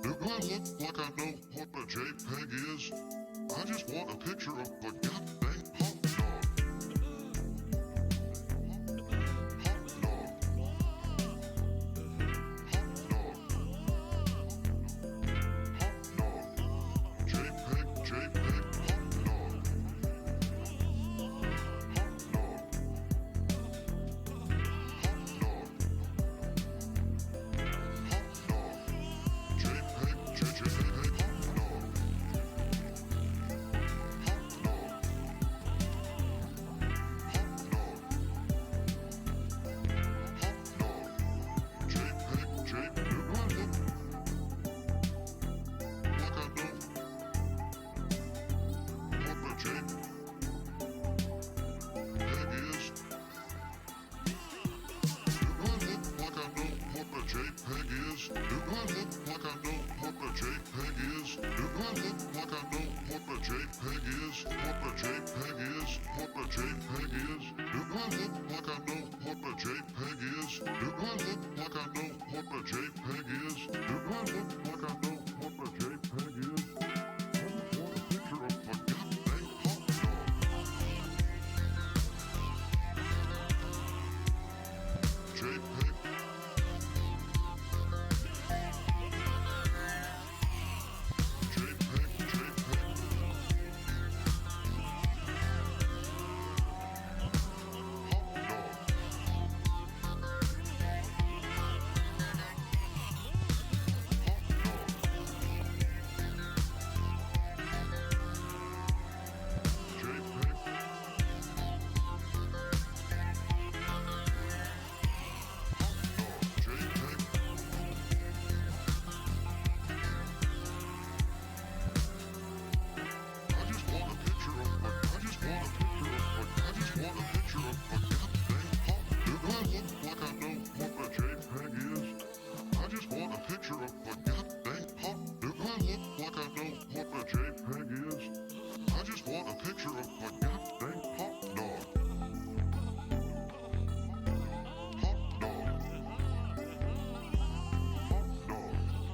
Do I look like I know what a JPEG is? I just want a picture of a goddamn hot dog. Hot dog. Hot dog. Hot dog. JPEG, JPEG, hot dog. Hot dog. Hot dog. Hot dog. JPEG, JPEG, hot dog. Hot dog. Hot dog. Hot dog. JPEG, JPEG. Do I look like I know what the JPEG is? Do I look like I know what the JPEG is? Do I look like I know what the JPEG is? Do I look like I know what the JPEG is? What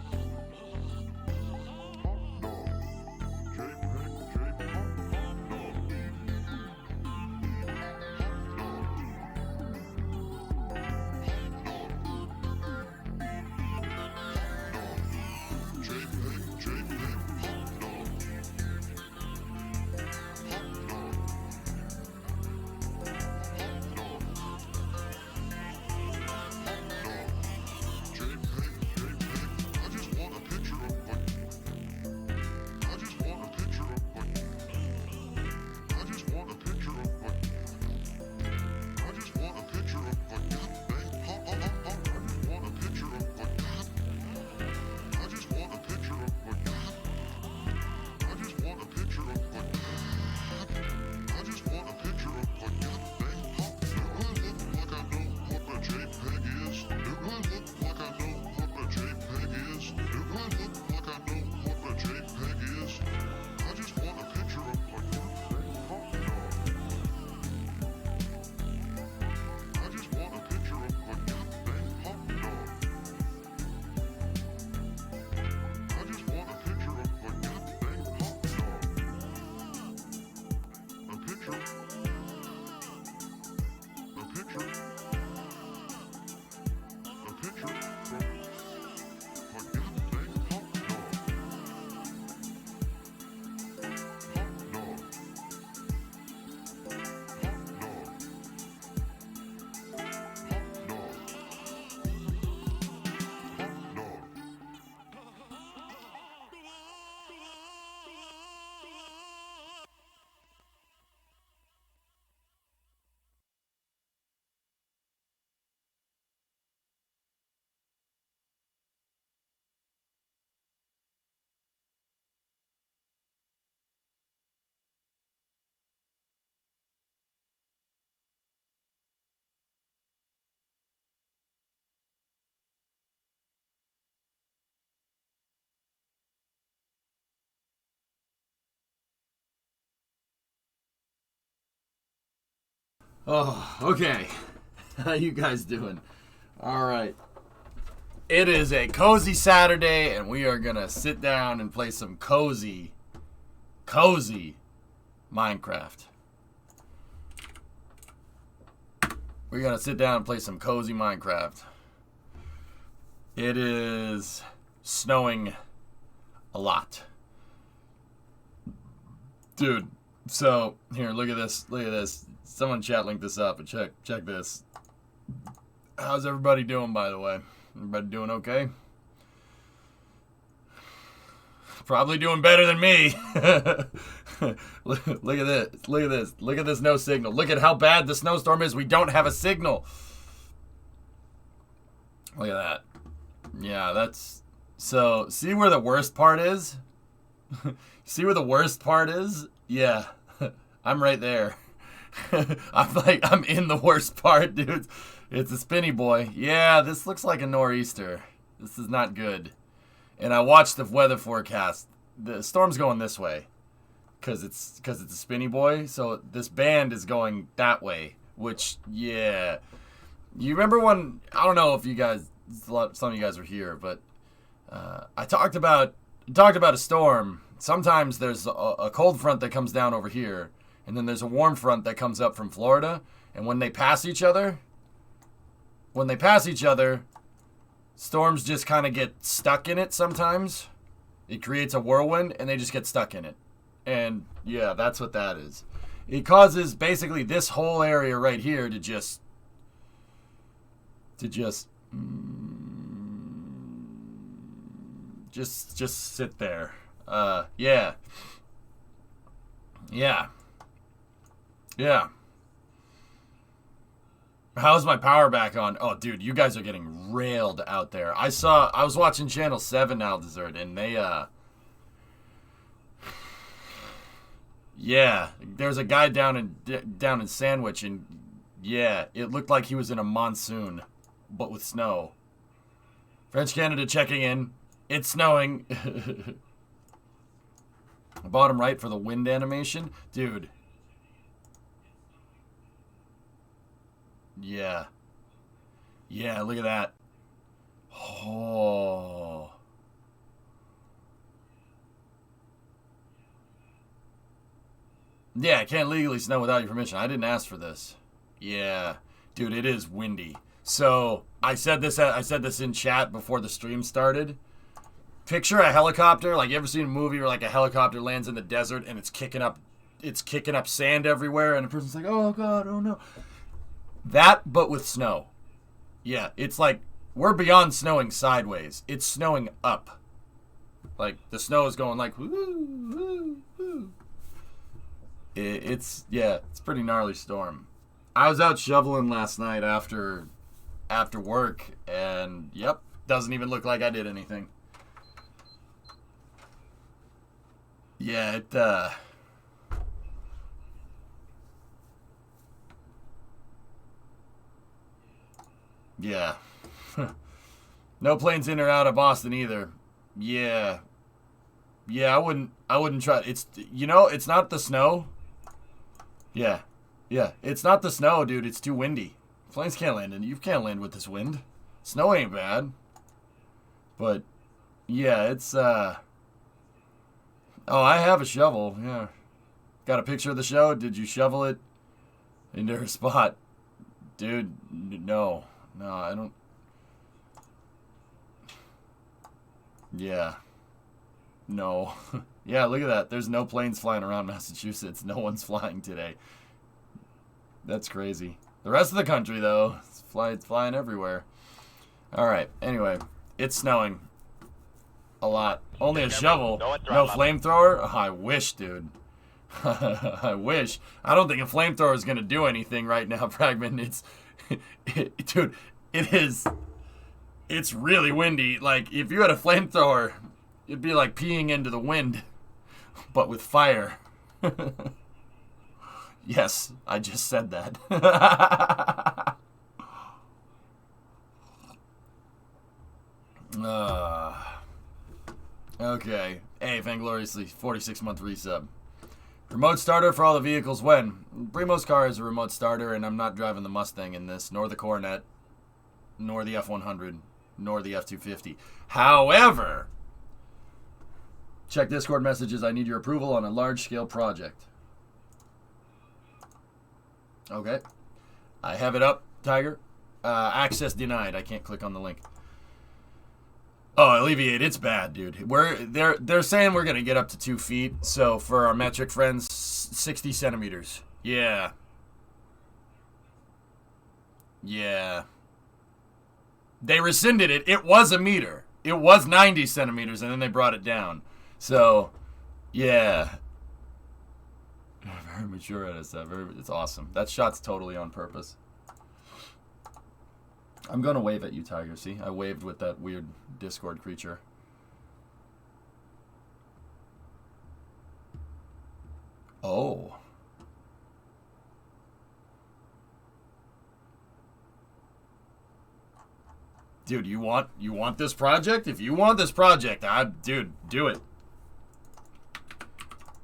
the JPEG is? What the JPEG is? Do I look like I know what the JPEG is? Do I look like I know what the JPEG is? Do I look like I know what the JPEG is? I just want a picture of a goddamn hot dog. JPEG. JPEG, JPEG. Hot dog. Oh, okay. How you guys doing? All right. It is a cozy Saturday, and we are going to sit down and play some cozy Minecraft. We're going to sit down and play some cozy Minecraft. It is snowing a lot. Dude, so here, look at this. Look at this. Someone chat link this up and check this. How's everybody doing, by the way? Everybody doing okay? Probably doing better than me. look at this. Look at this. Look at this no signal. Look at how bad the snowstorm is. We don't have a signal. Look at that. Yeah, that's... So, see where the worst part is? See where the worst part is? Yeah. I'm right there. I'm in the worst part, dude. It's a spinny boy. Yeah, this looks like a nor'easter. This is not good. And I watched the weather forecast. The storm's going this way, cause it's a spinny boy. So this band is going that way. Which, yeah, you remember when? I don't know if you guys, some of you guys were here, but I talked about a storm. Sometimes there's a cold front that comes down over here, and then there's a warm front that comes up from Florida. And when they pass each other, storms just kind of get stuck in it sometimes. It creates a whirlwind, and they just get stuck in it. And, yeah, that's what that is. It causes, basically, this whole area right here to just sit there. Yeah. How's my power back on? Oh, dude, you guys are getting railed out there. I was watching Channel 7 Al Desert, and they, yeah, there's a guy down in Sandwich, and yeah, it looked like he was in a monsoon, but with snow. French Canada checking in. It's snowing. Bottom right for the wind animation. Dude. Yeah. Yeah, look at that. Oh. Yeah, I can't legally snow without your permission. I didn't ask for this. Yeah. Dude, it is windy. So, I said this in chat before the stream started. Picture a helicopter. Like, you ever seen a movie where like a helicopter lands in the desert and it's kicking up sand everywhere, and a person's like, "Oh god, oh no." That, but with snow. Yeah, it's like, we're beyond snowing sideways. It's snowing up. Like, the snow is going like, woo, woo, woo. It's pretty gnarly storm. I was out shoveling last night after work, and, yep, doesn't even look like I did anything. Yeah, yeah. No planes in or out of Boston either. Yeah. Yeah, I wouldn't try. It's not the snow. Yeah. Yeah, it's not the snow, dude. It's too windy. Planes can't land in. You can't land with this wind. Snow ain't bad. But yeah, it's oh, I have a shovel. Yeah. Got a picture of the show? Did you shovel it into her spot? Dude, no. No, I don't. Yeah. No. Yeah, look at that. There's no planes flying around Massachusetts. No one's flying today. That's crazy. The rest of the country, though, it's flying everywhere. All right. Anyway, it's snowing a lot. Only a shovel. No flamethrower? Oh, I wish, dude. I wish. I don't think a flamethrower is going to do anything right now, Fragment. Dude, it's really windy. Like, if you had a flamethrower, it'd be like peeing into the wind, but with fire. Yes, I just said that. Okay. Hey, Fangloriously, 46-month resub. Remote starter for all the vehicles when? Brimo's car is a remote starter, and I'm not driving the Mustang in this, nor the Coronet, nor the F-100, nor the F-250. However, check Discord messages. I need your approval on a large-scale project. Okay. I have it up, Tiger. Access denied. I can't click on the link. Oh, Alleviate, it's bad, dude. They're saying we're gonna get up to 2 feet. So for our metric friends, 60 centimeters. Yeah. Yeah. They rescinded it. It was a meter. It was 90 centimeters, and then they brought it down. So, yeah. Very mature at us. It's awesome. That shot's totally on purpose. I'm going to wave at you, Tiger. See? I waved with that weird Discord creature. Oh. Dude, you want this project? If you want this project, dude, do it.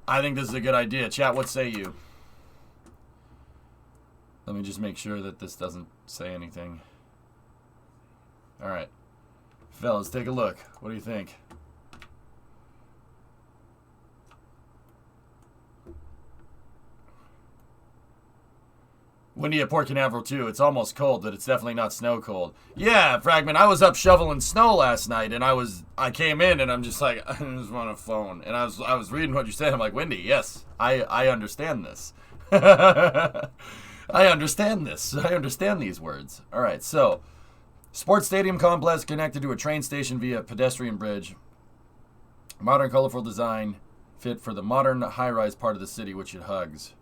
I think this is a good idea. Chat, what say you? Let me just make sure that this doesn't say anything. All right. Fellas, take a look. What do you think? Windy at Port Canaveral, too. It's almost cold, but it's definitely not snow cold. Yeah, Fragment, I was up shoveling snow last night, and I came in, and I'm just like, I just want a phone. And I was reading what you said. I'm like, Windy, yes, I understand this. I understand this. I understand these words. All right, so sports stadium complex connected to a train station via pedestrian bridge. Modern, colorful design fit for the modern high-rise part of the city which it hugs.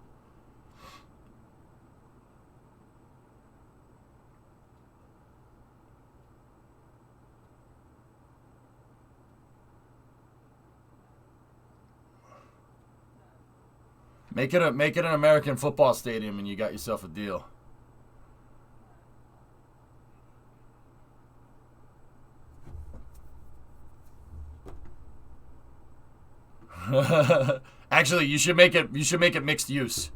Make it an American football stadium, and you got yourself a deal. Actually, you should make it mixed use.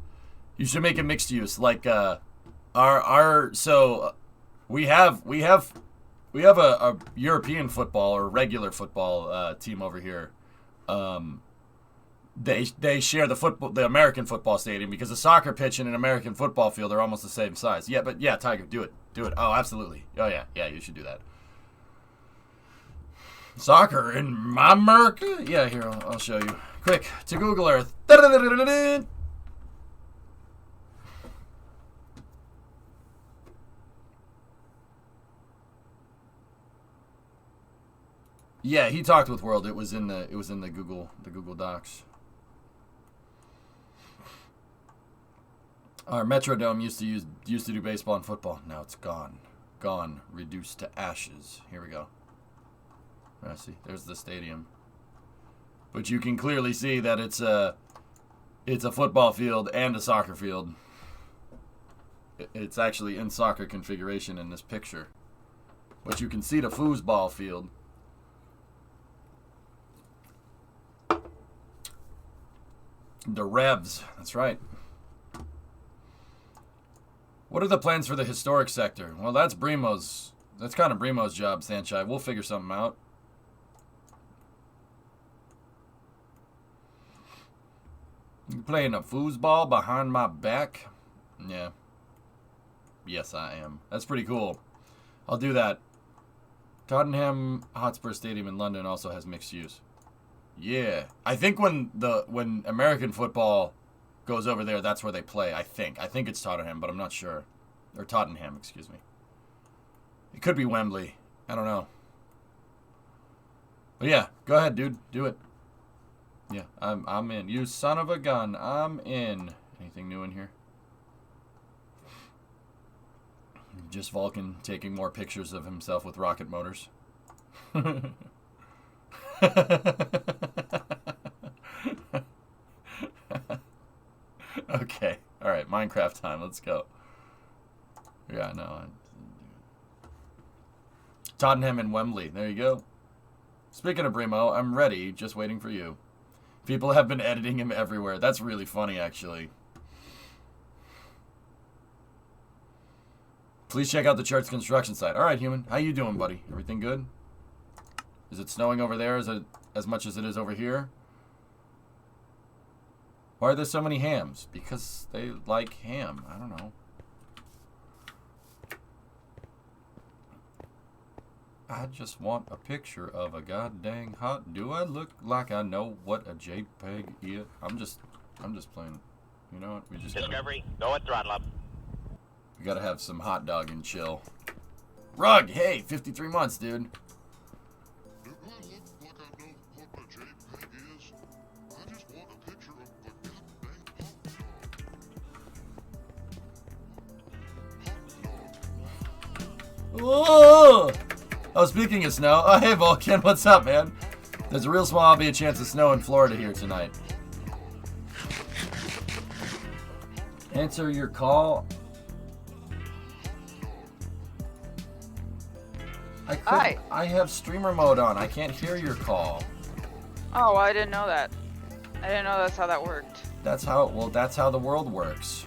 You should make it mixed use. Like we have a European football or regular football team over here. They share the American football stadium because a soccer pitch and an American football field are almost the same size. Yeah, but yeah, Tiger, do it. Oh, absolutely. Oh yeah, you should do that. Soccer in America? Yeah, here, I'll show you. Quick, to Google Earth. Yeah, he talked with World. It was in the Google Docs. Our Metrodome used to do baseball and football. Now it's gone, reduced to ashes. Here we go. See, there's the stadium. But you can clearly see that it's a football field and a soccer field. It's actually in soccer configuration in this picture. But you can see the foosball field. The Revs, that's right. What are the plans for the historic sector? Well, that's kind of Brimo's job, Sanchai. We'll figure something out. You playing a foosball behind my back? Yeah. Yes, I am. That's pretty cool. I'll do that. Tottenham Hotspur Stadium in London also has mixed use. Yeah. I think when American football goes over there, that's where they play, I think. I think it's Tottenham, but I'm not sure. Or Tottenham, excuse me. It could be Wembley. I don't know. But yeah, go ahead, dude. Do it. Yeah, I'm in. You son of a gun. I'm in. Anything new in here? Just Vulcan taking more pictures of himself with rocket motors. Okay. All right. Minecraft time. Let's go. Yeah, no. Tottenham and Wembley. There you go. Speaking of Brimo, I'm ready. Just waiting for you. People have been editing him everywhere. That's really funny, actually. Please check out the church construction site. All right, human. How you doing, buddy? Everything good? Is it snowing over there as much as it is over here? Why are there so many hams? Because they like ham. I don't know. I just want a picture of a goddamn hot. Do I look like I know what a JPEG is? I'm just playing. You know what? We just Discovery, go at throttle up. we gotta have some hot dog and chill. Rug, hey, 53 months, dude. Do I look like I know what a JPEG is? I just want a picture of a goddamn hot dog. Oh! Oh, speaking of snow. Oh, hey, Vulcan, what's up, man? There's a real small be a chance of snow in Florida here tonight. Answer your call. Hi. I have streamer mode on. I can't hear your call. Oh, I didn't know that. I didn't know that's how that worked. That's how the world works.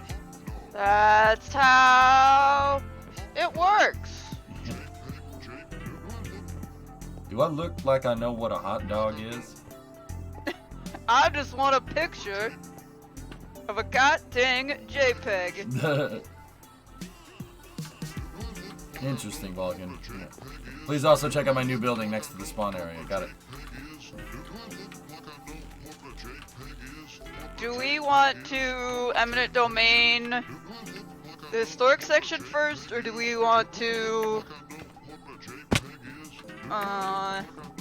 That's how it works. Do I look like I know what a hot dog is? I just want a picture of a goddamn JPEG. Interesting, Vulcan. Yeah. Please also check out my new building next to the spawn area. Got it. Do we want to eminent domain the historic section first, or do we want to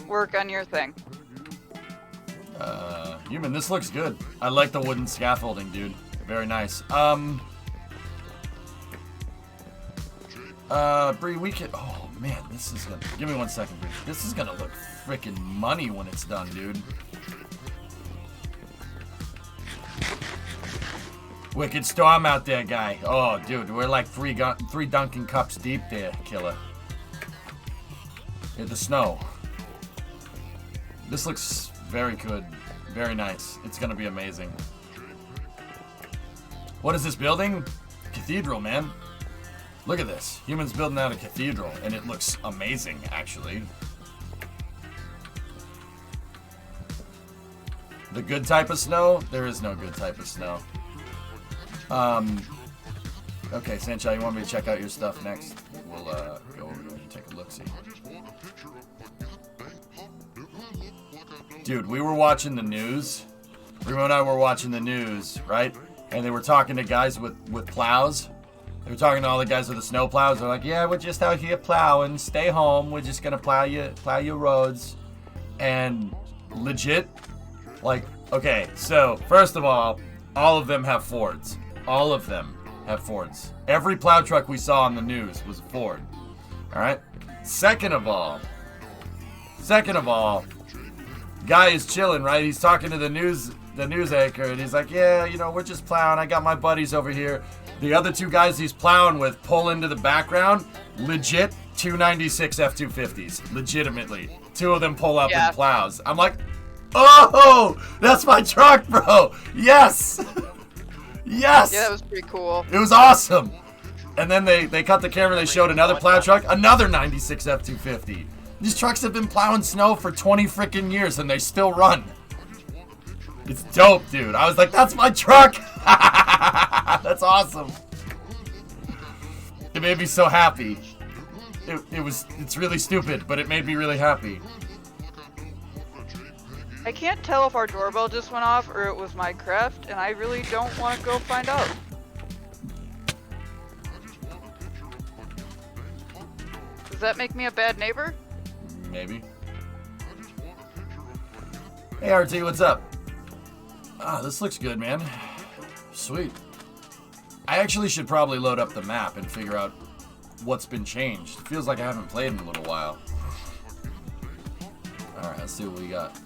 work on your thing? Human, this looks good. I like the wooden scaffolding, dude. Very nice. Bree, we can. Oh man, this is gonna. Give me 1 second, Bree. This is gonna look freaking money when it's done, dude. Wicked storm out there, guy. Oh, dude, we're like three Dunkin' cups deep there, killer. In the snow. This looks very good. Very nice. It's gonna be amazing. What is this building? Cathedral, man. Look at this. Humans building out a cathedral, and it looks amazing, actually. The good type of snow? There is no good type of snow. Okay, Sanchai, you want me to check out your stuff next? We'll, go over there and take a look-see. Dude, we were watching the news. Remo and I were watching the news, right? And they were talking to guys with plows. They were talking to all the guys with the snow plows. They're like, yeah, we're just out here plowing. Stay home. We're just gonna plow your roads. And legit, like, okay, so first of all of them have Fords. All of them have Fords. Every plow truck we saw on the news was a Ford. Alright? Second of all, guy is chilling, right? He's talking to the news anchor, and he's like, yeah, you know, we're just plowing. I got my buddies over here. The other two guys he's plowing with pull into the background. Legit 296 F-250s. Legitimately. Two of them pull up and plows. I'm like, oh, that's my truck, bro. Yes. Yes. Yeah, that was pretty cool. It was awesome. And then they cut the camera. They showed another plow truck. Another 96 F-250. These trucks have been plowing snow for 20 freaking years, and they still run. It's dope, dude. I was like, that's my truck. That's awesome. It made me so happy. It's really stupid, but it made me really happy. I can't tell if our doorbell just went off or it was Minecraft, and I really don't want to go find out. Does that make me a bad neighbor? Maybe. Hey, RT, what's up? Ah, this looks good, man. Sweet. I actually should probably load up the map and figure out what's been changed. It feels like I haven't played in a little while. Alright, let's see what we got.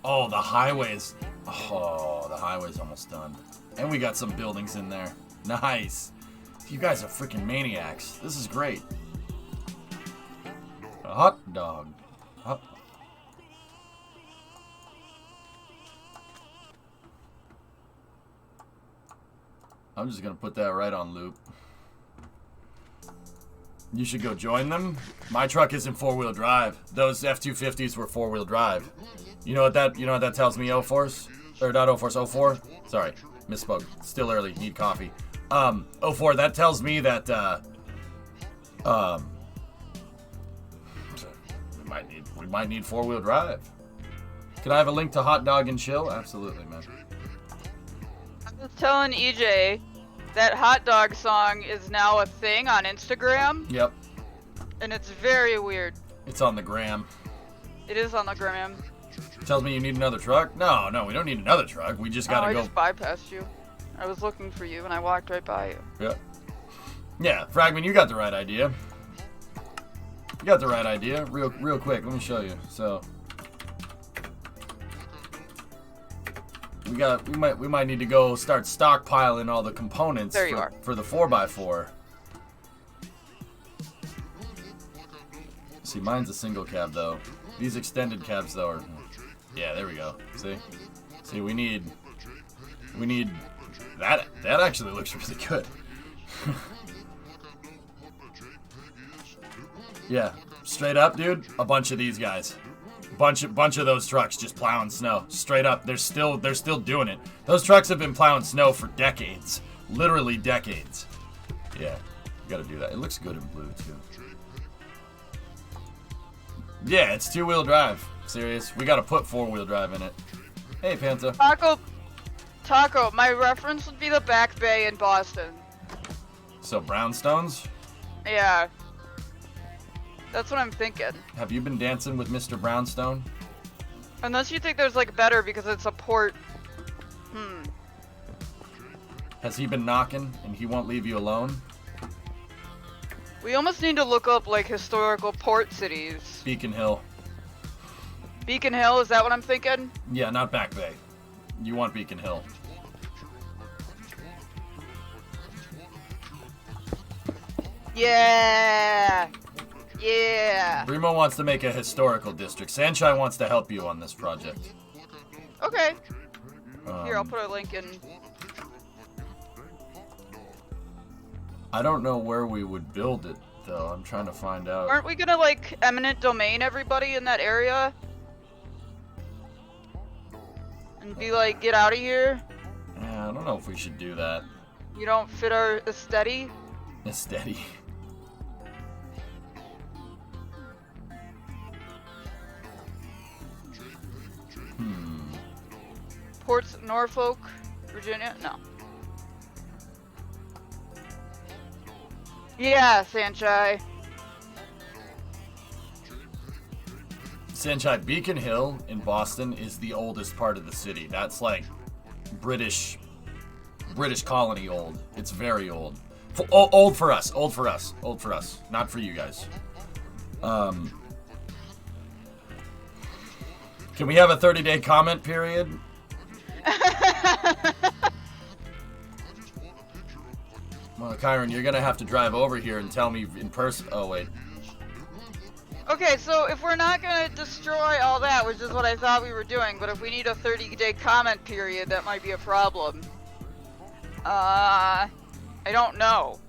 Oh, the highway's... Oh, the highway's almost done. And we got some buildings in there. Nice. You guys are freaking maniacs. This is great. A hot dog. I'm just gonna put that right on loop. You should go join them. My truck isn't 4-wheel drive. Those F-250s were 4-wheel drive. You know what that tells me, O-Force? Or not O-Force, O4? Sorry, misspoke. Still early, need coffee. O4, that tells me that, we might need 4-wheel drive. Can I have a link to Hot Dog and Chill? Absolutely, man. I was telling EJ that hot dog song is now a thing on Instagram. Yep. And it's very weird. It's on the gram. It is on the gram. Tells me you need another truck? No, we don't need another truck. We just gotta I go. just bypassed you. I was looking for you and I walked right by you. Yeah. Yeah, Fragment, you got the right idea. You got the right idea. Real quick, let me show you. So we might need to go start stockpiling all the components for the 4x4. See, mine's a single cab though. These extended cabs though are, yeah, there we go. See, we need that. That actually looks really good. Yeah, straight up, dude. A bunch of these guys, bunch of those trucks just plowing snow. Straight up, they're still doing it. Those trucks have been plowing snow for decades, literally decades. Yeah, you gotta do that. It looks good in blue too. Yeah, it's 2-wheel drive. Serious, we gotta put 4-wheel drive in it. Hey, Panta. Taco. My reference would be the Back Bay in Boston. So brownstones? Yeah. That's what I'm thinking. Have you been dancing with Mr. Brownstone? Unless you think there's like better because it's a port. Has he been knocking and he won't leave you alone? We almost need to look up like historical port cities. Beacon Hill. Beacon Hill, is that what I'm thinking? Yeah, not Back Bay. You want Beacon Hill. Yeah. Yeah. Brimo wants to make a historical district. Sanchai wants to help you on this project. Okay. Here, I'll put a link in. I don't know where we would build it, though. I'm trying to find out. Aren't we gonna, like, eminent domain everybody in that area? And be like, get out of here? Yeah, I don't know if we should do that. You don't fit our aesthetic? Aesthetic. Ports Norfolk, Virginia? No. Yeah, Sanchai. Sanchai, Beacon Hill in Boston is the oldest part of the city. That's like British colony old. It's very old. Old for us. Not for you guys. Can we have a 30-day comment period? Well, Kyron, you're gonna have to drive over here and tell me in person. Oh, wait. Okay, so if we're not gonna destroy all that, which is what I thought we were doing, but if we need a 30-day comment period, that might be a problem. I don't know.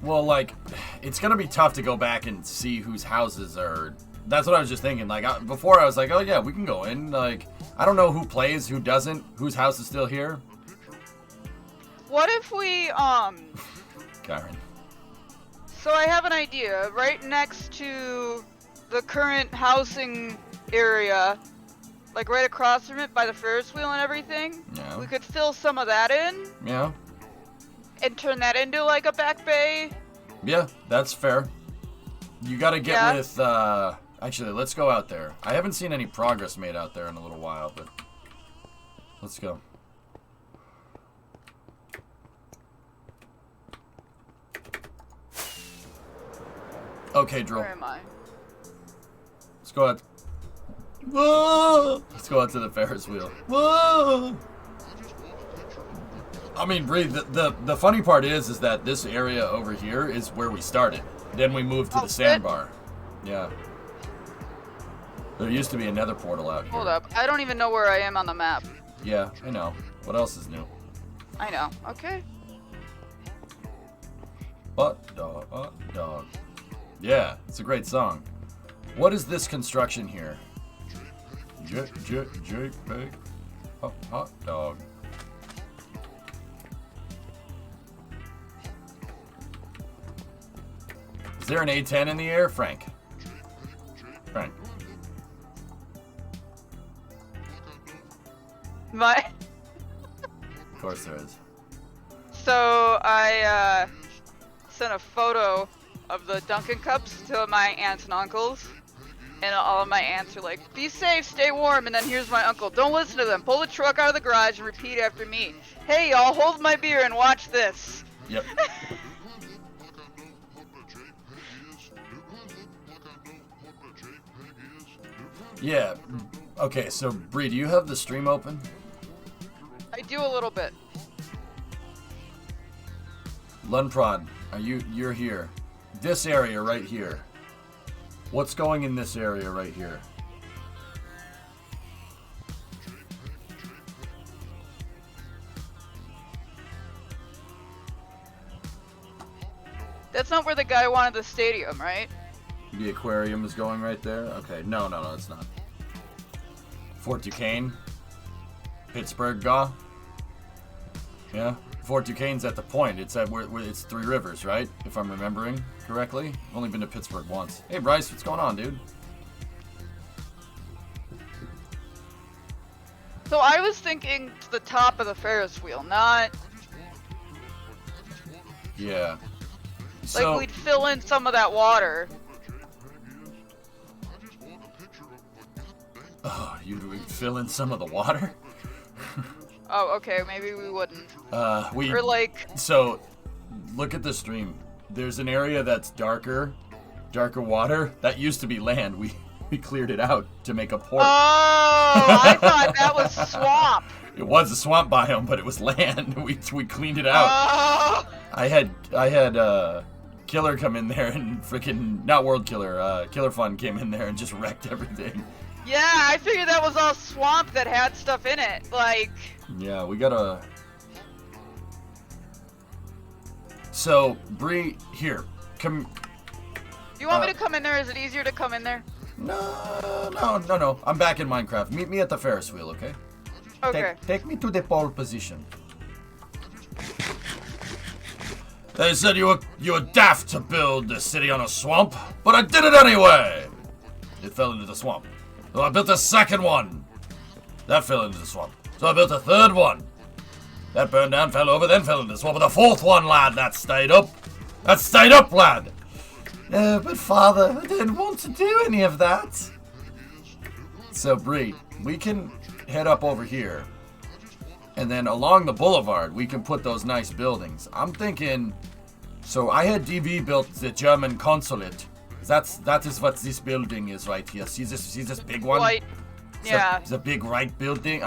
Well, like, it's gonna be tough to go back and see whose houses are. That's what I was just thinking. Like, before I was like, oh yeah, we can go in. Like, I don't know who plays, who doesn't, whose house is still here. What if we, Kyron. So I have an idea. Right next to the current housing area, like right across from it by the Ferris Wheel and everything, Yeah. we could fill some of that in Yeah. and turn that into like a back bay. Yeah, that's fair. You gotta get with, actually, let's go out there. I haven't seen any progress made out there in a little while, but let's go. Okay, Drill. Where am I? Let's go out. Whoa! Let's go out to the Ferris Wheel. Whoa! I mean, Bree, the funny part is that this area over here is where we started. Then we moved to the sandbar. Yeah. There used to be a nether portal out here. Hold up. I don't even know where I am on the map. Yeah, I know. What else is new? I know. Okay. Hot dog. Yeah, it's a great song. What is this construction here? JPEG. Hot dog. Is there an A10 in the air, Frank? Frank. Of course there is. So I sent a photo of the Dunkin' cups to my aunts and uncles, and all of my aunts are like, "Be safe, stay warm." And then here's my uncle: "Don't listen to them. Pull the truck out of the garage and repeat after me. Hey, y'all, hold my beer and watch this." Yep. Yeah. Okay, so Bree, do you have the stream open? I do a little bit. Lunprod, you're here. This area right here. What's going in this area right here? That's not where the guy wanted the stadium, right? The aquarium is going right there? Okay, no, it's not. Fort Duquesne? Pittsburgh, Gaw? Yeah? Fort Duquesne's at the point. It's at where it's Three Rivers, right? If I'm remembering correctly. I've only been to Pittsburgh once. Hey, Bryce, what's going on, dude? So I was thinking to the top of the Ferris wheel, not Yeah. like So, we'd fill in some of that water. oh, you fill in some of the water? Oh, okay, maybe we wouldn't. We Or like, So, look at the stream. There's an area that's darker water. That used to be land. We cleared it out to make a port. oh, I thought that was swamp. It was a swamp biome, but it was land. We cleaned it out. Oh, I had Killer come in there and freaking not World Killer, Killer Fun came in there and just wrecked everything. yeah, I figured that was all swamp that had stuff in it. Like, Yeah, we gotta. So Bree, here, come. do you want me to come in there? Is it easier to come in there? No. I'm back in Minecraft. Meet me at the Ferris wheel, okay? Okay. Take me to the pole position. They said you were daft to build the city on a swamp, but I did it anyway. It fell into the swamp. So I built a second one. That fell into the swamp. So I built a third one. That burned down, fell over, then fell into the swamp. But the fourth one, lad, that stayed up. That stayed up, lad. But father, I didn't want to do any of that. So Bree, we can head up over here. And then along the boulevard, we can put those nice buildings. I'm thinking, so I had DV built the German Consulate. That is what this building is right here. See this big one? White. Yeah. The big white building.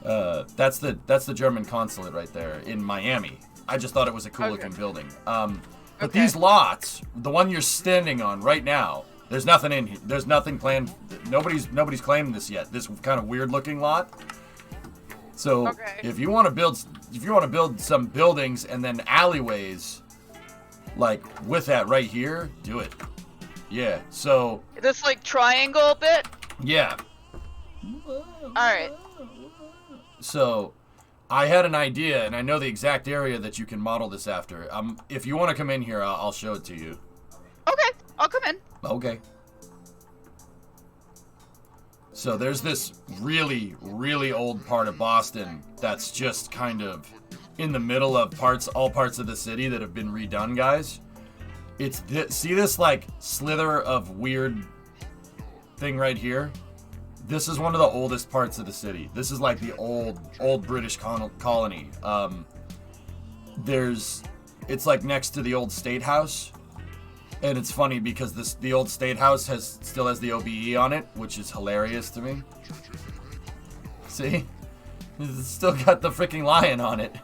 That's the German Consulate right there in Miami. I just thought it was a cool looking building. But Okay. these lots, the one you're standing on right now, there's nothing in here. There's nothing planned. Nobody's claimed this yet. This kind of weird looking lot. So Okay. if you want to build some buildings and then alleyways, like with that right here, do it. Yeah. So This like triangle bit. yeah. All right. So I had an idea, and I know the exact area that you can model this after. If you want to come in here, I'll show it to you. Okay, I'll come in. Okay. So there's this really, really old part of Boston that's just kind of in the middle of all parts of the city that have been redone, guys. See this like slither of weird thing right here? This is one of the oldest parts of the city. This is like the old British colony. It's like next to the old State House. And it's funny because the old State House still has the OBE on it, which is hilarious to me. See? It's still got the freaking lion on it.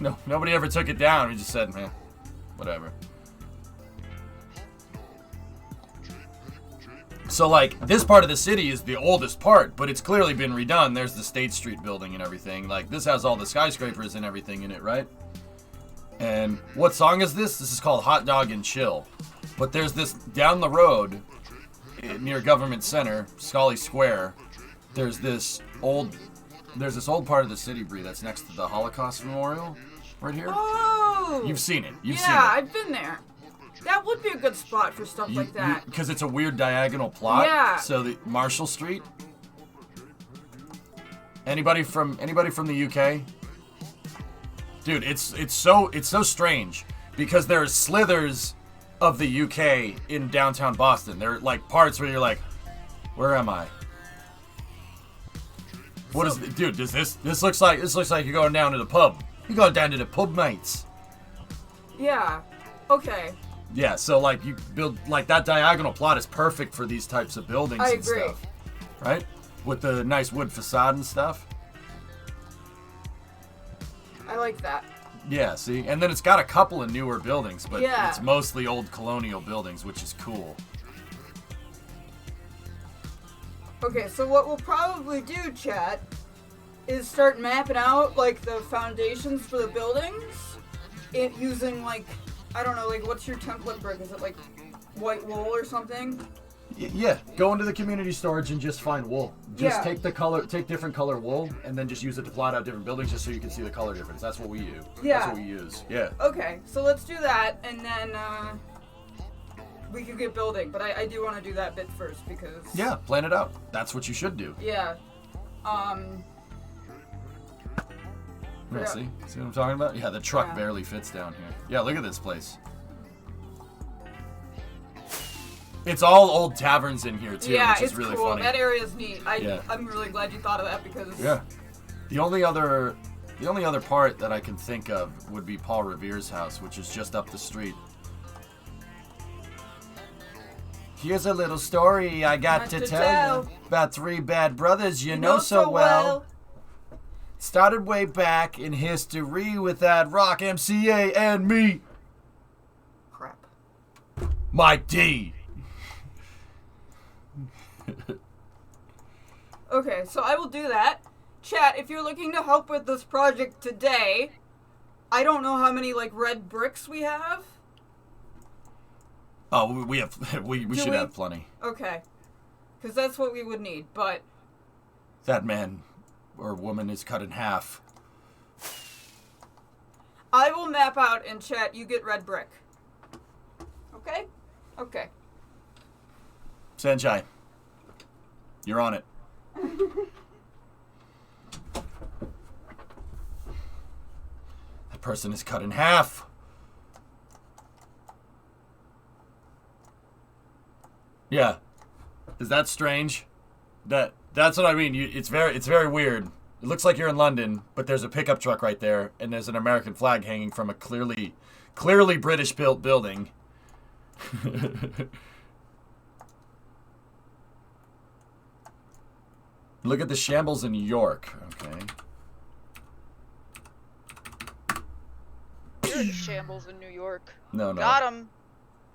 No, nobody ever took it down. We just said, man, whatever. So, like, this part of the city is the oldest part, but it's clearly been redone. There's the State Street building and everything. Like, this has all the skyscrapers and everything in it, right? And what song is this? This is called Hot Dog and Chill. But there's this down the road near Government Center, Scully Square. There's this old part of the city, Bree, that's next to the Holocaust Memorial right here. Oh! You've seen it. You've seen it. Yeah, I've been there. That would be a good spot for stuff like that. Because it's a weird diagonal plot. Yeah. So the Marshall Street. Anybody from the UK? Dude, it's so strange because there are slithers of the UK in downtown Boston. There are like parts where you're like, where am I? Dude, does this looks like you're going down to the pub. You're going down to the pub, mates. Yeah. Okay. Yeah, so like you build like that diagonal plot is perfect for these types of buildings I and agree. stuff. Right? With the nice wood facade and stuff. I like that. Yeah, see? And then it's got a couple of newer buildings, but Yeah. it's mostly old colonial buildings, which is cool. Okay, so what we'll probably do, chat, is start mapping out, like, the foundations for the buildings using, like, I don't know, like, what's your template brick? Is it, like, white wool or something? Yeah, go into the community storage and just find wool. Just Yeah. take different color wool, and then just use it to plot out different buildings just so you can see the color difference. That's what we use. Yeah. That's what we use. Yeah. Okay, so let's do that, and then, we could get building, but I do want to do that bit first, because... Yeah, plan it out. That's what you should do. Yeah. Yeah, Yeah. see what I'm talking about? Yeah, the truck Yeah. barely fits down here. Yeah, look at this place. It's all old taverns in here too, Yeah, which is it's really cool. funny. That area's neat. Yeah. I'm really glad you thought of that, because... Yeah. The only other part that I can think of would be Paul Revere's house, which is just up the street. Here's a little story I got to tell you about three bad brothers you know so well. Started way back in history with that rock MCA and me, Crap. Mike D. Okay, so I will do that. Chat, if you're looking to help with this project today, I don't know how many, like, red bricks we have. Oh, we should have plenty. Okay. Because that's what we would need, but... That man or woman is cut in half. I will map out, and chat, you get red brick. Okay? Okay. Sanjay, you're on it. That person is cut in half. Yeah. Is that strange? That's what I mean. It's very weird. It looks like you're in London, but there's a pickup truck right there, and there's an American flag hanging from a clearly British built building. Look at the shambles in York. Okay. You're in shambles in New York. No. Got him.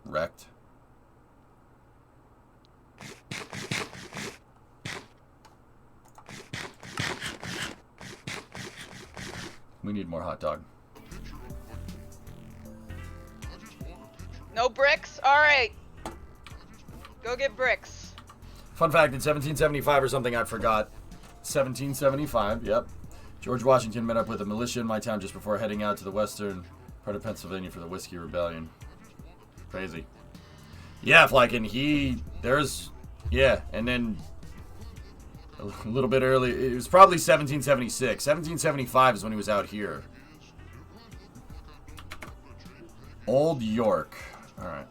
Wrecked. We need more hot dog. No bricks? Alright. Go get bricks. Fun fact, in 1775 or something, I forgot. 1775, yep. George Washington met up with a militia in my town just before heading out to the western part of Pennsylvania for the Whiskey Rebellion. Crazy. Yeah, and then a little bit early, it was probably 1776. 1775 is when he was out here. Old York. Alright.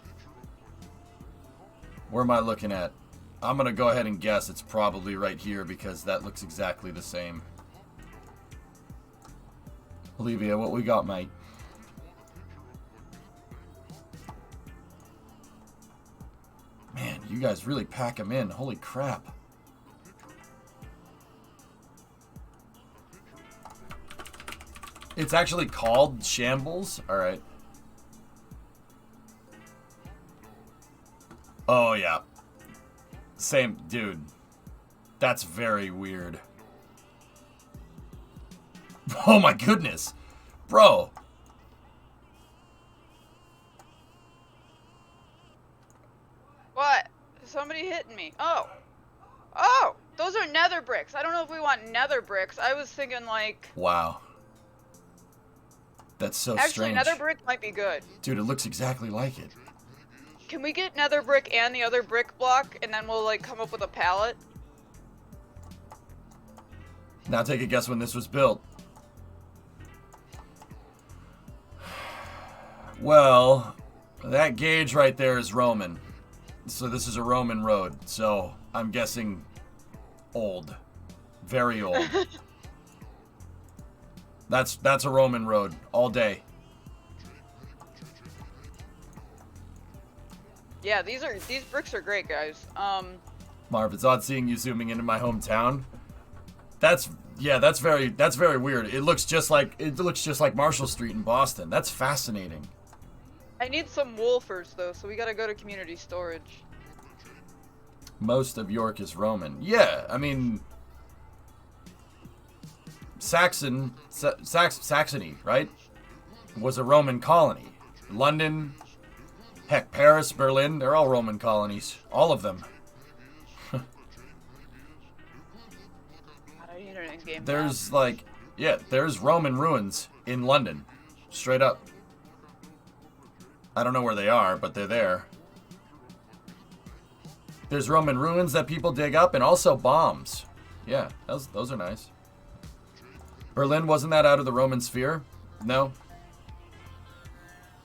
Where am I looking at? I'm going to go ahead and guess it's probably right here because that looks exactly the same. Olivia, what we got, mate? Man, you guys really pack them in. Holy crap. It's actually called Shambles? Alright. Oh, yeah. Same, dude. That's very weird. Oh my goodness. Bro. What? Somebody hitting me. Oh. Oh! Those are nether bricks. I don't know if we want nether bricks. I was thinking like... Wow. That's so Actually, strange. nether brick might be good. Dude, it looks exactly like it. Can we get nether brick and the other brick block, and then we'll, like, come up with a pallet? Now take a guess when this was built. Well, that gauge right there is Roman. So this is a Roman road. So I'm guessing old. Very old. That's a Roman road all day. Yeah, these bricks are great, guys. Marv, it's odd seeing you zooming into my hometown. That's very weird. It looks just like Marshall Street in Boston. That's fascinating. I need some wool first, though, so we gotta go to community storage. Most of York is Roman. Yeah, I mean, Saxony, right, was a Roman colony. London, heck, Paris, Berlin, they're all Roman colonies. All of them. There's there's Roman ruins in London. Straight up. I don't know where they are, but they're there. There's Roman ruins that people dig up, and also bombs. Yeah, those are nice. Berlin, wasn't that out of the Roman sphere? No.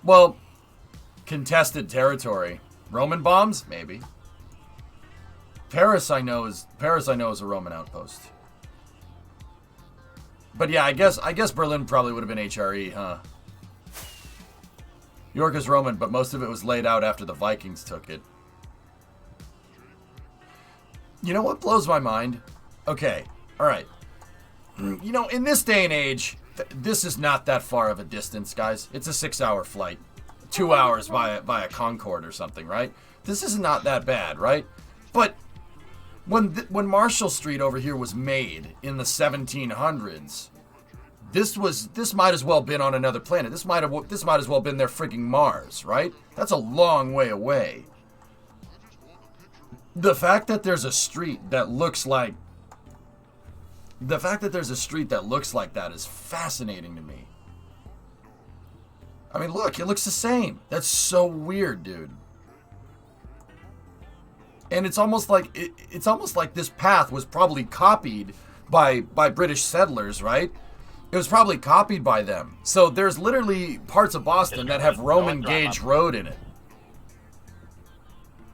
Well, contested territory. Roman bombs? Maybe. Paris I know is a Roman outpost. But yeah, I guess Berlin probably would have been HRE, huh? York is Roman, but most of it was laid out after the Vikings took it. You know what blows my mind? Okay, alright. You know, in this day and age, this is not that far of a distance, guys. It's a 6-hour flight. 2 hours via Concorde or something, right? This is not that bad, right? But when Marshall Street over here was made in the 1700s, this might as well been on another planet. This might as well been their freaking Mars, right? That's a long way away. The fact that there's a street that looks like that is fascinating to me. I mean, look, it looks the same. That's so weird, dude. And it's almost like this path was probably copied by British settlers, right? It was probably copied by them. So there's literally parts of Boston that have Roman gauge road in it.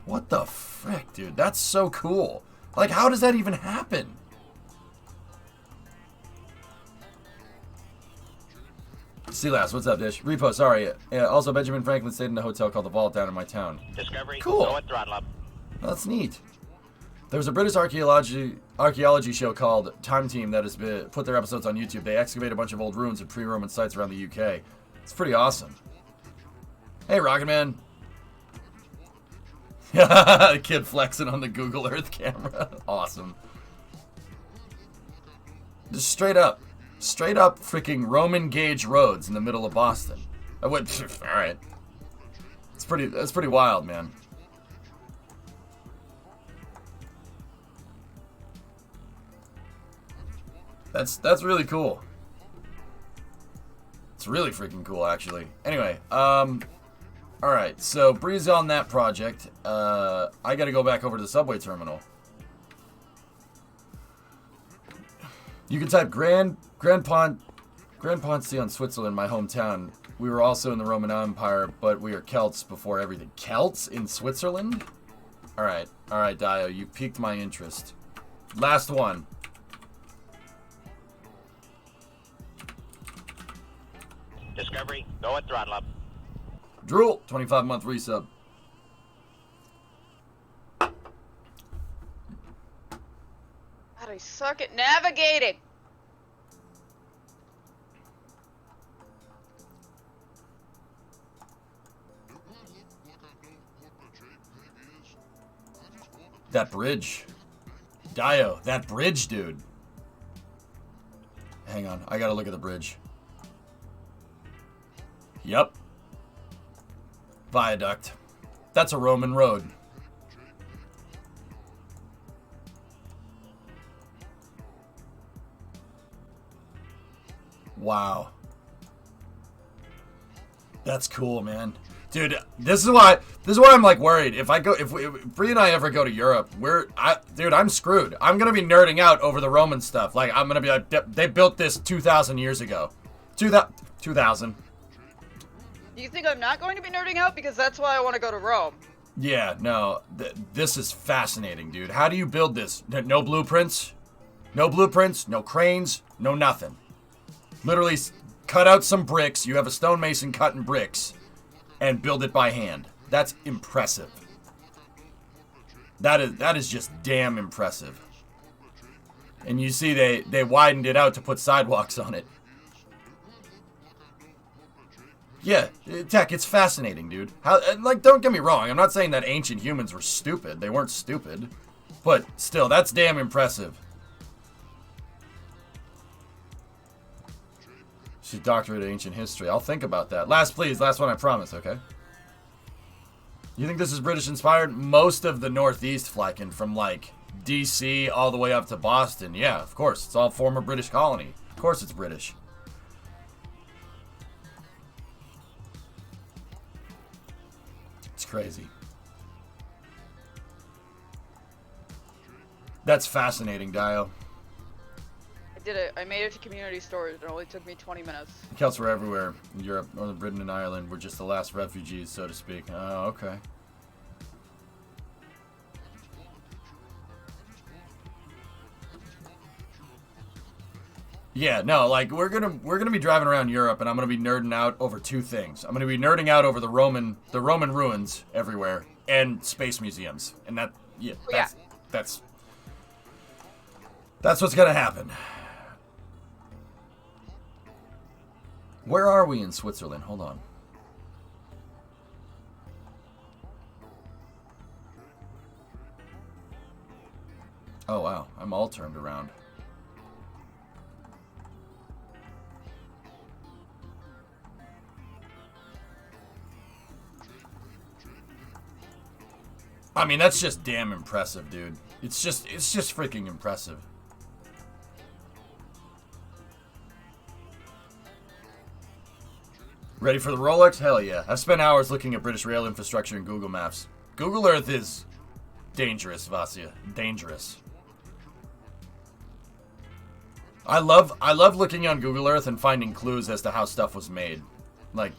What the frick, dude? That's so cool. Like, how does that even happen? Sealass, what's up, Dish? Repo, sorry. Also, Benjamin Franklin stayed in a hotel called the Vault down in my town. Discovery. Cool. Go at throttle up. That's neat. There was a British archaeology show called Time Team that has put their episodes on YouTube. They excavate a bunch of old ruins and pre-Roman sites around the UK. It's pretty awesome. Hey, Rocket Man. The kid flexing on the Google Earth camera. Awesome. Just straight up freaking Roman gauge roads in the middle of Boston. I went, all right. That's pretty wild, man. That's really cool. It's really freaking cool, actually. Anyway, alright, so breeze on that project. I gotta go back over to the subway terminal. You can type Grand Ponce on Switzerland, my hometown. We were also in the Roman Empire, but we are Celts before everything. Celts in Switzerland? Alright, Dio, you piqued my interest. Last one. Discovery. Go at throttle up. Drool, 25-month resub. God, I suck at navigating. That bridge. Dio, that bridge, dude. Hang on, I gotta look at the bridge. Yep. Viaduct. That's a Roman road. Wow. That's cool, man. Dude, this is why I'm like worried. If Bree and I ever go to Europe, dude, I'm screwed. I'm gonna be nerding out over the Roman stuff. Like, I'm gonna be like, they built this 2,000 years ago. 2,000. Do you think I'm not going to be nerding out? Because that's why I want to go to Rome. Yeah, no, this is fascinating, dude. How do you build this? No blueprints? No blueprints, no cranes, no nothing. Literally cut out some bricks. You have a stonemason cutting bricks and build it by hand. That's impressive. That is just damn impressive. And you see they widened it out to put sidewalks on it. Yeah, Tech, it's fascinating, dude. Like, don't get me wrong. I'm not saying that ancient humans were stupid. They weren't stupid. But still, that's damn impressive. She's doctorate in ancient history. I'll think about that. Last, please. Last one, I promise, okay? You think this is British inspired? Most of the Northeast, Flykin, from, like, D.C. all the way up to Boston. Yeah, of course. It's all former British colony. Of course it's British. It's crazy. That's fascinating, Dio. Did it. I made it to community storage. It only took me 20 minutes. Celts were everywhere. In Europe, Northern Britain, and Ireland were just the last refugees, so to speak. Oh, okay. Yeah, no, like we're gonna be driving around Europe, and I'm gonna be nerding out over two things. I'm gonna be nerding out over the Roman ruins everywhere and space museums, and that's what's gonna happen. Where are we in Switzerland? Hold on. Oh, wow. I'm all turned around. I mean, that's just damn impressive, dude. It's just freaking impressive. Ready for the Rolex? Hell yeah. I've spent hours looking at British rail infrastructure in Google Maps. Google Earth is dangerous, Vasya. Dangerous. I love looking on Google Earth and finding clues as to how stuff was made. Like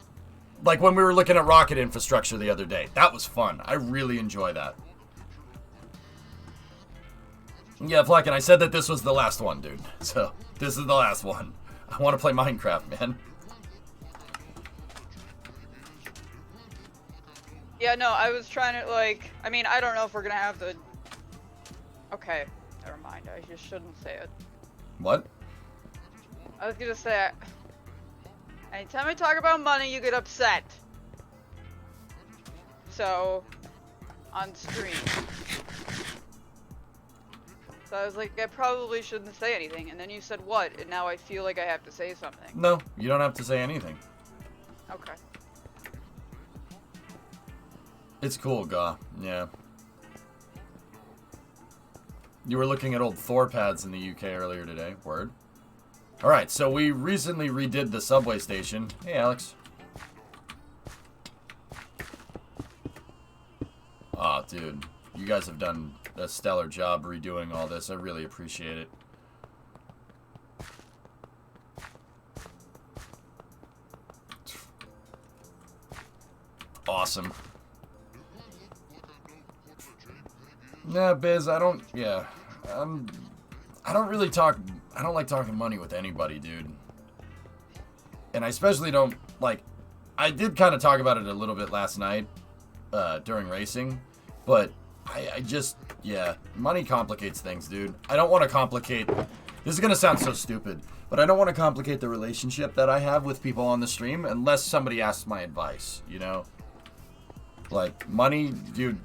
when we were looking at rocket infrastructure the other day. That was fun. I really enjoy that. Yeah, Flacken, I said that this was the last one, dude. So, this is the last one. I want to play Minecraft, man. Yeah, no, I was trying to, like, I mean, I don't know if we're gonna have the... Okay, never mind, I just shouldn't say it. What? I was gonna say, anytime I talk about money, you get upset. So, on stream. So I was like, I probably shouldn't say anything, and then you said what, and now I feel like I have to say something. No, you don't have to say anything. Okay. It's cool, Gaw. Yeah. You were looking at old Thor pads in the UK earlier today. Word. Alright, so we recently redid the subway station. Hey, Alex. Aw, dude. You guys have done a stellar job redoing all this. I really appreciate it. Awesome. Nah, Biz, I don't really talk, I don't like talking money with anybody, dude. And I especially don't, like, I did kind of talk about it a little bit last night, during racing, but I just, yeah, money complicates things, dude. I don't want to complicate, this is going to sound so stupid, but I don't want to complicate the relationship that I have with people on the stream unless somebody asks my advice, you know? Like, money, dude,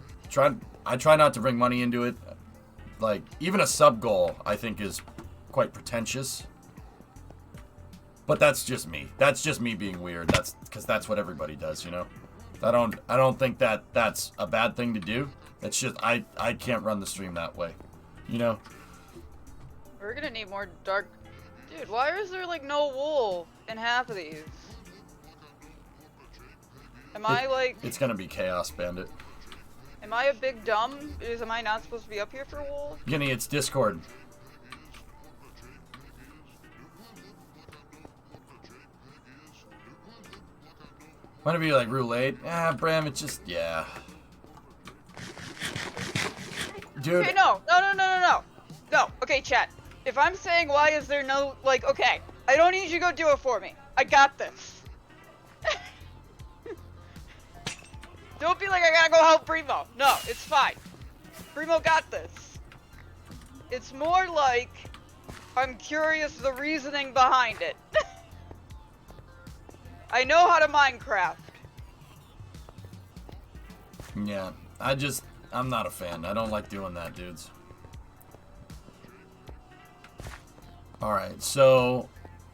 I try not to bring money into it. Like, even a sub goal, I think, is quite pretentious. But that's just me. That's just me being weird. That's because that's what everybody does, you know? I don't think that that's a bad thing to do. It's just, I can't run the stream that way, you know? We're gonna need more dark... Dude, why is there, like, no wool in half of these? Am I, like... It's gonna be Chaos Bandit. Am I a big dumb? Am I not supposed to be up here for wool? Guinea, it's Discord. Might it be like roulette? Ah, Bram, it's just, yeah. Dude. Okay, no, okay, chat. If I'm saying why is there no, like, okay, I don't need you to go do it for me. I got this. Don't be like I gotta go help Primo. No, it's fine. Primo got this. It's more like I'm curious the reasoning behind it. I know how to Minecraft. Yeah, I'm not a fan. I don't like doing that, dudes. Alright, so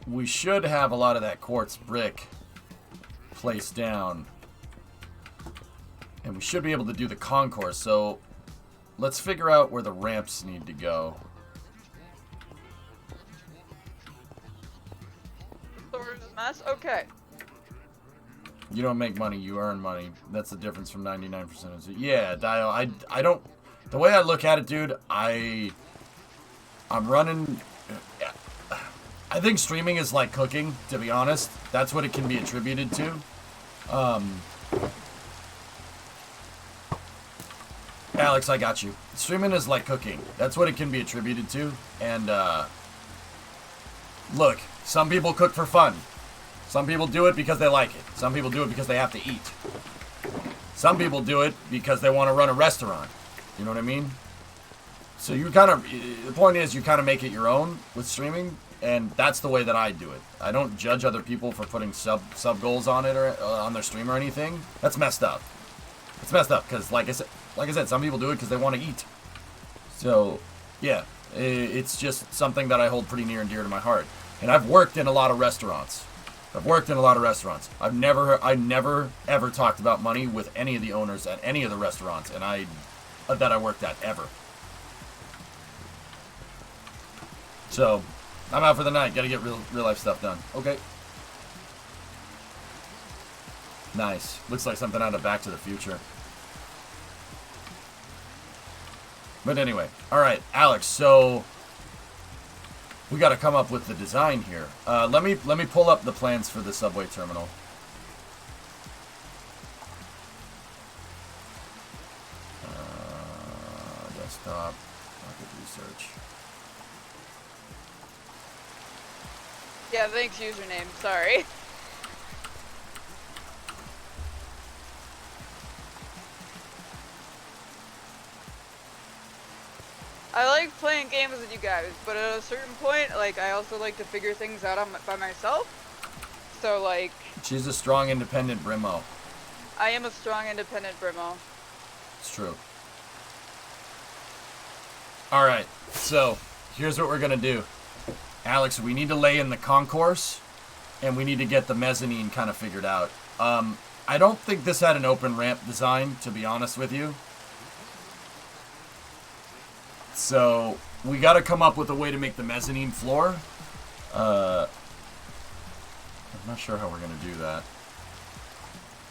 we should have a lot of that quartz brick placed down. And we should be able to do the concourse, so let's figure out where the ramps need to go. Store's a mess? Okay. You don't make money, you earn money. That's the difference from 99% of it. Yeah, Dio, I don't... The way I look at it, dude, I'm running... I think streaming is like cooking, to be honest. That's what it can be attributed to. Alex, I got you. Streaming is like cooking. That's what it can be attributed to. And, look, some people cook for fun. Some people do it because they like it. Some people do it because they have to eat. Some people do it because they want to run a restaurant. You know what I mean? So you kind of, the point is you kind of make it your own with streaming, and that's the way that I do it. I don't judge other people for putting sub goals on it or on their stream or anything. That's messed up. It's messed up because, like I said, some people do it because they want to eat. So, yeah, it's just something that I hold pretty near and dear to my heart. And I've worked in a lot of restaurants. I've never ever talked about money with any of the owners at any of the restaurants that I worked at ever. So, I'm out for the night. Gotta get real life stuff done. Okay. Nice. Looks like something out of Back to the Future. But anyway, all right, Alex. So we got to come up with the design here. Let me pull up the plans for the subway terminal. Desktop, market research. Yeah, thanks, username. Sorry. I like playing games with you guys, but at a certain point, like, I also like to figure things out by myself. So, like... She's a strong, independent Brimo. I am a strong, independent Brimo. It's true. Alright, so, here's what we're gonna do. Alex, we need to lay in the concourse, and we need to get the mezzanine kind of figured out. I don't think this had an open ramp design, to be honest with you. So, we gotta come up with a way to make the mezzanine floor. I'm not sure how we're gonna do that.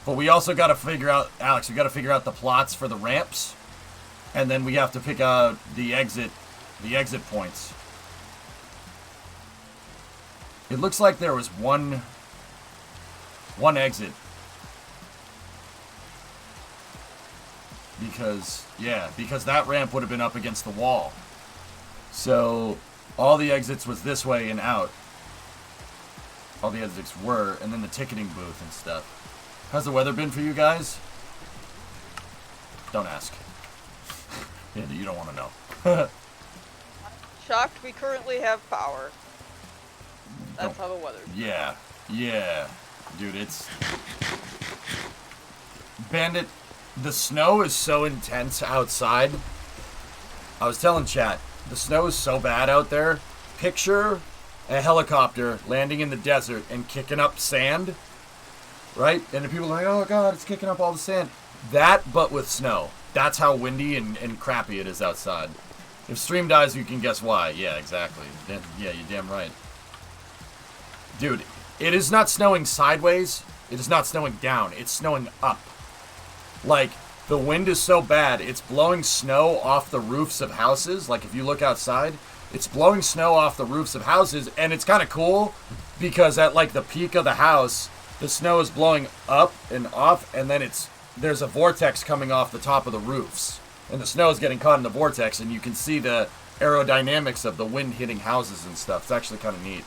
But we also gotta figure out, Alex, we gotta figure out the plots for the ramps. And then we have to pick out the exit points. It looks like there was one exit. Because that ramp would have been up against the wall. So, all the exits was this way and out. All the exits were, and then the ticketing booth and stuff. How's the weather been for you guys? Don't ask. Yeah, you don't want to know. Shocked we currently have power. That's how the weather. Yeah. Dude, it's... Bandit, the snow is so intense outside. I was telling chat, the snow is so bad out there. Picture a helicopter landing in the desert and kicking up sand, right? And the people are like, oh God, it's kicking up all the sand. That, but with snow. That's how windy and crappy it is outside. If stream dies, you can guess why. Yeah, exactly. Yeah, you're damn right. Dude, it is not snowing sideways. It is not snowing down. It's snowing up. Like, the wind is so bad, it's blowing snow off the roofs of houses. Like, if you look outside, it's blowing snow off the roofs of houses, and it's kind of cool because at, like, the peak of the house, the snow is blowing up and off, and then there's a vortex coming off the top of the roofs. And the snow is getting caught in the vortex, and you can see the aerodynamics of the wind hitting houses and stuff. It's actually kind of neat.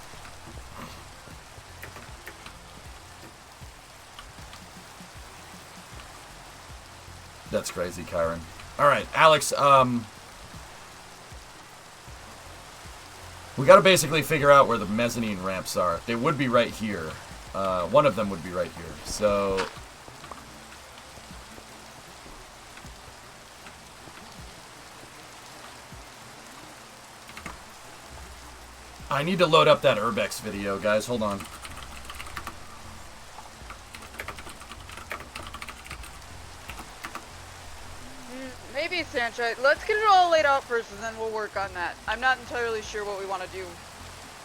That's crazy, Kyron. Alright, Alex, we gotta basically figure out where the mezzanine ramps are. They would be right here. One of them would be right here. So... I need to load up that Urbex video, guys. Hold on. Maybe, Sancho. Let's get it all laid out first, and then we'll work on that. I'm not entirely sure what we want to do.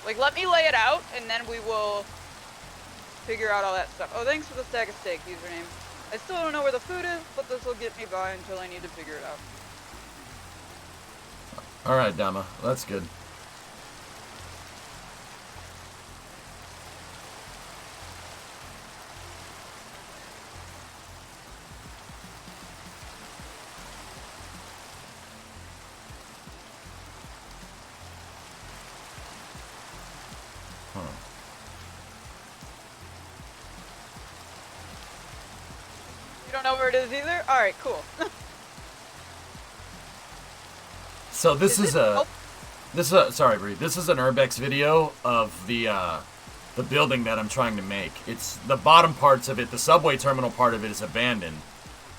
Like, let me lay it out, and then we will figure out all that stuff. Oh, thanks for the stack of steak username. I still don't know where the food is, but this will get me by until I need to figure it out. Alright, Dama. That's good. You don't know where it is either? Alright, cool. So this is sorry, Bree. This is an Urbex video of the building that I'm trying to make. It's the bottom parts of it, the subway terminal part of it is abandoned.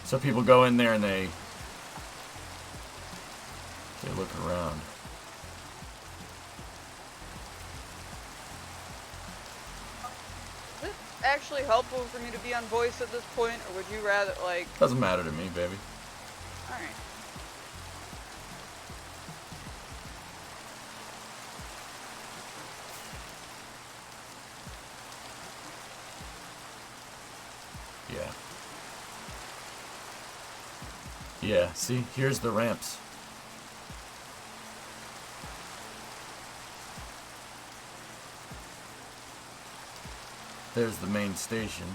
So people go in there and they look around. Is it actually helpful for me to be on voice at this point, or would you rather, like... Doesn't matter to me, baby. Alright. Yeah. Yeah, see, here's the ramps. There's the main station.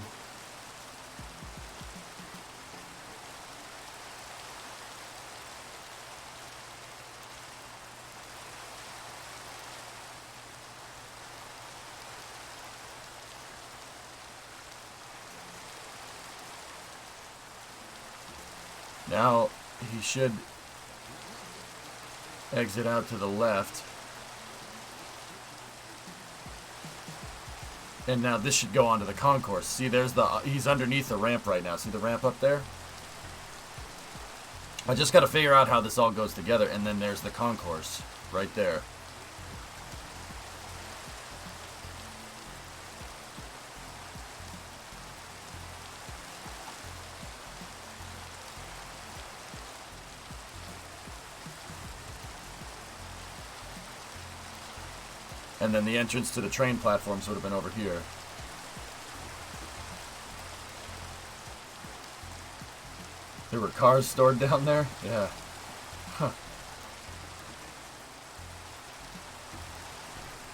Now, he should exit out to the left. And now this should go onto the concourse. See, he's underneath the ramp right now. See the ramp up there? I just got to figure out how this all goes together. And then there's the concourse right there. And then the entrance to the train platforms would have been over here. There were cars stored down there? Yeah. Huh.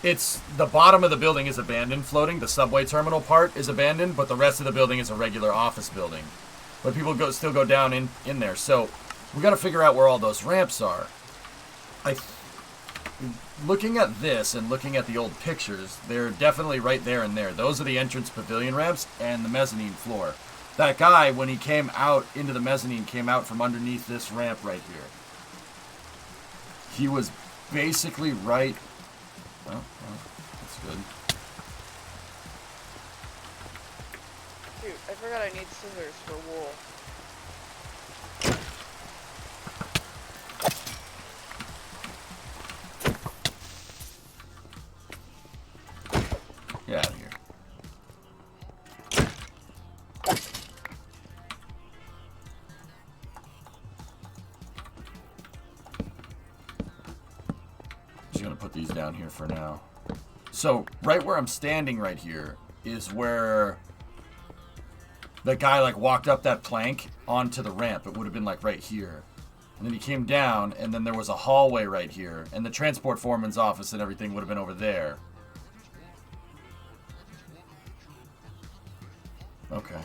It's the bottom of the building is abandoned floating. The subway terminal part is abandoned, but the rest of the building is a regular office building. But people still go down in there. So we got to figure out where all those ramps are. Looking at this and looking at the old pictures, they're definitely right there and there. Those are the entrance pavilion ramps and the mezzanine floor. That guy, when he came out into the mezzanine, came out from underneath this ramp right here. He was basically right... Well, that's good. Shoot, I forgot I need scissors for wool. these down here for now. So, right where I'm standing right here is where the guy, like, walked up that plank onto the ramp. It would have been, like, right here. And then he came down, and then there was a hallway right here. And the transport foreman's office and everything would have been over there. Okay.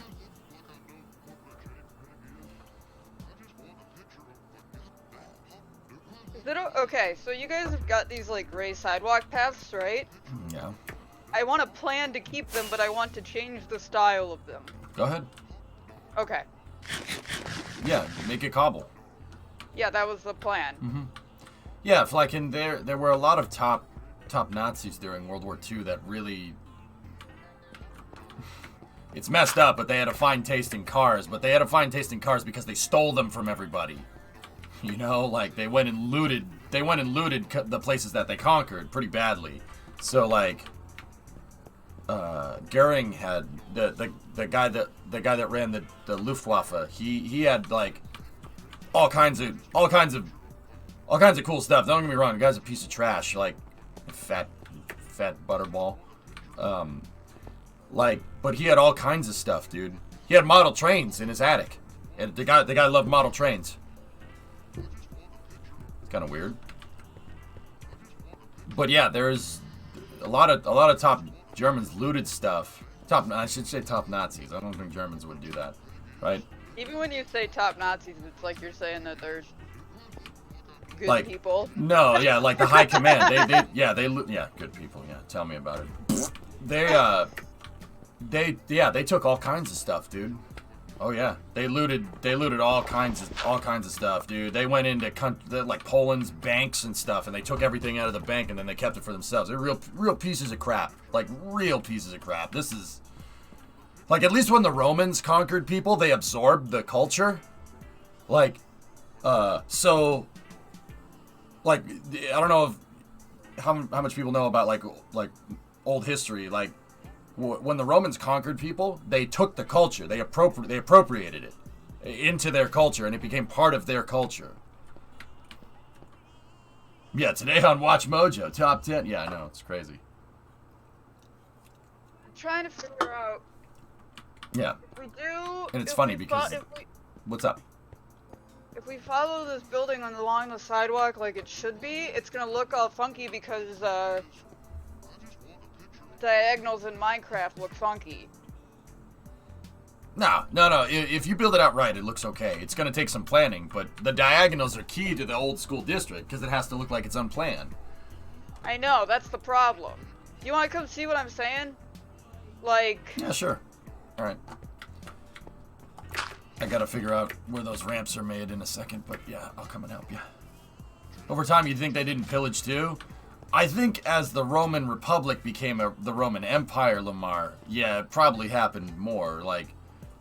Okay, so you guys have got these like gray sidewalk paths, right? Yeah. I want a plan to keep them, but I want to change the style of them. Go ahead. Okay. Yeah, make it cobble. Yeah, that was the plan. Mm-hmm. Yeah, if like in there were a lot of top Nazis during World War II that really... It's messed up, but they had a fine taste in cars. But they had a fine taste in cars because they stole them from everybody. You know, like they went and looted the places that they conquered pretty badly. So like, Goering had the guy that ran the Luftwaffe. He had like all kinds of cool stuff. Don't get me wrong, the guy's a piece of trash, like fat butterball. But he had all kinds of stuff, dude. He had model trains in his attic, and the guy loved model trains. It's kind of weird, but yeah, there's a lot of top Germans looted stuff. I should say top Nazis. I don't think Germans would do that, right? Even when you say top Nazis, it's like you're saying that there's good like, people. No, yeah, like the high command. They good people. Yeah, tell me about it. They took all kinds of stuff, dude. Oh yeah, they looted all kinds of stuff, dude. They went into like Poland's banks and stuff, and they took everything out of the bank, and then they kept it for themselves. They're real pieces of crap, like real pieces of crap. This is like, at least when the Romans conquered people, they absorbed the culture. Like, so, like, I don't know how much people know about like old history, like. When the Romans conquered people, they took the culture, they appropriated it into their culture, and it became part of their culture. Yeah, today on Watch Mojo, top 10. Yeah, I know, it's crazy. I'm trying to figure out. Yeah. If we do. And it's funny because. What's up? If we follow this building along the sidewalk like it should be, it's gonna look all funky because diagonals in Minecraft look funky. No. If you build it out right, it looks okay. It's going to take some planning, but the diagonals are key to the old school district because it has to look like it's unplanned. I know, that's the problem. You want to come see what I'm saying? Like... Yeah, sure. Alright. I got to figure out where those ramps are made in a second, but yeah, I'll come and help you. Over time, you'd think they didn't pillage too? I think as the Roman Republic became the Roman Empire, Lamar, yeah, it probably happened more. Like,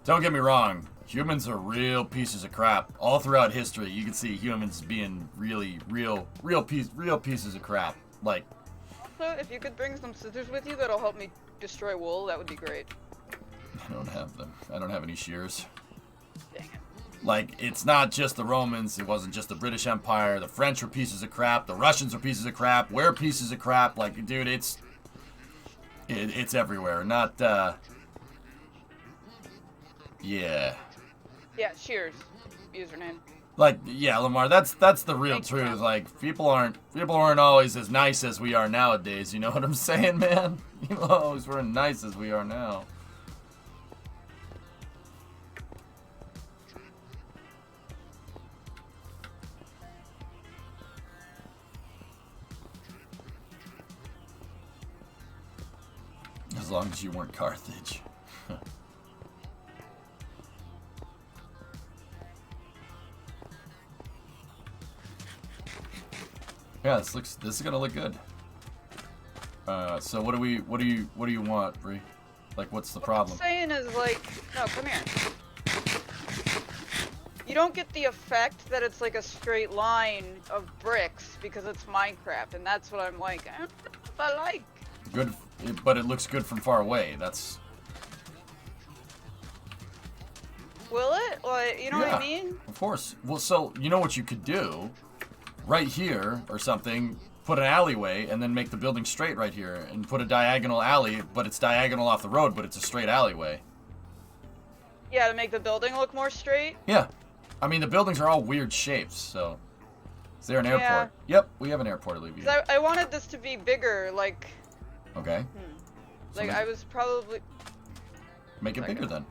don't get me wrong, humans are real pieces of crap. All throughout history, you can see humans being really real pieces of crap. Like, also, if you could bring some scissors with you that'll help me destroy wool, that would be great. I don't have them. I don't have any shears. Dang it. Like, it's not just the Romans. It wasn't just the British Empire. The French were pieces of crap. The Russians were pieces of crap. We're pieces of crap. Like, dude, it's everywhere. Not, yeah. Yeah, cheers. Username. Like, yeah, Lamar, that's the real Thanks, truth. man. Like, people aren't always as nice as we are nowadays. You know what I'm saying, man? People always weren't nice as we are now. As long as you weren't Carthage. Yeah, this is gonna look good. So what do you want, Bree? Like, what's the problem? What I'm saying is, like, no, come here. You don't get the effect that it's like a straight line of bricks because it's Minecraft, and that's what I'm like, I don't know if I like. Good, but it looks good from far away. That's... Will it? Like, you know what I mean? Of course. Well, so, you know what you could do? Right here, or something, put an alleyway and then make the building straight right here and put a diagonal alley, but it's diagonal off the road, but it's a straight alleyway. Yeah, to make the building look more straight. Yeah. I mean, the buildings are all weird shapes, so... Is there an airport? Yeah. Yep, we have an airport, Olivia. 'Cause I wanted this to be bigger, like... Okay. Like, I was probably... Make it bigger then.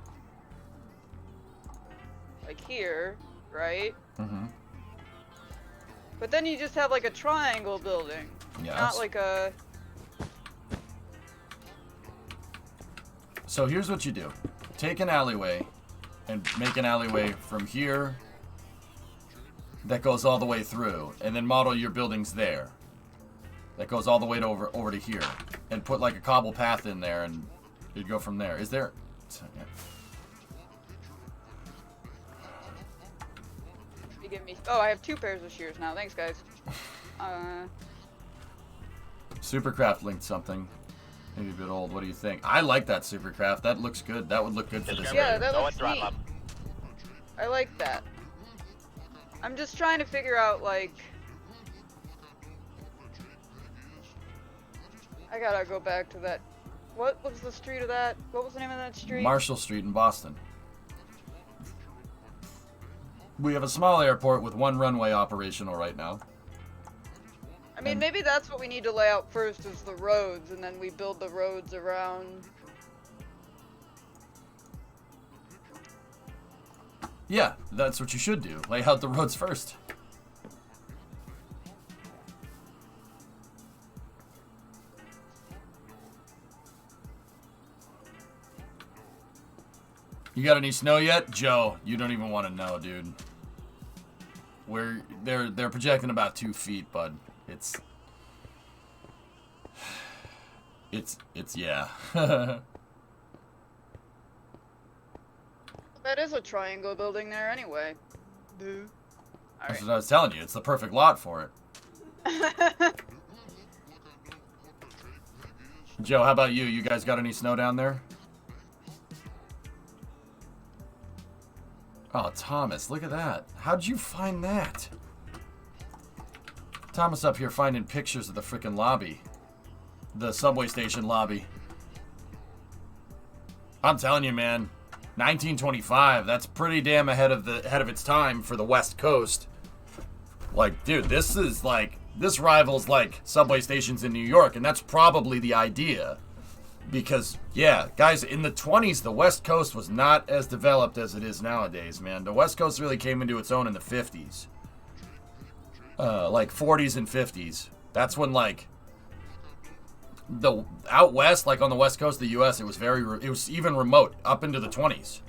Like here, right? Mm-hmm. But then you just have like a triangle building. Yes. Not like a... So here's what you do. Take an alleyway and make an alleyway from here that goes all the way through, and then model your buildings there. That goes all the way to over to here. And put like a cobble path in there, and you'd go from there. Is there... Yeah. You give me... Oh, I have 2 pairs of shears now. Thanks, guys. Supercraft linked something. Maybe a bit old. What do you think? I like that Supercraft. That looks good. That would look good for this Discovery, Yeah, area. that go looks at throttle neat. up. I like that. I'm just trying to figure out, like... I gotta go back to that... What was the street of that? What was the name of that street? Marshall Street in Boston. We have a small airport with 1 runway operational right now. I mean, maybe that's what we need to lay out first is the roads, and then we build the roads around... Yeah, that's what you should do. Lay out the roads first. You got any snow yet? Joe, you don't even want to know, dude. They're projecting about 2 feet, bud. It's yeah. That is a triangle building there anyway. Boo. That's what I was telling you. It's the perfect lot for it. Joe, how about you? You guys got any snow down there? Oh, Thomas, look at that. How'd you find that? Thomas up here finding pictures of the frickin' lobby. The subway station lobby. I'm telling you, man. 1925, that's pretty damn ahead of its time for the West Coast. Like, dude, this rivals like subway stations in New York, and that's probably the idea. Because, yeah, guys, in the 20s, the West Coast was not as developed as it is nowadays, man. The West Coast really came into its own in the 50s. Like 40s and 50s. That's when, like, out west, like on the West Coast of the U.S., it was even remote, up into the 20s.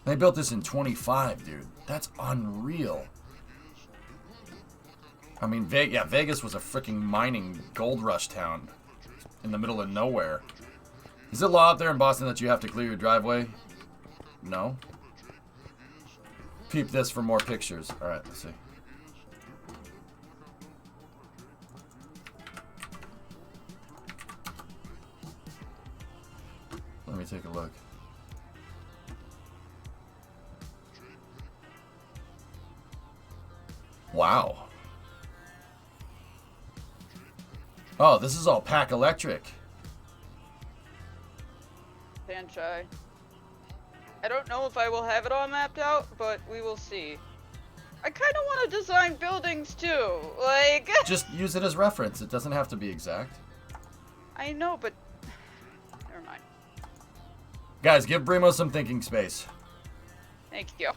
They built this in 25, dude. That's unreal. I mean, Vegas was a freaking mining gold rush town in the middle of nowhere. Is it law out there in Boston that you have to clear your driveway? No. Peep this for more pictures. All right, let's see. Let me take a look. Wow. Oh, this is all Pack Electric. Sanchai. I don't know if I will have it all mapped out, but we will see. I kind of want to design buildings too. Like... Just use it as reference. It doesn't have to be exact. I know, but... Never mind. Guys, give Brimo some thinking space. Thank you.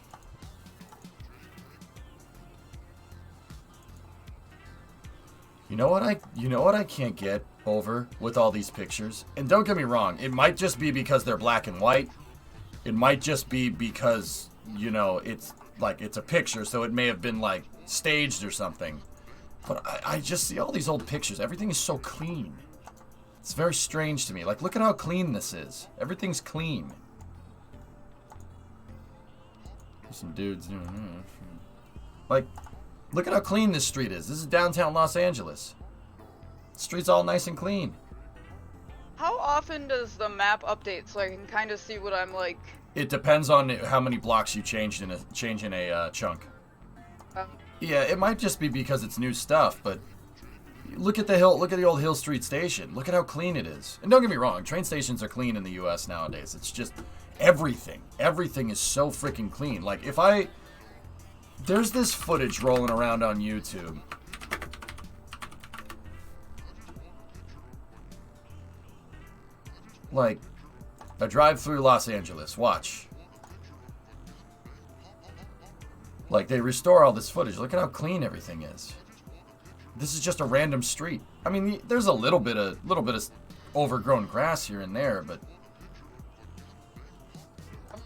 You know what I can't get over with all these pictures? And don't get me wrong, it might just be because they're black and white. It might just be because, you know, it's a picture, so it may have been like staged or something. But I just see all these old pictures. Everything is so clean. It's very strange to me. Like, look at how clean this is. Everything's clean. There's some dudes doing that. Like, look at how clean this street is. This is downtown Los Angeles. The street's all nice and clean. How often does the map update so I can kind of see what I'm like? It depends on how many blocks you change in a chunk. Yeah, it might just be because it's new stuff, but look at the old Hill Street station. Look at how clean it is. And don't get me wrong, train stations are clean in the US nowadays. It's just everything is so freaking clean. Like there's this footage rolling around on YouTube. Like a drive through Los Angeles. Watch. Like they restore all this footage. Look at how clean everything is. This is just a random street. I mean, there's a little bit of overgrown grass here and there, but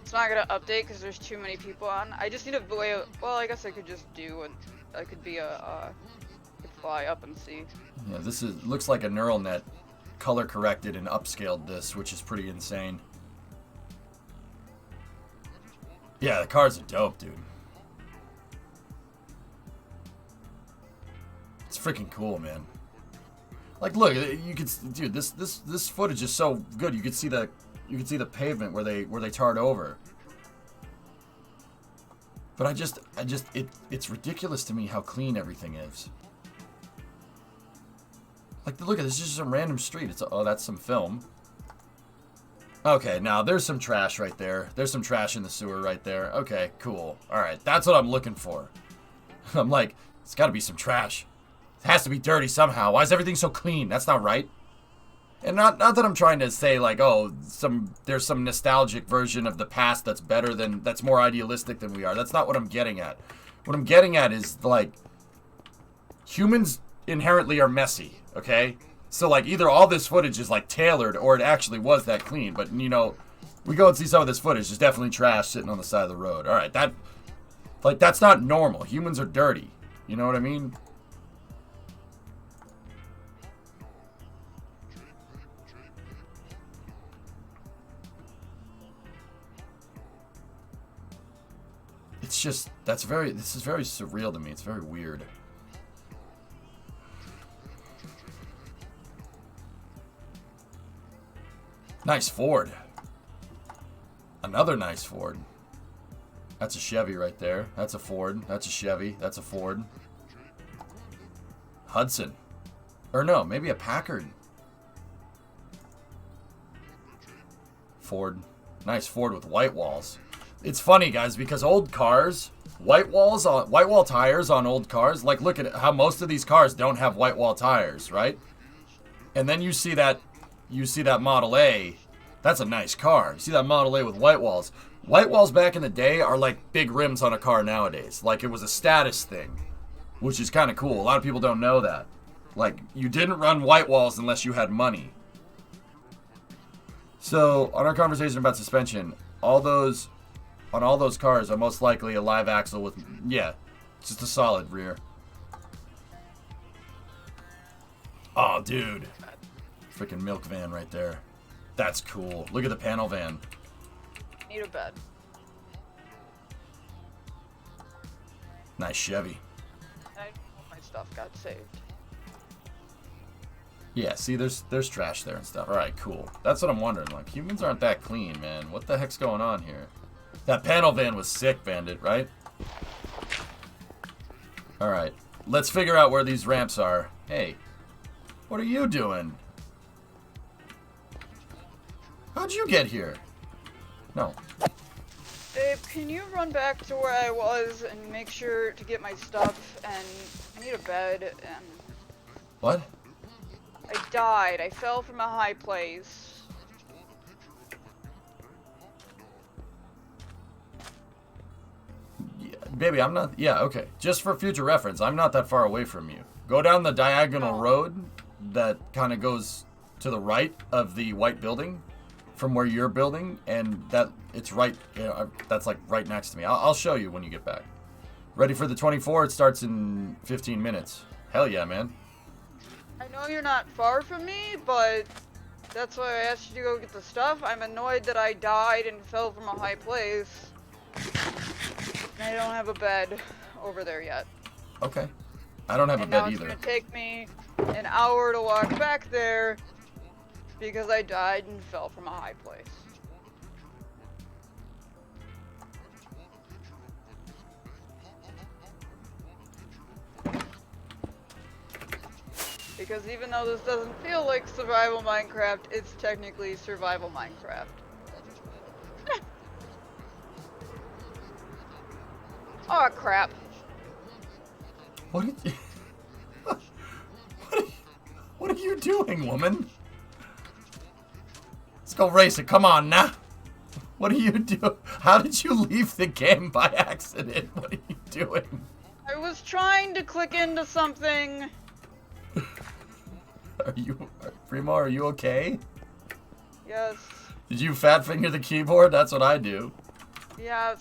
It's not gonna update because there's too many people on. I just need a way of, well, I guess I could just do it. I could be could fly up and see. yeah, looks like a neural net color corrected and upscaled this, which is pretty insane. Yeah, the cars are dope, dude. It's freaking cool, man. Like, look, you could, dude, this footage is so good. You could see the pavement where they tarred over. But it's ridiculous to me how clean everything is. Like, look at this, is just some random street. Oh, that's some film. Okay, now there's some trash right there. There's some trash in the sewer right there. Okay, cool. All right, that's what I'm looking for. I'm like, it's got to be some trash. It has to be dirty somehow. Why is everything so clean? That's not right. And not that I'm trying to say like, oh, there's some nostalgic version of the past that's better than, that's more idealistic than we are. That's not what I'm getting at. What I'm getting at is like, humans inherently are messy, okay? So like either all this footage is like tailored or it actually was that clean. But you know, we go and see some of this footage. There's definitely trash sitting on the side of the road. All right, that's not normal. Humans are dirty. You know what I mean? It's just, this is very surreal to me. It's very weird. Nice Ford. Another nice Ford. That's a Chevy right there. That's a Ford. That's a Chevy. That's a Ford. Hudson. Or no, maybe a Packard. Ford. Nice Ford with white walls. It's funny, guys, because old cars, white wall tires on old cars, like look at how most of these cars don't have white wall tires, right? And then you see that Model A. That's a nice car. You see that Model A with white walls. White walls back in the day are like big rims on a car nowadays. Like it was a status thing, which is kind of cool. A lot of people don't know that. Like you didn't run white walls unless you had money. So on our conversation about suspension, on all those cars are most likely a live axle with, yeah, just a solid rear. Oh, dude. Freaking milk van right there. That's cool. Look at the panel van. Need a bed. Nice Chevy. My stuff got saved. Yeah, see, there's trash there and stuff. All right, cool. That's what I'm wondering. Like, humans aren't that clean, man. What the heck's going on here? That panel van was sick, Bandit, right? All right, let's figure out where these ramps are. Hey, what are you doing? How'd you get here? No. Babe, can you run back to where I was and make sure to get my stuff? And I need a bed. And What? I died. I fell from a high place. Baby, I'm not... Yeah, okay. Just for future reference, I'm not that far away from you. Go down the diagonal road that kind of goes to the right of the white building from where you're building, and it's right... that's like right next to me. I'll show you when you get back. Ready for the 24? It starts in 15 minutes. Hell yeah, man. I know you're not far from me, but that's why I asked you to go get the stuff. I'm annoyed that I died and fell from a high place. I don't have a bed over there yet. Okay. I don't have a bed now it's either. gonna take me an hour to walk back there because I died and fell from a high place. Because even though this doesn't feel like survival Minecraft, it's technically survival Minecraft. Oh crap. What are you... What are you doing, woman? Let's go race it. Come on now. What are you doing? How did you leave the game by accident? What are you doing? I was trying to click into something. Primo, are you okay? Yes. Did you fat finger the keyboard? That's what I do. Yes.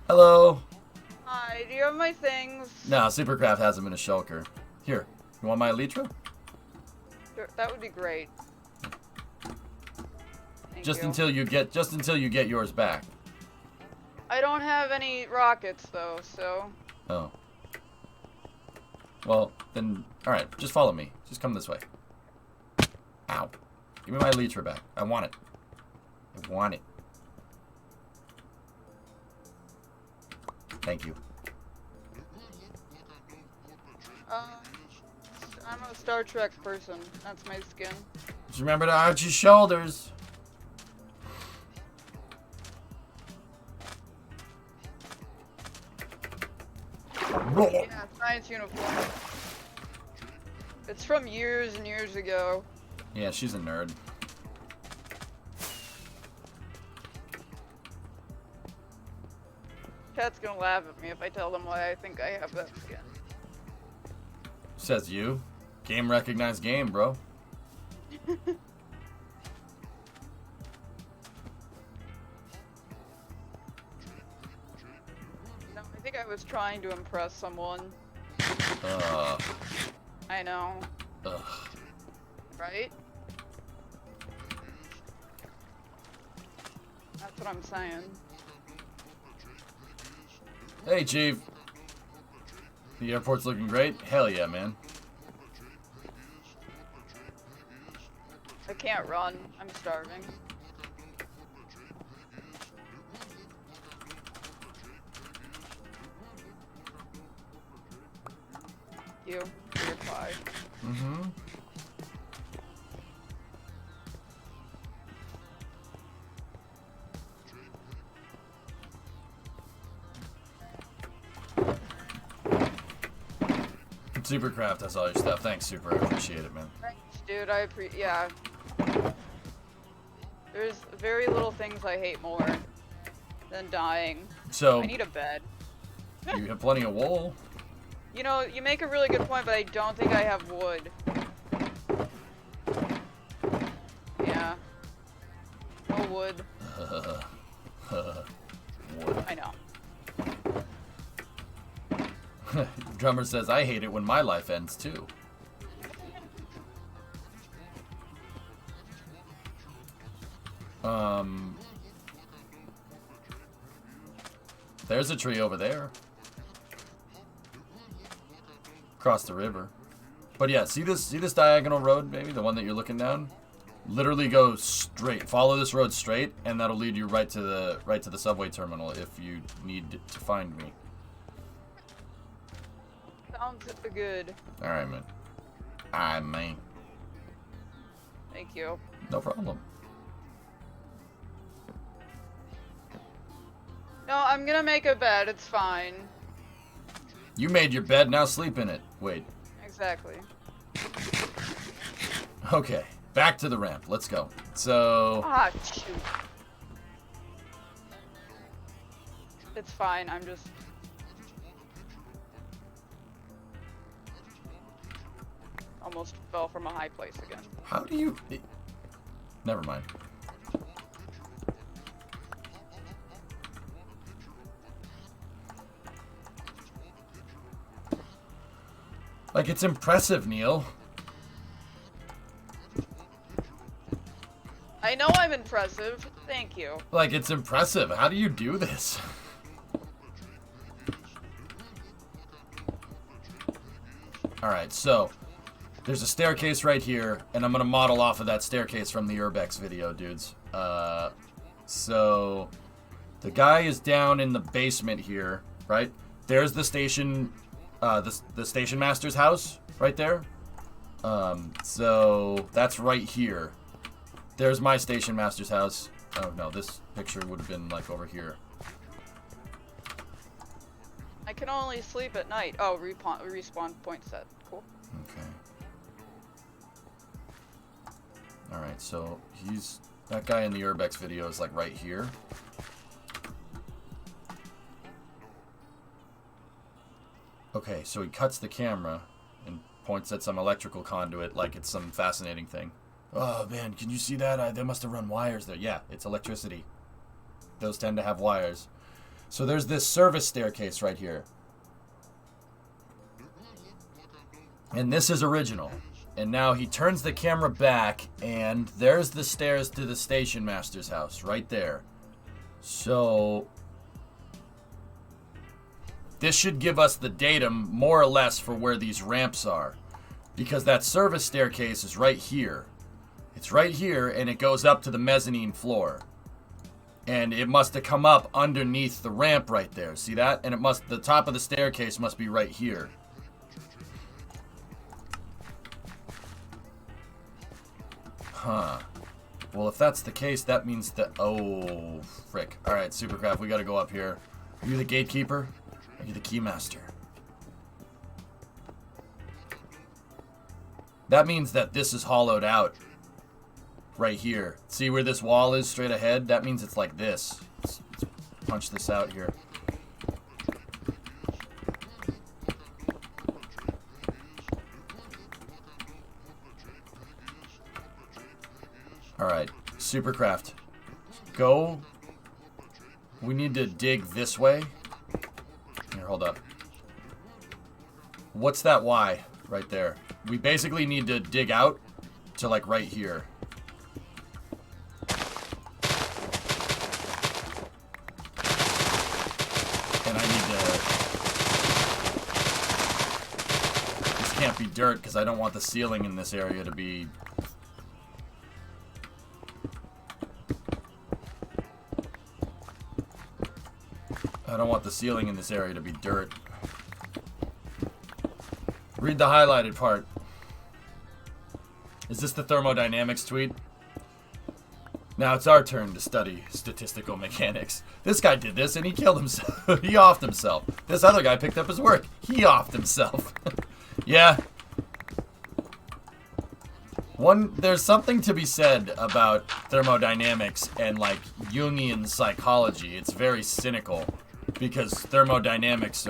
Hello. Hi, do you have my things? No, Supercraft has them in a shulker. Here, you want my Elytra? Sure, that would be great. Thank Just you. until you get yours back. I don't have any rockets though, so. Oh. Well, then, all right. Just follow me. Just come this way. Ow! Give me my Elytra back. I want it. I want it. Thank you. I'm a Star Trek person. That's my skin. Just remember to arch your shoulders. Yeah, science uniform. It's from years and years ago. Yeah, she's a nerd. Chat's gonna laugh at me if I tell them why I think I have that skin. Says you. Game recognized game, bro. No, I think I was trying to impress someone. I know. Ugh. Right? That's what I'm saying. Hey, Chief. The airport's looking great? Hell yeah, man. I can't run. I'm starving. You. Your pie. Mm-hmm. Supercraft, that's all your stuff. Thanks, Super. I appreciate it, man. Thanks, dude. Yeah. There's very little things I hate more than dying. So, I need a bed. you have plenty of wool. You know, you make a really good point, but I don't think I have wood. Yeah. No wood. Wood. I know. Drummer says, I hate it when my life ends, too. There's a tree over there. Across the river. But yeah, see this diagonal road, maybe? The one that you're looking down? Literally go straight. Follow this road straight, and that'll lead you right to the subway terminal if you need to find me. Sounds good. Alright, man. Alright, man. Thank you. No problem. No, I'm gonna make a bed. It's fine. You made your bed, now sleep in it. Wait. Exactly. Okay. Back to the ramp. Let's go. So... Ah, shoot. It's fine. I'm just... Almost fell from a high place again. How do you... Never mind. Like, it's impressive, Neil. I know I'm impressive. Thank you. Like, it's impressive. How do you do this? Alright, so... There's a staircase right here, and I'm gonna model off of that staircase from the Urbex video, dudes. So... The guy is down in the basement here, right? there's the station, the station master's house right there. So that's right here. There's my station master's house. Oh no, this picture would have been like over here. I can only sleep at night. Oh, respawn point set. Cool. Okay. Alright, so that guy in the Urbex video is like right here. Okay, so he cuts the camera and points at some electrical conduit like it's some fascinating thing. Oh man, can you see that? They must have run wires there. Yeah, it's electricity. Those tend to have wires. So there's this service staircase right here. And this is original. And now he turns the camera back, and there's the stairs to the station master's house right there. So this should give us the datum more or less for where these ramps are, because that service staircase is right here. It's right here, and it goes up to the mezzanine floor. And it must have come up underneath the ramp right there. See that? And the top of the staircase must be right here. Huh. Well, if that's the case, that means that... Oh, frick. Alright, Supercraft, we gotta go up here. Are you the gatekeeper? Are you the keymaster? That means that this is hollowed out. Right here. See where this wall is straight ahead? That means it's like this. Let's punch this out here. Alright, Supercraft. Go. We need to dig this way. Here, hold up. What's that Y right there? We basically need to dig out to like right here. And I need to... This can't be dirt because I don't want the ceiling in this area to be... I don't want the ceiling in this area to be dirt. Read the highlighted part. Is this the thermodynamics tweet? Now it's our turn to study statistical mechanics. This guy did this and he killed himself. He offed himself. This other guy picked up his work. He offed himself. Yeah. There's something to be said about thermodynamics and like Jungian psychology. It's very cynical. Because thermodynamics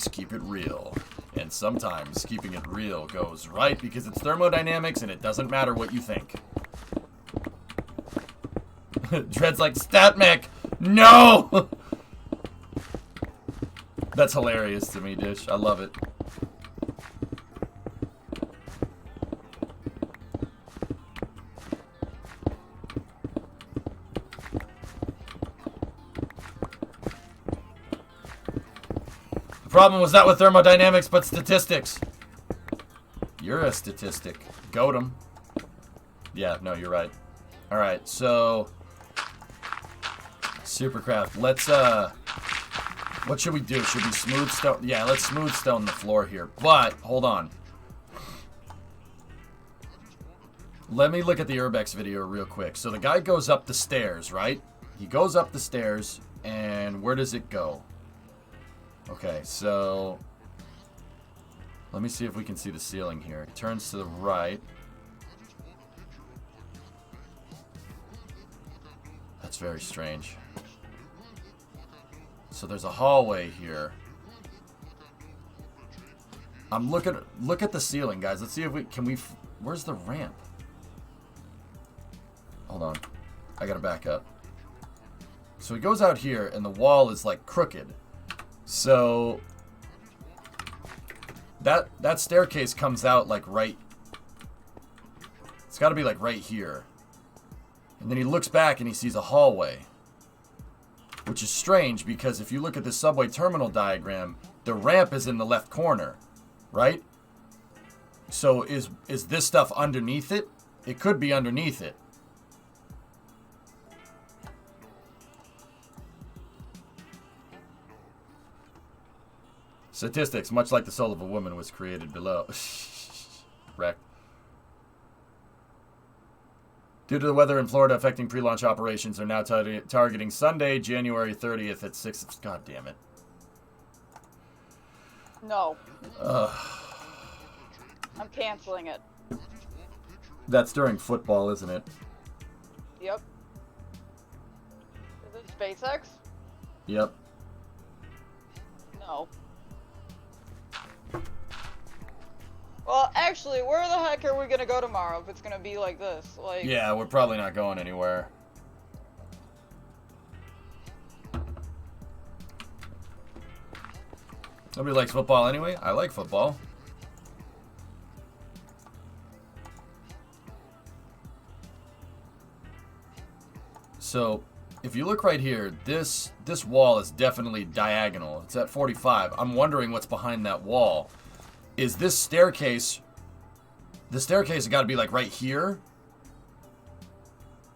keep it real. And sometimes keeping it real goes right because it's thermodynamics and it doesn't matter what you think. Dred's like, stat mech, no! That's hilarious to me, Dish. I love it. Problem was not with thermodynamics, but statistics. You're a statistic. Goat 'em. Yeah, no, you're right. Alright, so... Supercraft, let's, what should we do? Should we smooth stone? Yeah, let's smooth stone the floor here. But, hold on. Let me look at the Urbex video real quick. So the guy goes up the stairs, right? He goes up the stairs, and where does it go? Okay, so let me see if we can see the ceiling here. It turns to the right. That's very strange. So there's a hallway here. Look at the ceiling, guys. Let's see if where's the ramp? Hold on. I gotta back up. So he goes out here and the wall is like crooked. So that staircase comes out like right. It's got to be like right here. And then he looks back and he sees a hallway, which is strange because if you look at the subway terminal diagram, the ramp is in the left corner, right? So is this stuff underneath it? It could be underneath it. Statistics, much like the soul of a woman, was created below. Wreck. Due to the weather in Florida affecting pre-launch operations, are now targeting Sunday, January 30th at 6. God damn it. No. I'm canceling it. That's during football, isn't it? Yep. Is it SpaceX? Yep. No. Well, actually, where the heck are we gonna go tomorrow if it's gonna be like this? Like. Yeah, we're probably not going anywhere. Nobody likes football anyway. I like football. So, if you look right here, this wall is definitely diagonal. It's at 45. I'm wondering what's behind that wall. Is this staircase... The staircase has got to be like right here.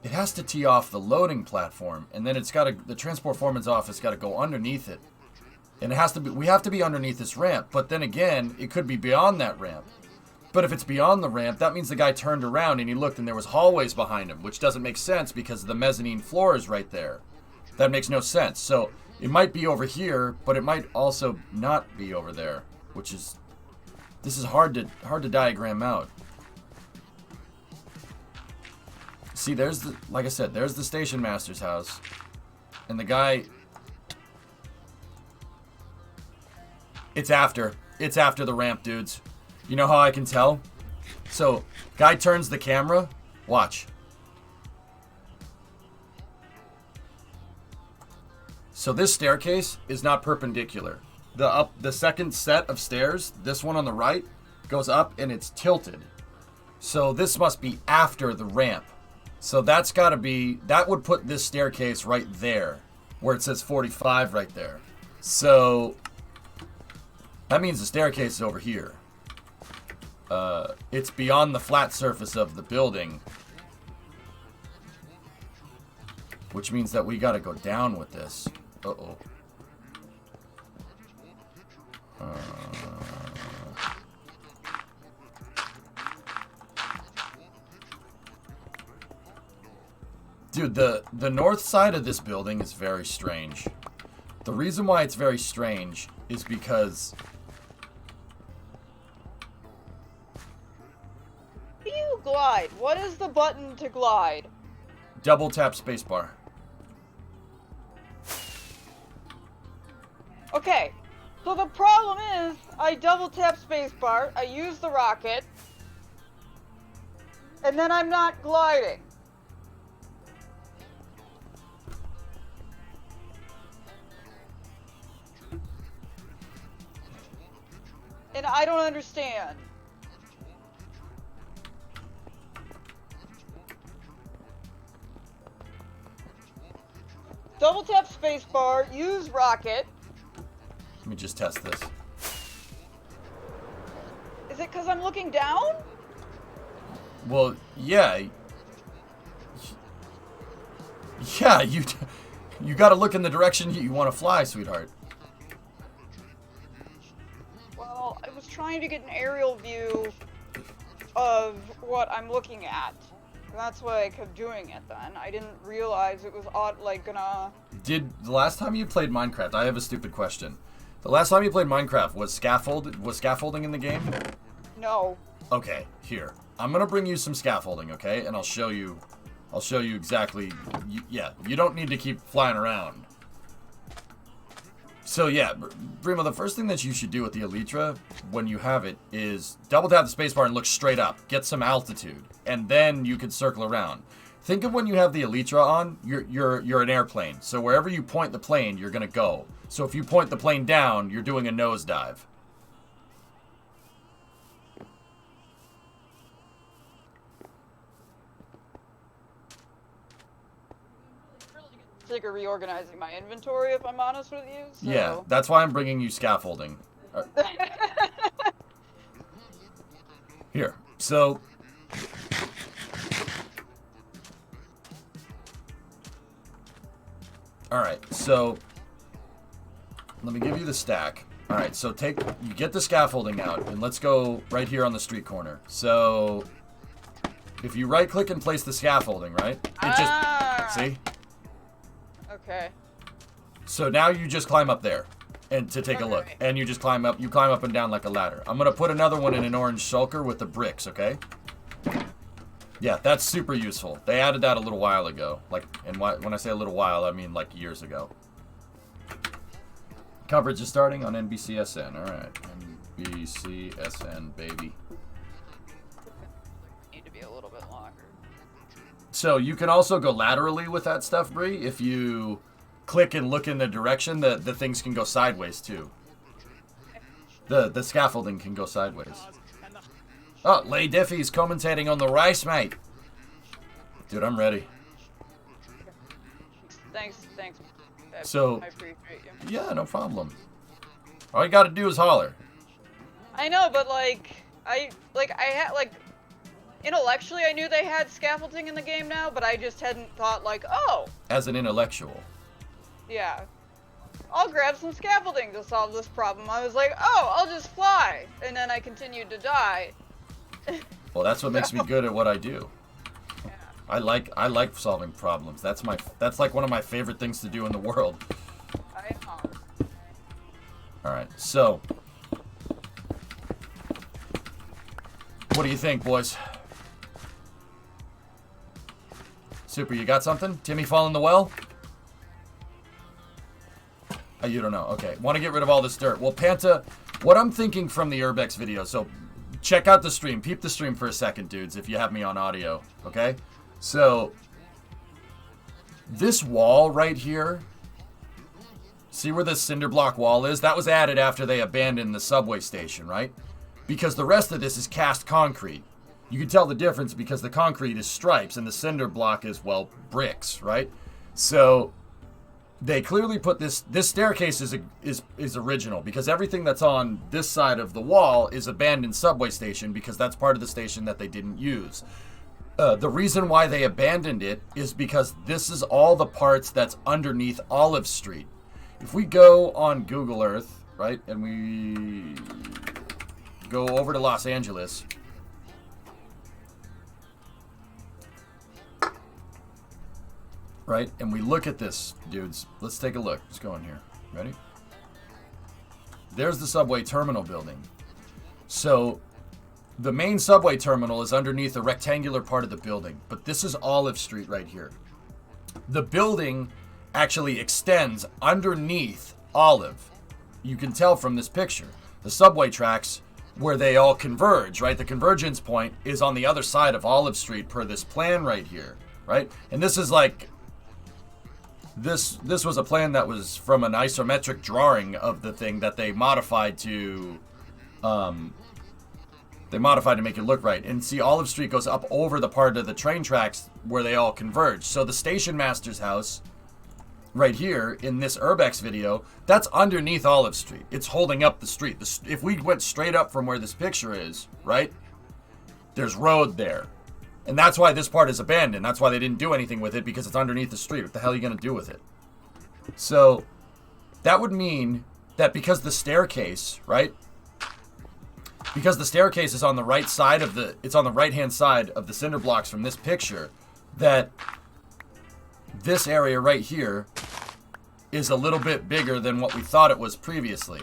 It has to tee off the loading platform, and then it's got to... The transport foreman's office got to go underneath it. And it has to be... We have to be underneath this ramp, but then again, it could be beyond that ramp. But if it's beyond the ramp, that means the guy turned around and he looked and there was hallways behind him, which doesn't make sense because the mezzanine floor is right there. That makes no sense. So it might be over here, but it might also not be over there, which is... This is hard to diagram out. See, there's the... Like I said, there's the station master's house. And the guy... It's after the ramp, dudes. You know how I can tell? So, guy turns the camera. Watch. So this staircase is not perpendicular. The second set of stairs, this one on the right, goes up and it's tilted. So this must be after the ramp. So that's got to be... That would put this staircase right there, where it says 45 right there. So that means the staircase is over here. It's beyond the flat surface of the building, which means that we got to go down with this. Uh-oh. Dude, the north side of this building is very strange. The reason why it's very strange is because... You glide. What is the button to glide? Double tap spacebar. Okay, so the problem is, I double tap spacebar, I use the rocket, and then I'm not gliding. And I don't understand. Double tap spacebar, use rocket. Let me just test this. Is it because I'm looking down? Well, yeah. Yeah, you got to look in the direction you want to fly, sweetheart. Well, I was trying to get an aerial view of what I'm looking at. That's why I kept doing it then. I didn't realize it was gonna... Did the last time you played Minecraft, I have a stupid question. The last time you played Minecraft, was scaffolding in the game? No. Okay, here. I'm gonna bring you some scaffolding, okay? And I'll show you exactly, yeah, you don't need to keep flying around. So yeah, Brimo, the first thing that you should do with the Elytra, when you have it, is double tap the spacebar and look straight up. Get some altitude, and then you can circle around. Think of when you have the Elytra on, you're an airplane. So wherever you point the plane, you're gonna go. So if you point the plane down, you're doing a nosedive. Sick of reorganizing my inventory, if I'm honest with you. So. Yeah, that's why I'm bringing you scaffolding. Here, so... Alright, so... Let me give you the stack. Alright, so you get the scaffolding out, and let's go right here on the street corner. So, if you right-click and place the scaffolding, right? It just, see? Okay. So now you just climb up there, and to take a look. And you just climb up and down like a ladder. I'm gonna put another one in an orange shulker with the bricks, okay? Yeah, that's super useful. They added that a little while ago. And when I say a little while, I mean like years ago. Coverage is starting on NBCSN. All right, NBCSN, baby. Need to be a little bit longer. So you can also go laterally with that stuff, Bree. If you click and look in the direction, the things can go sideways too. The scaffolding can go sideways. Oh, Lay Diffie's commentating on the race, mate. Dude, I'm ready. Thanks. So, I appreciate you. yeah, no problem. All you gotta do is holler. I know, but intellectually I knew they had scaffolding in the game now, but I just hadn't thought oh. As an intellectual. Yeah. I'll grab some scaffolding to solve this problem. I was like, oh, I'll just fly. And then I continued to die. Well, that's what makes me good at what I do. Yeah. I like solving problems. That's like one of my favorite things to do in the world. I know. All right, so what do you think, boys? Super, you got something? Timmy fall in the well? Oh, you don't know. Okay, want to get rid of all this dirt. Well, Panta, what I'm thinking from the Urbex video, so check out the stream. Peep the stream for a second, dudes, if you have me on audio, okay? So, this wall right here, see where this cinder block wall is? That was added after they abandoned the subway station, right? Because the rest of this is cast concrete. You can tell the difference because the concrete is stripes and the cinder block is, well, bricks, right? So, they clearly put this staircase is original because everything that's on this side of the wall is abandoned subway station because that's part of the station that they didn't use. The reason why they abandoned it is because this is all the parts that's underneath Olive Street. If we go on Google Earth, right, and we go over to Los Angeles, right, and we look at this, dudes. Let's take a look. Let's go in here. Ready? There's the subway terminal building. So, the main subway terminal is underneath a rectangular part of the building, but this is Olive Street right here. The building actually extends underneath Olive. You can tell from this picture. The subway tracks, where they all converge, right? The convergence point is on the other side of Olive Street per this plan right here, right? And this is like... This was a plan that was from an isometric drawing of the thing that they modified to... They modified to make it look right. And see, Olive Street goes up over the part of the train tracks where they all converge. So the station master's house, right here, in this Urbex video, that's underneath Olive Street. It's holding up the street. If we went straight up from where this picture is, right, there's road there. And that's why this part is abandoned. That's why they didn't do anything with it, because it's underneath the street. What the hell are you going to do with it? So, that would mean that because the staircase, right, because the staircase is on the right side of it's on the right-hand side of the cinder blocks from this picture, that this area right here is a little bit bigger than what we thought it was previously.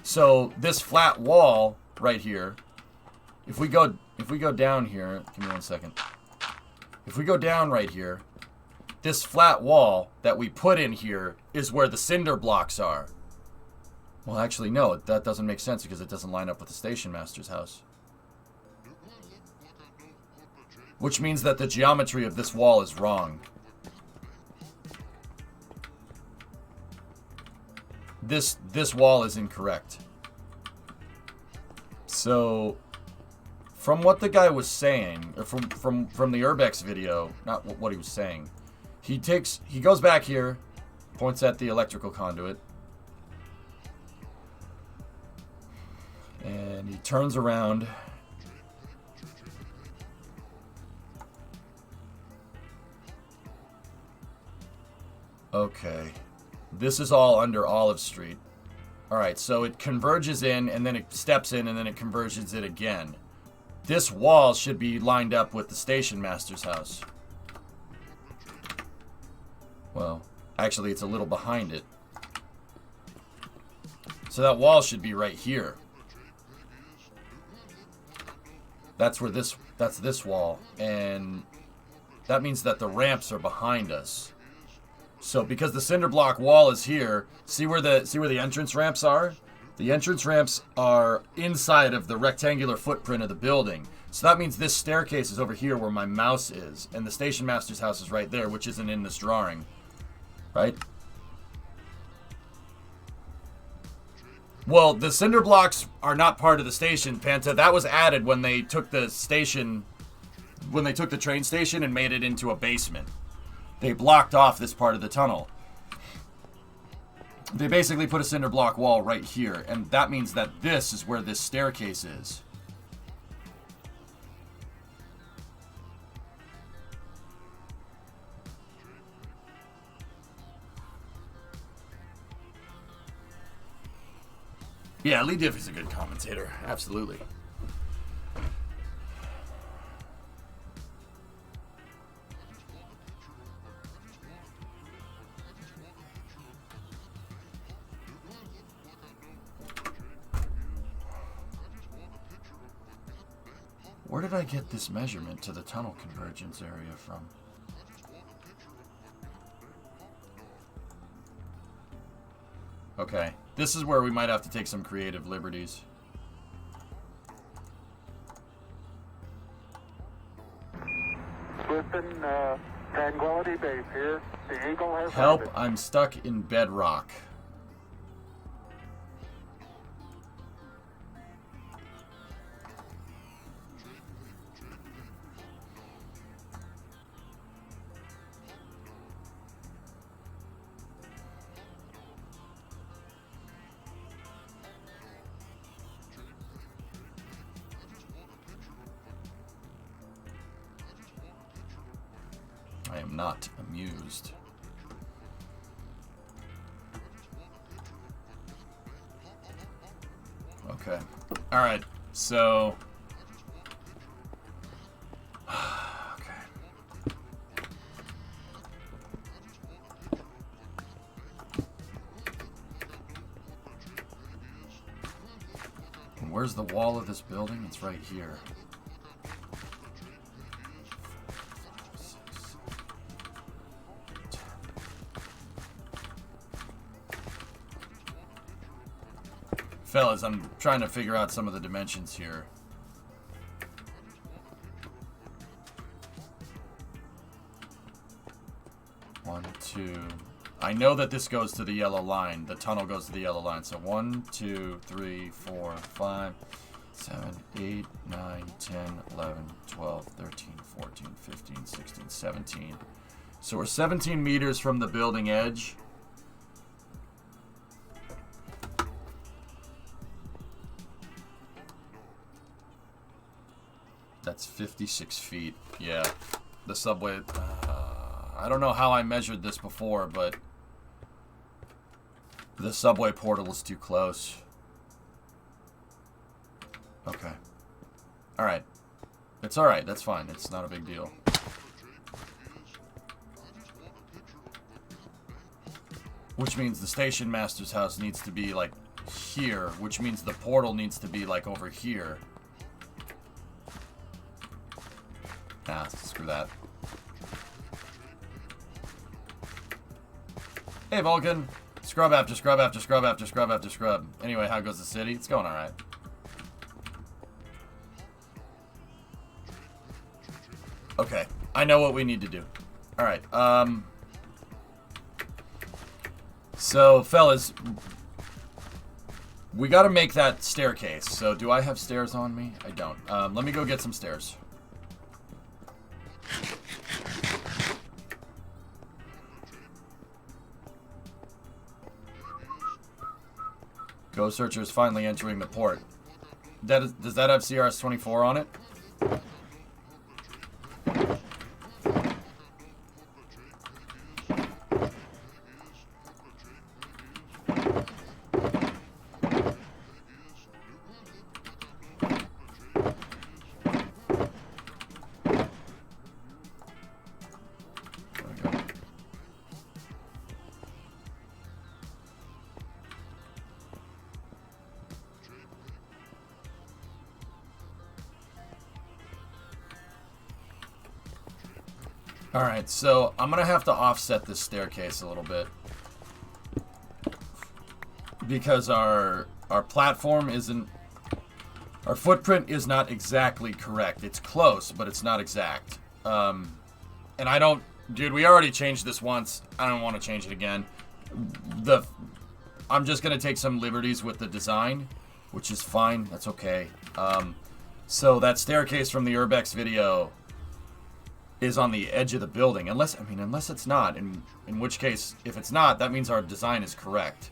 So this flat wall right here, if we go down here, give me 1 second. If we go down right here, this flat wall that we put in here is where the cinder blocks are. Well, actually, no, that doesn't make sense because it doesn't line up with the station master's house. Which means that the geometry of this wall is wrong. This wall is incorrect. So, from what the guy was saying, or from the Urbex video, not what he was saying, he goes back here, points at the electrical conduit, and he turns around. Okay. This is all under Olive Street. Alright, so it converges in, and then it steps in, and then it converges it again. This wall should be lined up with the station master's house. Well, actually, it's a little behind it. So that wall should be right here. That's where that's this wall, and that means that the ramps are behind us. So because the cinder block wall is here, see where the entrance ramps are? The entrance ramps are inside of the rectangular footprint of the building. So that means this staircase is over here where my mouse is, and the station master's house is right there, which isn't in this drawing. Right? Well, the cinder blocks are not part of the station, Panta. That was added when they took the station, when they took the train station and made it into a basement. They blocked off this part of the tunnel. They basically put a cinder block wall right here, and that means that this is where this staircase is. Yeah, Lee Diffie's a good commentator. Absolutely. Where did I get this measurement to the tunnel convergence area from? Okay, this is where we might have to take some creative liberties. Listen, Tranquility Base here. The Eagle has Help, landed. I'm stuck in bedrock. I am not amused. Okay. Alright, so... okay. And where's the wall of this building? It's right here. Fellas, I'm trying to figure out some of the dimensions here. One, two. I know that this goes to the yellow line. The tunnel goes to the yellow line. So 1, 2, 3, 4, 5, 7, 8, 9, 10, 11, 12, 13, 14, 15, 16, 17. So we're 17 meters from the building edge. That's 56 feet. Yeah. The subway... I don't know how I measured this before, but... the subway portal is too close. Okay. Alright. It's alright. That's fine. It's not a big deal. Which means the station master's house needs to be, like, here. Which means the portal needs to be, like, over here. Nah, screw that. Hey, Vulcan. Scrub after scrub after scrub after scrub after scrub. Anyway, how goes the city? It's going alright. Okay. I know what we need to do. Alright, so, fellas, we gotta make that staircase. So, do I have stairs on me? I don't. Let me go get some stairs. Ghost Searcher is finally entering the port. Does that have CRS-24 on it? Alright, so I'm going to have to offset this staircase a little bit. Because our platform isn't... Our footprint is not exactly correct. It's close, but it's not exact. And I don't... Dude, we already changed this once. I don't want to change it again. I'm just going to take some liberties with the design, which is fine. That's okay. So that staircase from the Urbex video is on the edge of the building. Unless it's not. In which case, if it's not, that means our design is correct.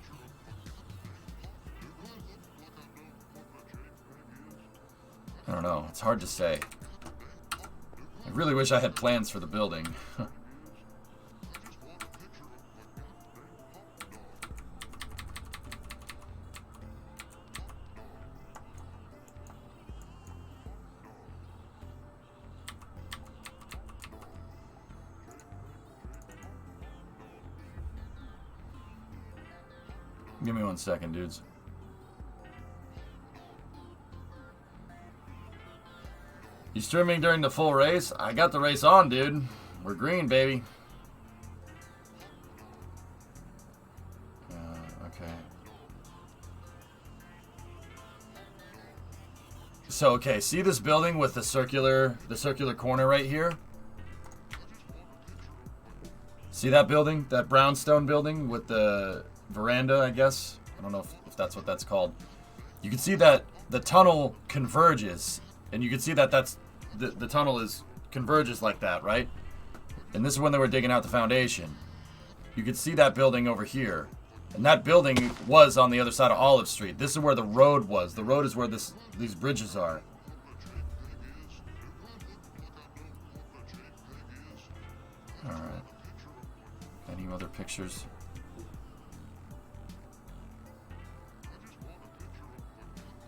I don't know. It's hard to say. I really wish I had plans for the building. Give me 1 second, dudes. You streaming during the full race? I got the race on, dude. We're green, baby. Okay. So, okay, see this building with the circular corner right here? See that building? That brownstone building with the veranda, I guess? I don't know if that's what that's called. You can see that the tunnel converges, and you can see that that's the tunnel converges like that, right? And this is when they were digging out the foundation. You could see that building over here. And that building was on the other side of Olive Street. This is where the road was. The road is where these bridges are. Alright. Any other pictures?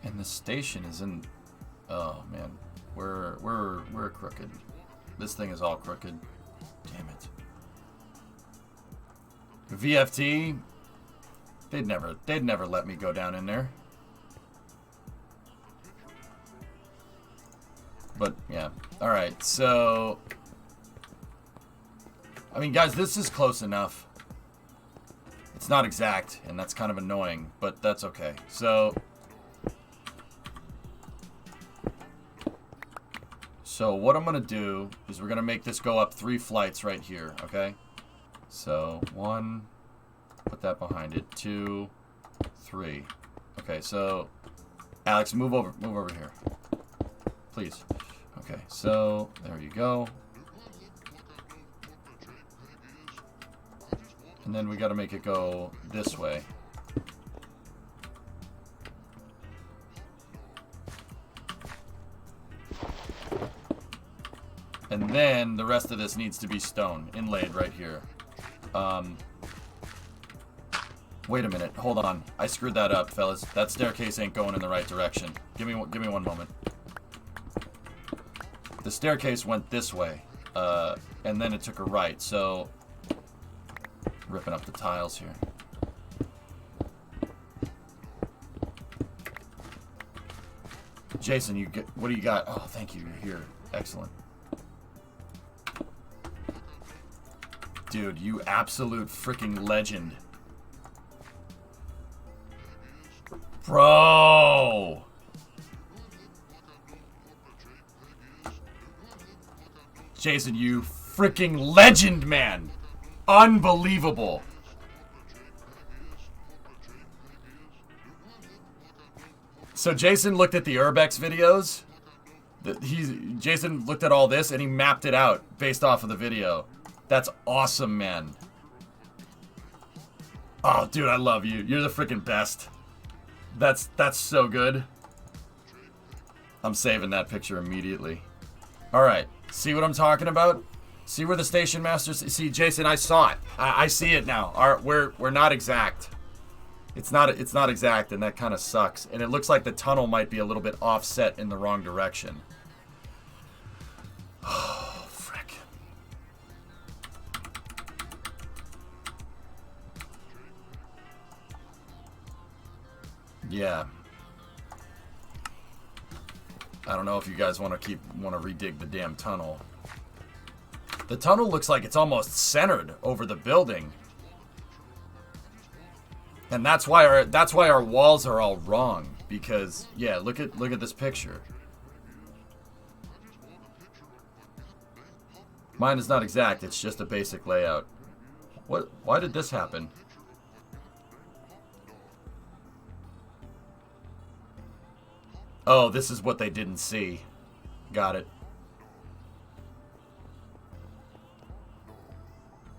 And the station is in... Oh, man. We're crooked. This thing is all crooked. Damn it. VFT... They'd never let me go down in there. But, yeah. Alright, so... I mean, guys, this is close enough. It's not exact, and that's kind of annoying, but that's okay. So what I'm going to do is we're going to make this go up 3 flights right here, okay? So 1, put that behind it. 2, 3. Okay, so Alex, move over here. Please. Okay, so there you go. And then we got to make it go this way. And then the rest of this needs to be stone, inlaid right here. Wait a minute, hold on. I screwed that up, fellas. That staircase ain't going in the right direction. Give me 1 moment. The staircase went this way, and then it took a right, so... Ripping up the tiles here. Jason, what do you got? Oh, thank you. You're here. Excellent. Dude, you absolute freaking legend. Bro! Jason, you freaking legend, man! Unbelievable. So Jason looked at the Urbex videos. Jason looked at all this and he mapped it out based off of the video. That's awesome, man. Oh, dude, I love you. You're the freaking best. That's so good. I'm saving that picture immediately. All right. See what I'm talking about? See where the station masters... See, Jason, I saw it. I see it now. We're not exact. It's not exact, and that kind of sucks. And it looks like the tunnel might be a little bit offset in the wrong direction. Oh, frick. Yeah. I don't know if you guys want to redig the damn tunnel. The tunnel looks like it's almost centered over the building. And that's why our walls are all wrong. Because, yeah, look at this picture. Mine is not exact, it's just a basic layout. Why did this happen? Oh, this is what they didn't see. Got it.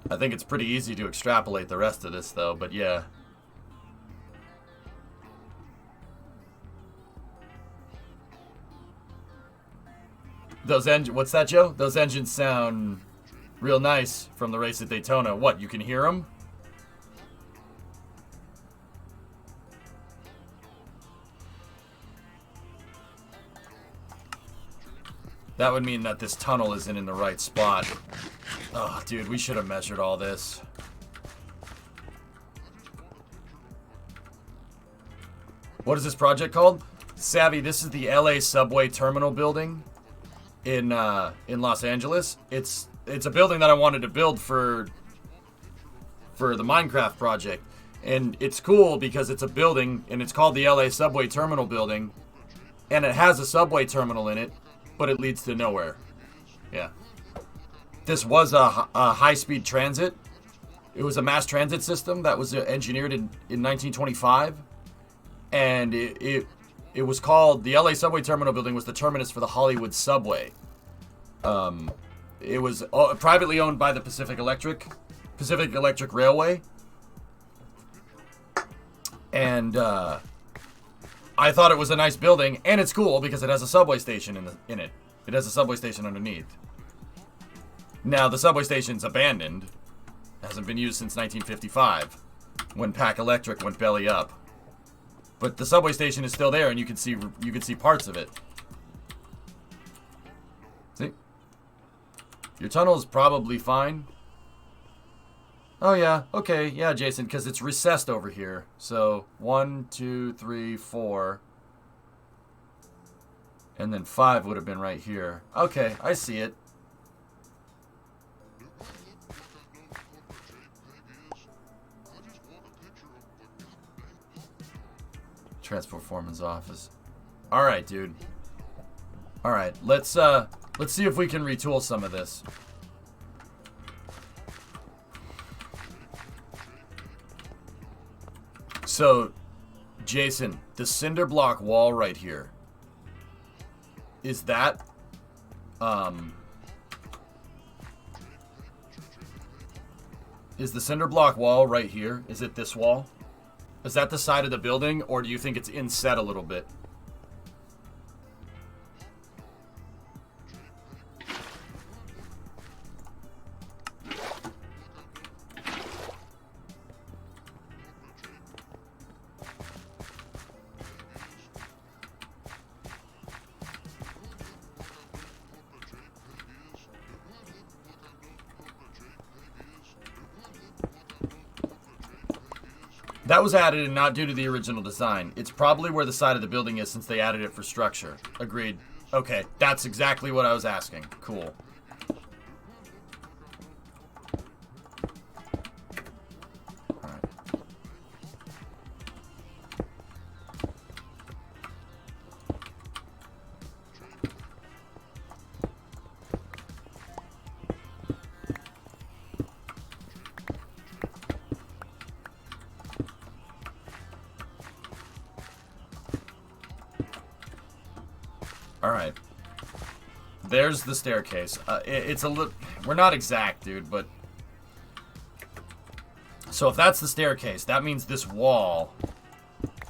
I think it's pretty easy to extrapolate the rest of this, though, but yeah. What's that, Joe? Those engines sound real nice from the race at Daytona. What, you can hear them? That would mean that this tunnel isn't in the right spot. Oh, dude, we should have measured all this. What is this project called? Savvy, this is the LA subway terminal building in Los Angeles. It's a building that I wanted to build for the Minecraft project. And it's cool because it's a building and it's called the LA subway terminal building. And it has a subway terminal in it, but it leads to nowhere. Yeah. This was a high-speed transit. It was a mass transit system that was engineered in 1925. And it was called, the LA subway terminal building was the terminus for the Hollywood subway. It was privately owned by the Pacific Electric Railway. And I thought it was a nice building, and it's cool because it has a subway station in it. It has a subway station underneath. Now, the subway station's abandoned. It hasn't been used since 1955, when Pac Electric went belly up. But the subway station is still there, and you can see parts of it. See? Your tunnel is probably fine. Oh, yeah. Okay. Yeah, Jason, because it's recessed over here. So, 1, 2, 3, 4. And then 5 would have been right here. Okay, I see it. Transport foreman's office. All right, dude. All right, let's see if we can retool some of this. So, Jason, the cinder block wall right here. Is that is the cinder block wall right here? Is it this wall? Is that the side of the building, or do you think it's inset a little bit? That was added and not due to the original design. It's probably where the side of the building is since they added it for structure. Agreed. Okay, that's exactly what I was asking. Cool. Alright. Alright. There's the staircase. It's a little... We're not exact, dude, but... So if that's the staircase, that means this wall...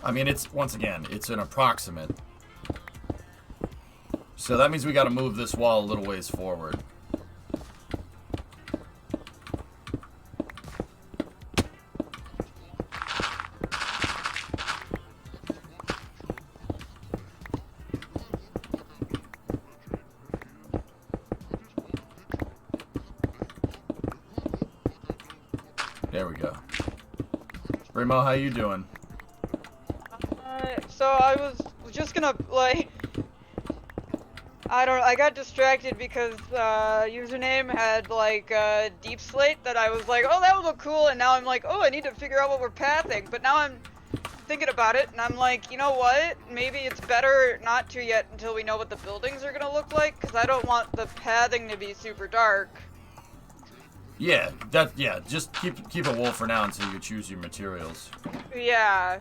I mean, it's... Once again, it's an approximate. So that means we gotta move this wall a little ways forward. There we go. Remo, how you doing? So I was just gonna, like... I got distracted because username had like deep slate that I was like, oh, that would look cool, and now I'm like, oh, I need to figure out what we're pathing. But now I'm thinking about it, and I'm like, you know what? Maybe it's better not to yet until we know what the buildings are gonna look like, because I don't want the pathing to be super dark. Yeah, just keep it wool for now until you choose your materials. Yeah.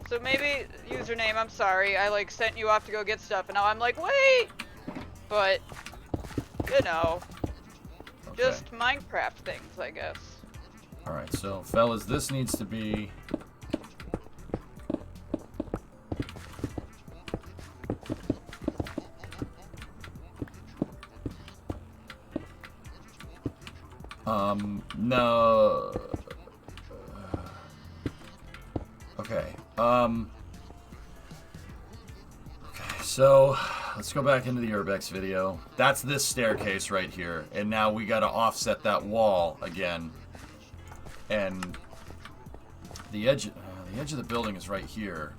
So maybe, username, I'm sorry, I like sent you off to go get stuff, and now I'm like, wait! But, you know, Okay. just Minecraft things, I guess. Alright, so fellas, this needs to be... no... Okay, okay, so let's go back into the Urbex video. That's this staircase right here, and now we gotta offset that wall again. And the edge of the building is right here.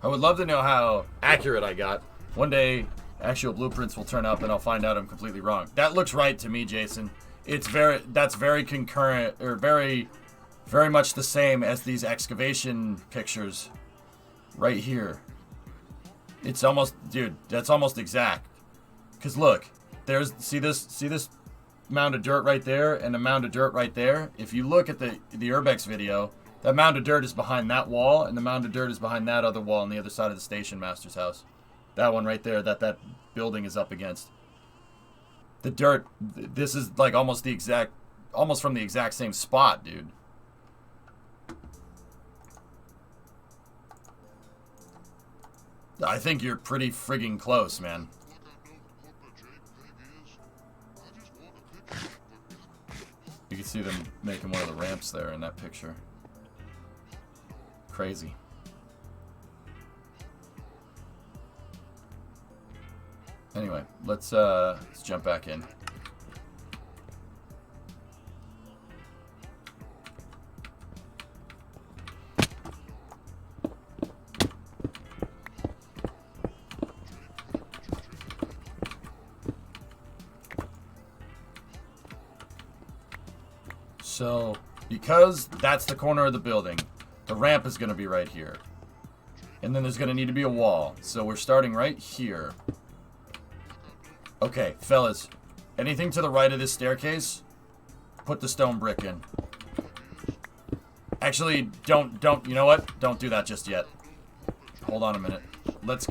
I would love to know how accurate I got. One day, actual blueprints will turn up and I'll find out I'm completely wrong. That looks right to me, Jason. That's very concurrent, or very much the same as these excavation pictures right here. It's almost, dude, that's almost exact. Cause look, see this mound of dirt right there and the mound of dirt right there? If you look at the Urbex video, that mound of dirt is behind that wall, and the mound of dirt is behind that other wall on the other side of the station master's house. That one right there, that building is up against. The dirt, this is like almost from the exact same spot, dude. I think you're pretty friggin' close, man. You can see them making one of the ramps there in that picture. Crazy. Anyway, let's jump back in. So, because that's the corner of the building, the ramp is going to be right here. And then there's going to need to be a wall. So we're starting right here. Okay, fellas, anything to the right of this staircase, put the stone brick in. Actually, don't, you know what? Don't do that just yet. Hold on a minute. Let's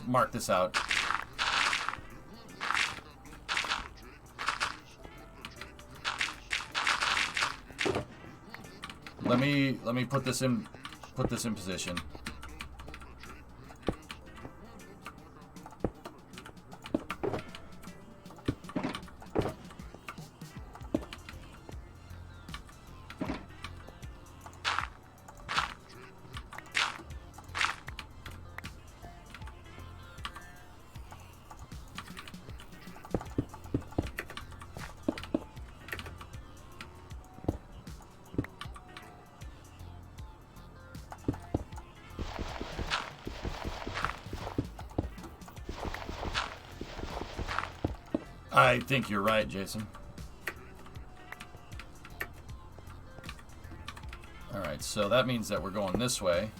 mark this out. Let me put this in position. I think you're right, Jason. Alright, so that means that we're going this way.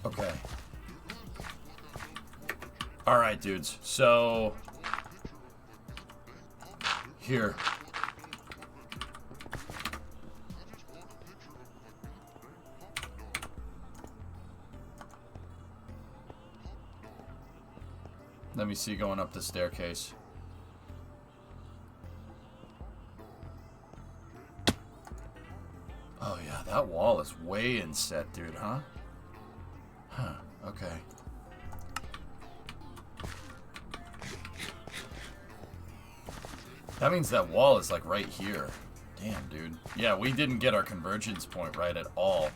Okay. Alright, dudes. So... here. Let me see going up the staircase. Oh yeah, that wall is way inset, dude, huh? Huh, okay. That means that wall is like right here. Damn, dude. Yeah, we didn't get our convergence point right at all.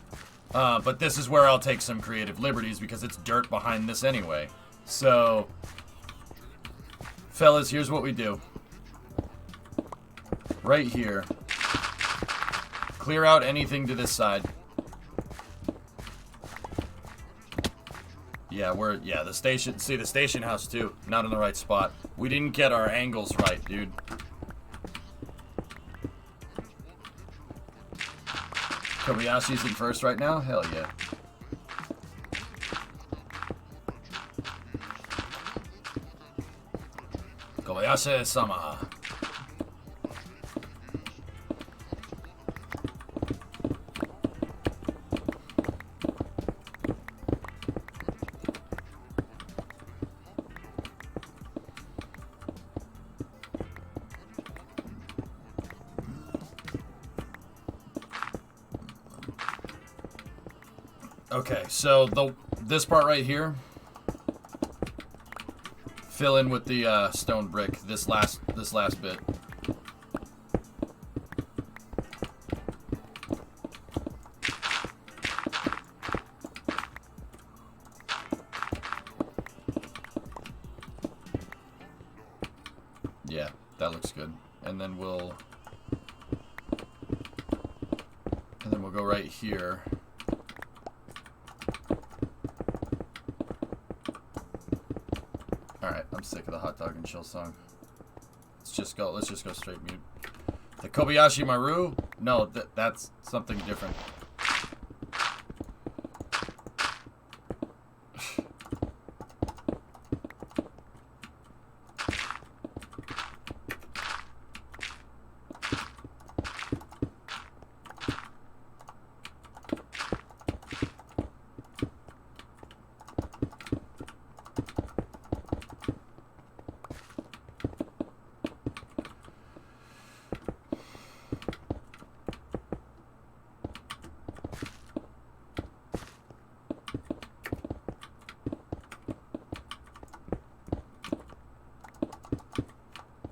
But this is where I'll take some creative liberties because it's dirt behind this anyway. So, fellas, here's what we do. Right here. Clear out anything to this side. Yeah, the station, see the station house too, not in the right spot. We didn't get our angles right, dude. Kobayashi's in first right now? Hell yeah. Kobayashi-sama. Okay, so this part right here, fill in with the stone brick. This last bit. Yeah, that looks good. And then we'll go right here. Alright, I'm sick of the hot dog and chill song. Let's just go straight mute. The Kobayashi Maru? No, that's something different.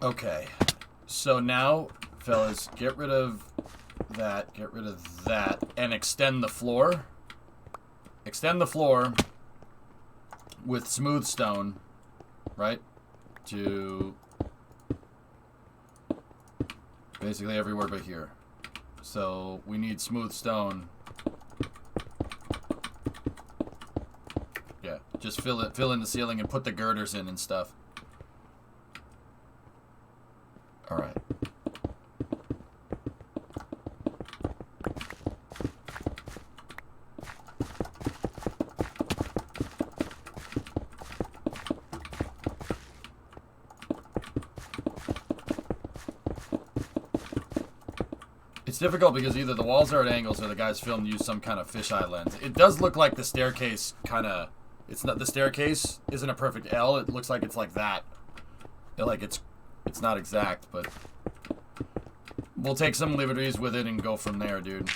Okay, so now, fellas, get rid of that, and extend the floor. Extend the floor with smooth stone, right, to basically everywhere but here. So we need smooth stone. Yeah, just fill in the ceiling and put the girders in and stuff. All right. It's difficult because either the walls are at angles or the guys filmed use some kind of fisheye lens. It does look like the staircase kind of, it's not, the staircase isn't a perfect L. It looks like it's like that. Like it's not exact, but we'll take some liberties with it and go from there, dude.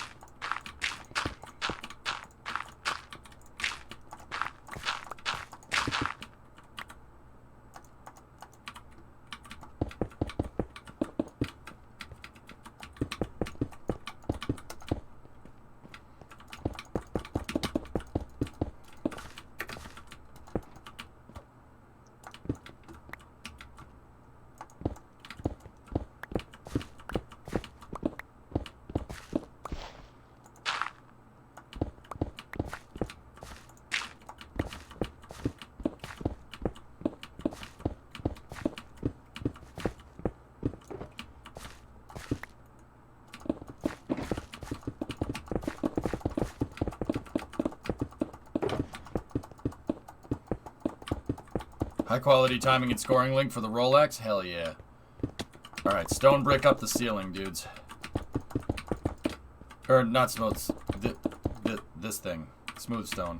High quality timing and scoring link for the Rolex? Hell yeah. Alright, stone brick up the ceiling, dudes. Or not smooth. This thing. Smooth stone.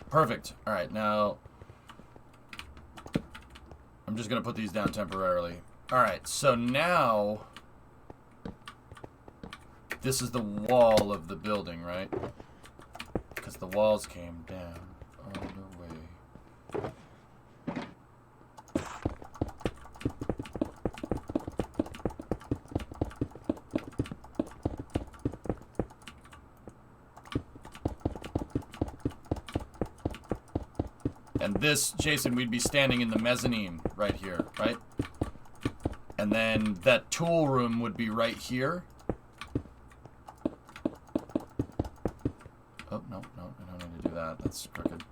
Perfect. Alright, now I'm just going to put these down temporarily. Alright, so now this is the wall of the building, right? Because the walls came down all the way. And this, Jason, we'd be standing in the mezzanine right here, right? And then that tool room would be right here. Oh, no, I don't need to do that. That's crooked.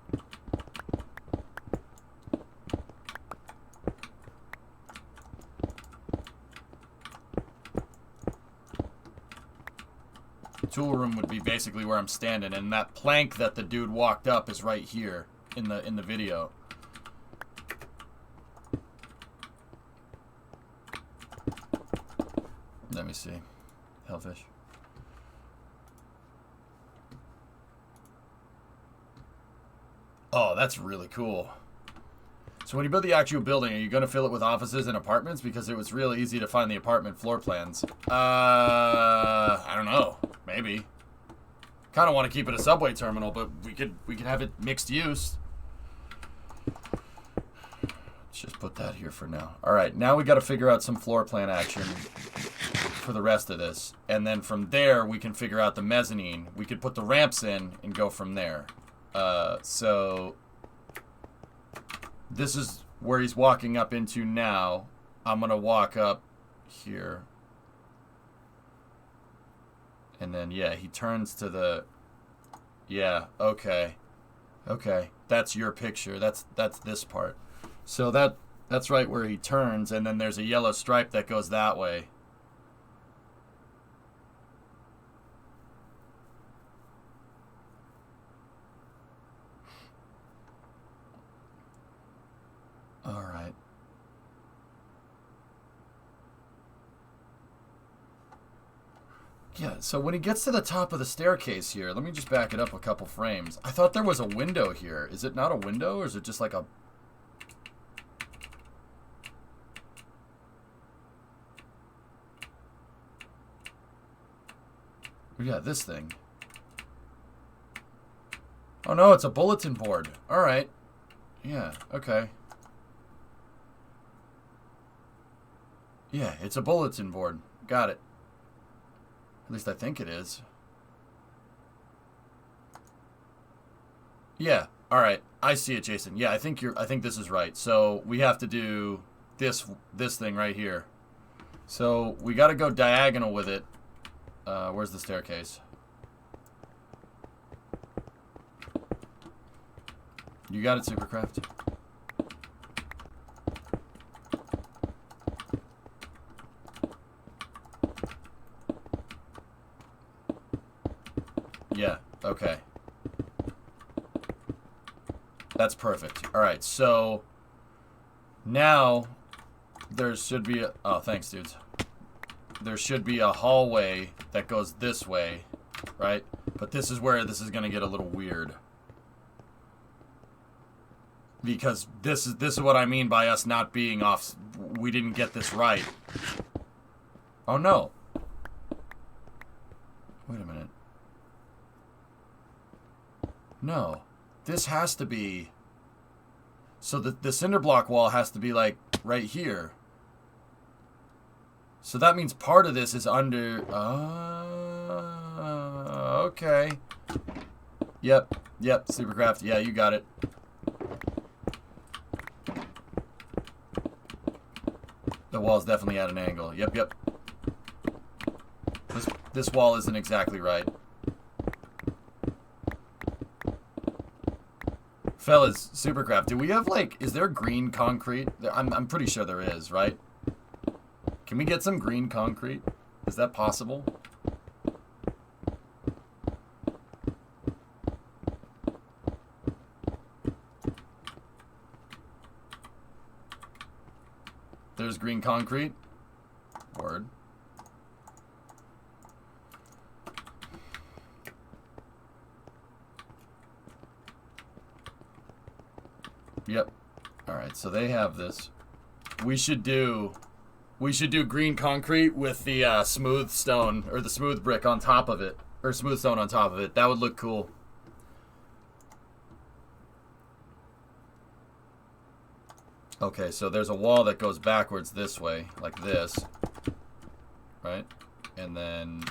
Tool room would be basically where I'm standing, and that plank that the dude walked up is right here in the video. Let me see. Hellfish. Oh, that's really cool. So when you build the actual building, are you going to fill it with offices and apartments? Because it was really easy to find the apartment floor plans. I don't know. Maybe. Kind of want to keep it a subway terminal, but we could have it mixed use. Let's just put that here for now. All right, now we got to figure out some floor plan action for the rest of this, and then from there we can figure out the mezzanine. We could put the ramps in and go from there. So this is where he's walking up into now. I'm gonna walk up here. And then, yeah, he turns to the... Yeah, okay. Okay, that's your picture. That's this part. So that's right where he turns, and then there's a yellow stripe that goes that way. All right. Yeah, so when he gets to the top of the staircase here, let me just back it up a couple frames. I thought there was a window here. Is it not a window, or is it just like a... Yeah, this thing. Oh no, it's a bulletin board. Alright. Yeah, okay. Yeah, it's a bulletin board. Got it. At least I think it is. Yeah. All right. I see it, Jason. Yeah, I think this is right. So we have to do this thing right here. So we got to go diagonal with it. Where's the staircase? You got it, Supercraft. Yeah, okay. That's perfect. Alright, so now there should be a... Oh, thanks, dudes. There should be a hallway that goes this way, right? But this is where this is going to get a little weird. Because this is what I mean by us not being off... We didn't get this right. Oh, no. Wait a minute. No, this has to be, so the cinder block wall has to be like right here. So that means part of this is under, okay. Yep, Supercraft, yeah, you got it. The wall's definitely at an angle, yep. This wall isn't exactly right. Fellas, Supercraft, do we have, like, is there green concrete? I'm pretty sure there is, right? Can we get some green concrete? Is that possible? There's green concrete. Word. Yep. Alright, so they have this. We should do We should do green concrete with the smooth stone, or the smooth brick on top of it. Or smooth stone on top of it. That would look cool. Okay, so there's a wall that goes backwards this way, like this. Right? And then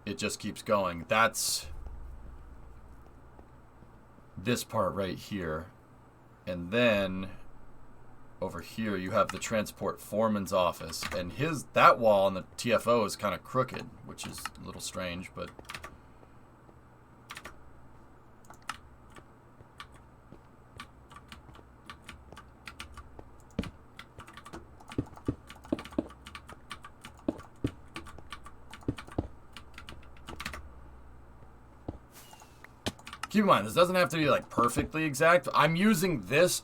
it just keeps going. That's this part right here. And then over here you have the transport foreman's office, and that wall on the TFO is kind of crooked, which is a little strange, but keep in mind, this doesn't have to be like perfectly exact. I'm using this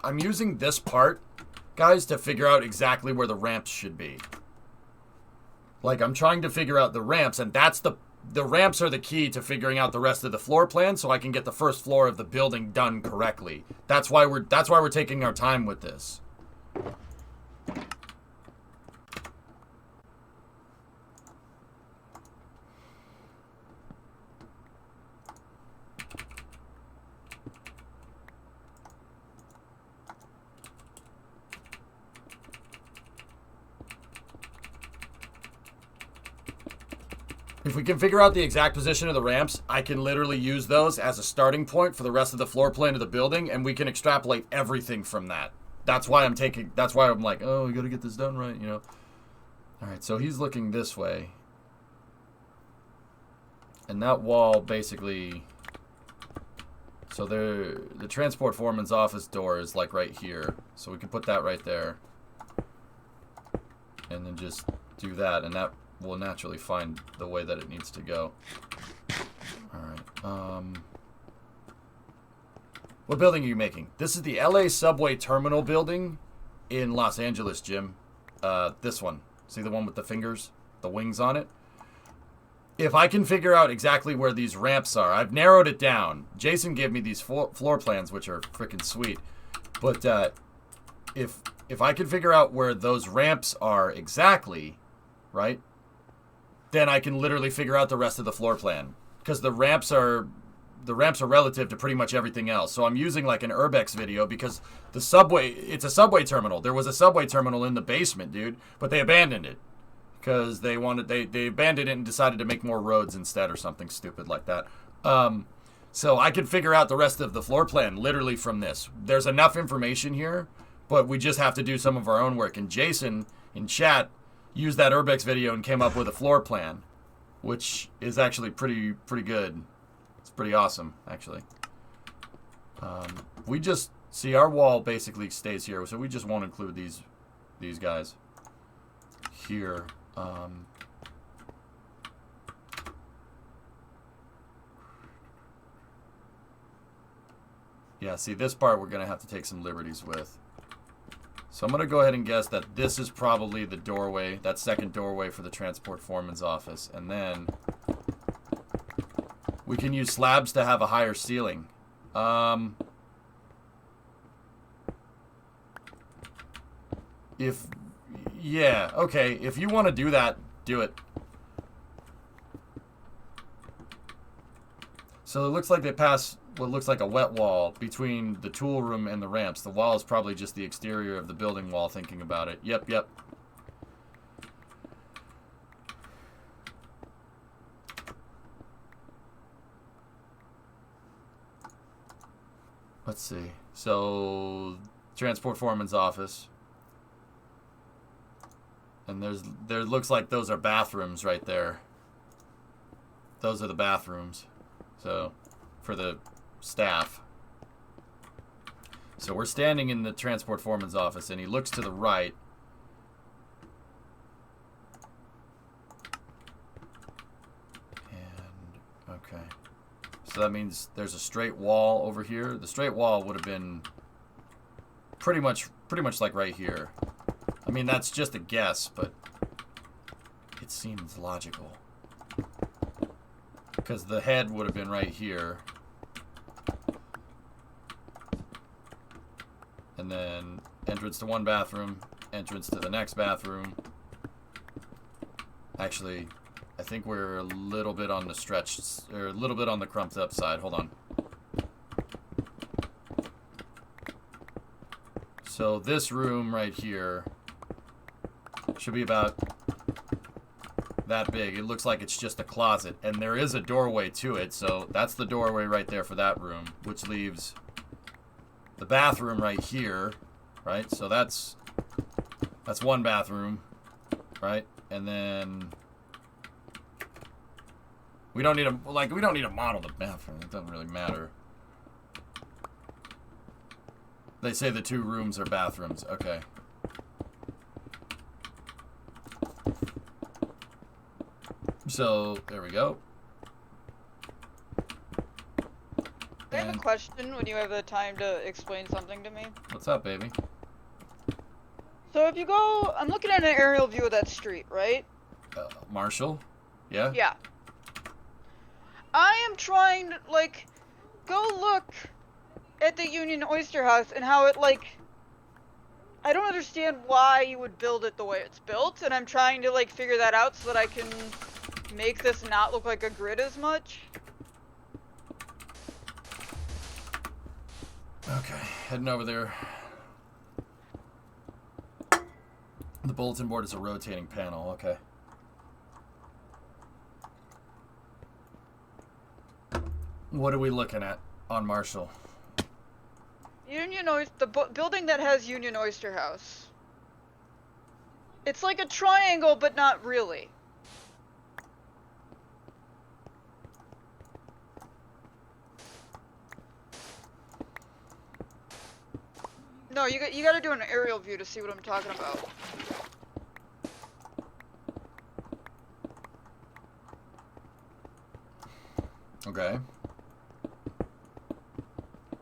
part, guys, to figure out exactly where the ramps should be. Like, I'm trying to figure out the ramps, and that's the ramps are the key to figuring out the rest of the floor plan, so I can get the first floor of the building done correctly. That's why we're taking our time with this. If we can figure out the exact position of the ramps, I can literally use those as a starting point for the rest of the floor plan of the building, and we can extrapolate everything from that. That's why I'm like, oh, we gotta get this done right, you know. Alright, so he's looking this way. And that wall basically, so the transport foreman's office door is like right here. So we can put that right there. And then just do that, and that will naturally find the way that it needs to go. Alright, what building are you making? This is the LA Subway Terminal building in Los Angeles, Jim. This one. See the one with the fingers? The wings on it? If I can figure out exactly where these ramps are, I've narrowed it down. Jason gave me these floor plans, which are freaking sweet. But if I can figure out where those ramps are exactly, right? Then I can literally figure out the rest of the floor plan, because the ramps are relative to pretty much everything else. So I'm using like an Urbex video, because the subway, it's a subway terminal. There was a subway terminal in the basement, dude, but they abandoned it because they abandoned it and decided to make more roads instead, or something stupid like that. So I can figure out the rest of the floor plan literally from this. There's enough information here, but we just have to do some of our own work. And Jason in chat used that Urbex video and came up with a floor plan, which is actually pretty good. It's pretty awesome, actually. We just see our wall basically stays here, so we just won't include these guys here. Yeah, see, this part we're gonna have to take some liberties with. So I'm going to go ahead and guess that this is probably the doorway, that second doorway for the transport foreman's office. And then we can use slabs to have a higher ceiling. Yeah, okay, if you want to do that, do it. So it looks like they pass what looks like a wet wall between the tool room and the ramps. The wall is probably just the exterior of the building wall, thinking about it. Yep. Let's see. So, transport foreman's office. And there looks like those are bathrooms right there. Those are the bathrooms. So, for the staff. So we're standing in the transport foreman's office, and he looks to the right. And, okay. So that means there's a straight wall over here. The straight wall would have been pretty much like right here. I mean, that's just a guess, but it seems logical. Because the head would have been right here. And then entrance to one bathroom, entrance to the next bathroom. Actually, I think we're a little bit on the stretched, or a little bit on the crumped up side. Hold on. So this room right here should be about that big. It looks like it's just a closet, and there is a doorway to it, so that's the doorway right there for that room, which leaves the bathroom right here, right? So that's one bathroom, right? And then we don't need to model the bathroom. It doesn't really matter. They say the 2 rooms are bathrooms. Okay. So, there we go. I have a question when you have the time to explain something to me. What's up, baby? So if you go, I'm looking at an aerial view of that street, right? Marshall? Yeah? Yeah. I am trying to, like, go look at the Union Oyster House and how it, like, I don't understand why you would build it the way it's built, and I'm trying to, like, figure that out so that I can make this not look like a grid as much. Okay, heading over there. The bulletin board is a rotating panel, okay. What are we looking at on Marshall? Union Oyster, the building that has Union Oyster House. It's like a triangle, but not really. No, you gotta do an aerial view to see what I'm talking about. Okay.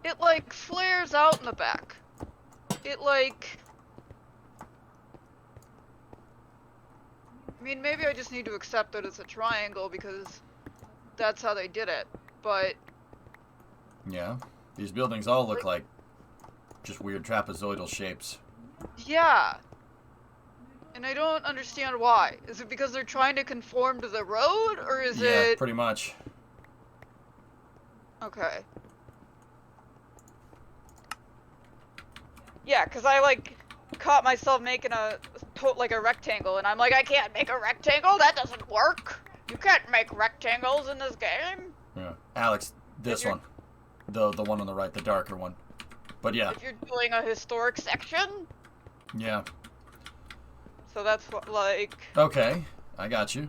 It, like, flares out in the back. It, like... I mean, maybe I just need to accept that it's a triangle because that's how they did it, but... Yeah. These buildings all look like just weird trapezoidal shapes. Yeah. And I don't understand why. Is it because they're trying to conform to the road, or is Yeah, it... pretty much. Okay. Yeah, because I, like, caught myself making a rectangle, and I'm like, I can't make a rectangle? That doesn't work! You can't make rectangles in this game! Yeah. Alex, this one. The one on the right, the darker one. But yeah. If you're doing a historic section? Yeah. So that's what, like... Okay, I got you.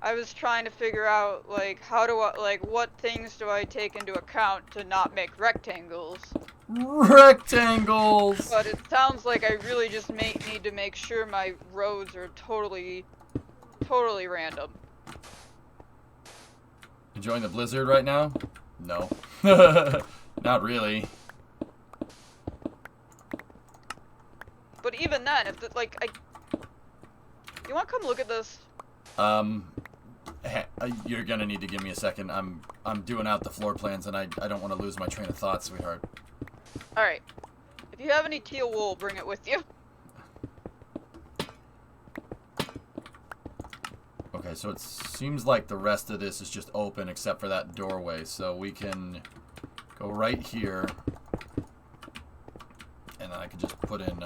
I was trying to figure out, like, how do I, like, what things do I take into account to not make rectangles? Rectangles! But it sounds like I really just need to make sure my roads are totally random. Enjoying the blizzard right now? No. Not really. But even then, if the, like, you want to come look at this? You're gonna need to give me a second. I'm doing out the floor plans, and I don't want to lose my train of thought, sweetheart. All right. If you have any teal wool, bring it with you. Okay, so it seems like the rest of this is just open except for that doorway, so we can go right here, and then I can just put in.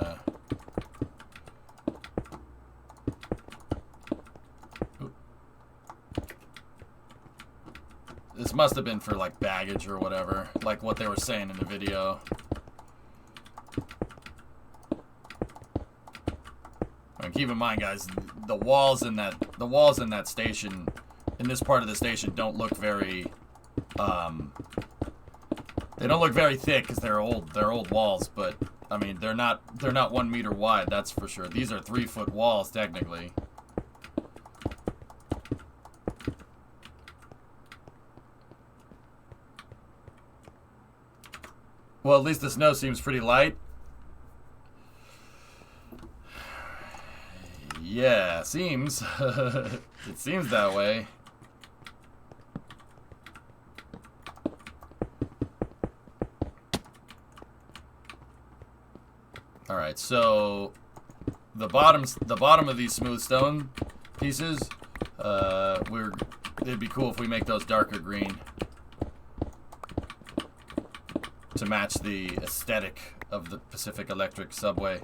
This must have been for, like, baggage or whatever, like what they were saying in the video. And keep in mind, guys, the walls in that station, in this part of the station, don't look very, they don't look very thick because they're old walls. But I mean, they're not 1 meter wide, that's for sure. These are 3-foot walls technically. Well, at least the snow seems pretty light. Yeah, seems. It seems that way. All right, so the bottom of these smooth stone pieces, it'd be cool if we make those darker green to match the aesthetic of the Pacific Electric subway.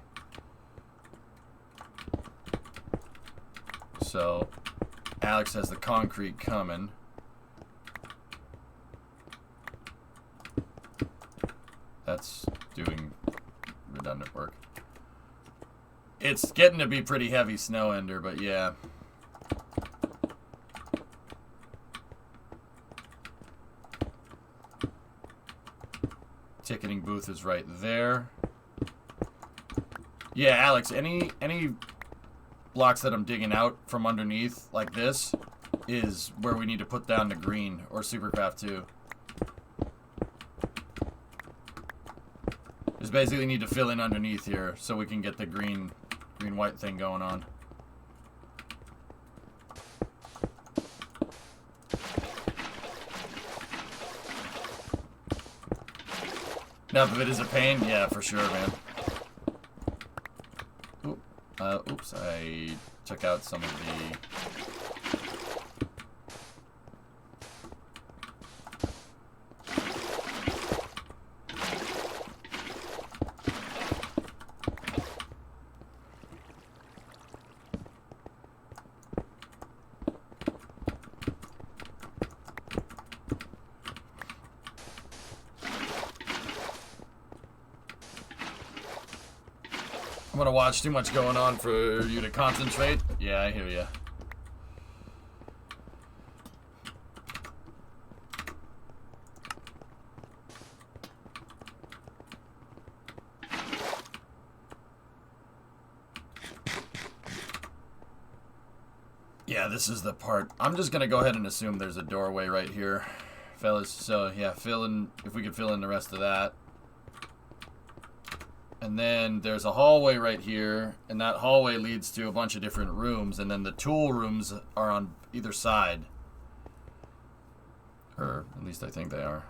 So Alex has the concrete coming. That's doing redundant work. It's getting to be pretty heavy snow, Ender, but yeah. Ticketing booth is right there. Yeah, Alex, any blocks that I'm digging out from underneath, like this, is where we need to put down the green, or Supercraft 2. Just basically need to fill in underneath here so we can get the green-white thing going on. Enough of it is a pain? Yeah, for sure, man. Oops, I took out some of the... I'm gonna watch too much going on for you to concentrate. Yeah, I hear ya. Yeah, this is the part. I'm just gonna go ahead and assume there's a doorway right here, fellas. So yeah, if we could fill in the rest of that. And then there's a hallway right here, and that hallway leads to a bunch of different rooms, and then the tool rooms are on either side. Or at least I think they are.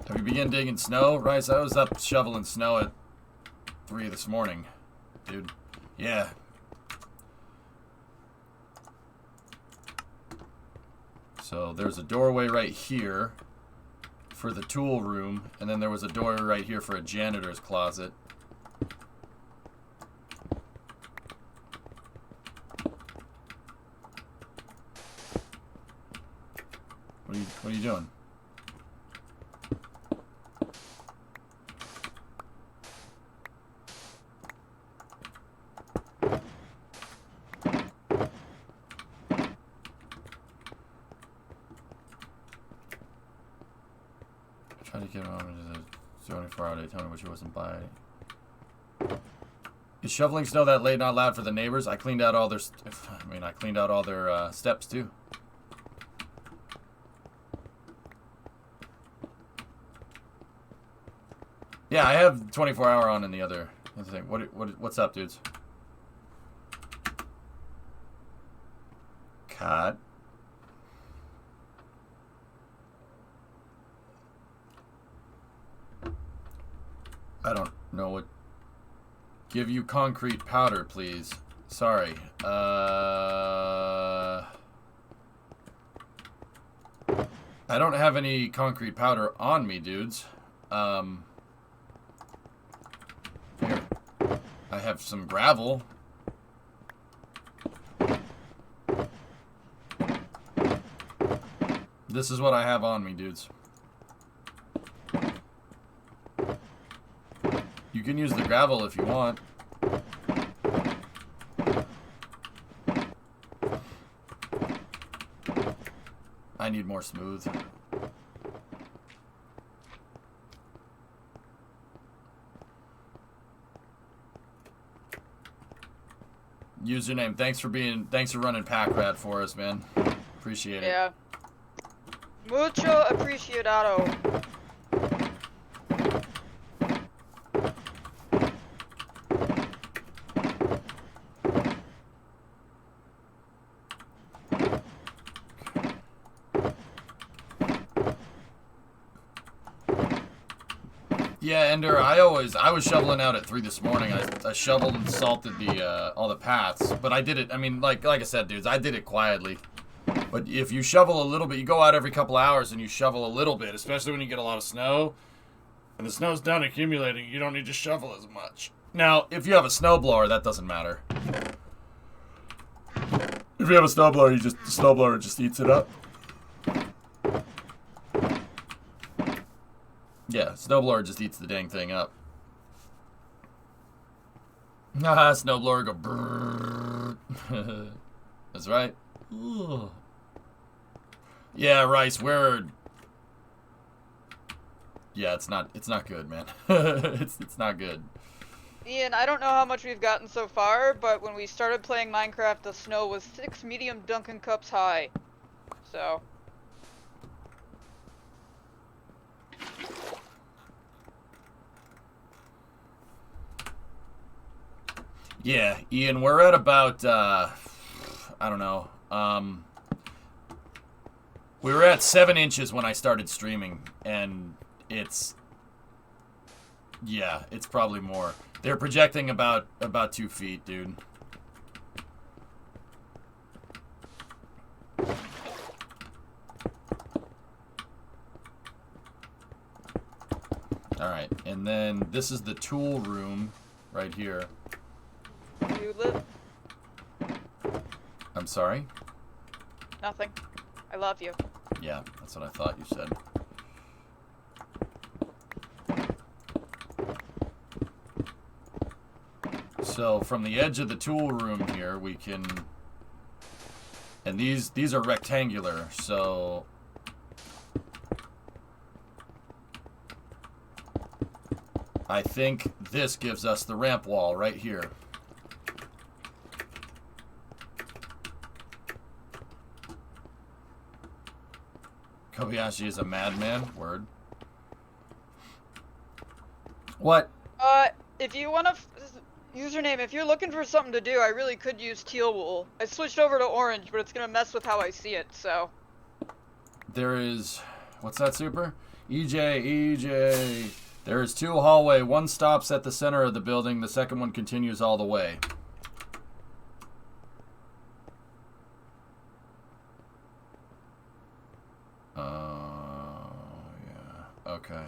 Have you begun digging snow? Rice, I was up shoveling snow at 3 this morning, dude. Yeah. So there's a doorway right here for the tool room, and then there was a door right here for a janitor's closet. What are you doing? Try to get him on the 24-hour Daytona, which he wasn't by. Is shoveling snow that late not allowed for the neighbors? I cleaned out all their. I cleaned out all their steps too. Yeah, I have 24-hour on in the other thing. What's up, dudes? Cut. I don't know what. Give you concrete powder, please. Sorry. I don't have any concrete powder on me, dudes. Here. I have some gravel. This is what I have on me, dudes. You can use the gravel if you want. I need more smooth. Username, thanks for running Pack Rat for us, man. Appreciate it. Yeah. Mucho apreciado. Yeah, Ender, I was shoveling out at 3 this morning. I shoveled and salted the all the paths, but I did it, I mean, like I said, dudes, I did it quietly. But if you shovel a little bit, you go out every couple hours and you shovel a little bit, especially when you get a lot of snow, and the snow's done accumulating, you don't need to shovel as much. Now, if you have a snowblower, that doesn't matter. If you have a snowblower, the snowblower just eats it up. Yeah, snowblower just eats the dang thing up. Ah, snowblower go brrrr. That's right. Ooh. Yeah, Rice, yeah, it's not good, man. it's not good. Ian, I don't know how much we've gotten so far, but when we started playing Minecraft, the snow was 6 medium Dunkin' cups high. So. Yeah, Ian, we're at about, I don't know, we were at 7 inches when I started streaming, and it's probably more. They're projecting about 2 feet, dude. Alright, and then this is the tool room right here. You live? I'm sorry? Nothing. I love you. Yeah, that's what I thought you said. So from the edge of the tool room here, we can, and these are rectangular, so I think this gives us the ramp wall right here. Kobayashi is a madman. Word. What? If you want to username, if you're looking for something to do, I really could use teal wool. I switched over to orange, but it's gonna mess with how I see it, so. There is, what's that, Super? EJ. There is 2 hallway. One stops at the center of the building. The second one continues all the way. Yeah. Okay.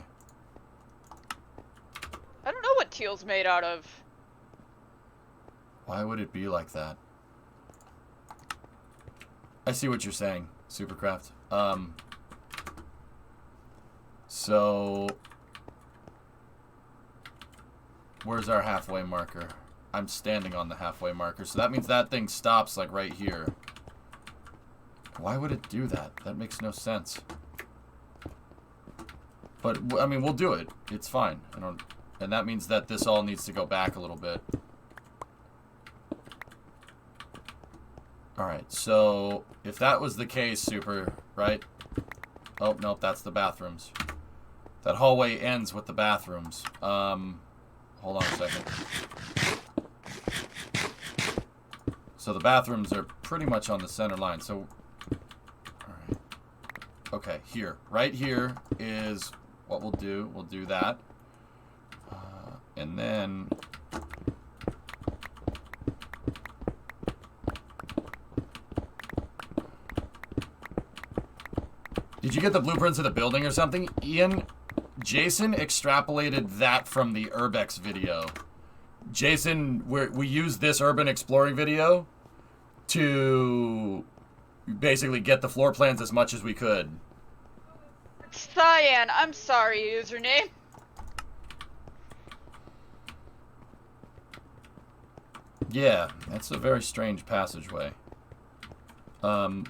I don't know what teal's made out of. Why would it be like that? I see what you're saying, Supercraft. So where's our halfway marker? I'm standing on the halfway marker, so that means that thing stops like right here. Why would it do that? That makes no sense. But I mean, we'll do it. It's fine. And that means that this all needs to go back a little bit. Alright, so if that was the case, Super, right? Oh, nope, that's the bathrooms. That hallway ends with the bathrooms. Hold on a second. So the bathrooms are pretty much on the center line. So, alright. Okay, here. Right here is what we'll do. We'll do that. And then did you get the blueprints of the building or something? Ian, Jason extrapolated that from the Urbex video. Jason, we used this urban exploring video to basically get the floor plans as much as we could. Cyan, I'm sorry, username. Yeah, that's a very strange passageway.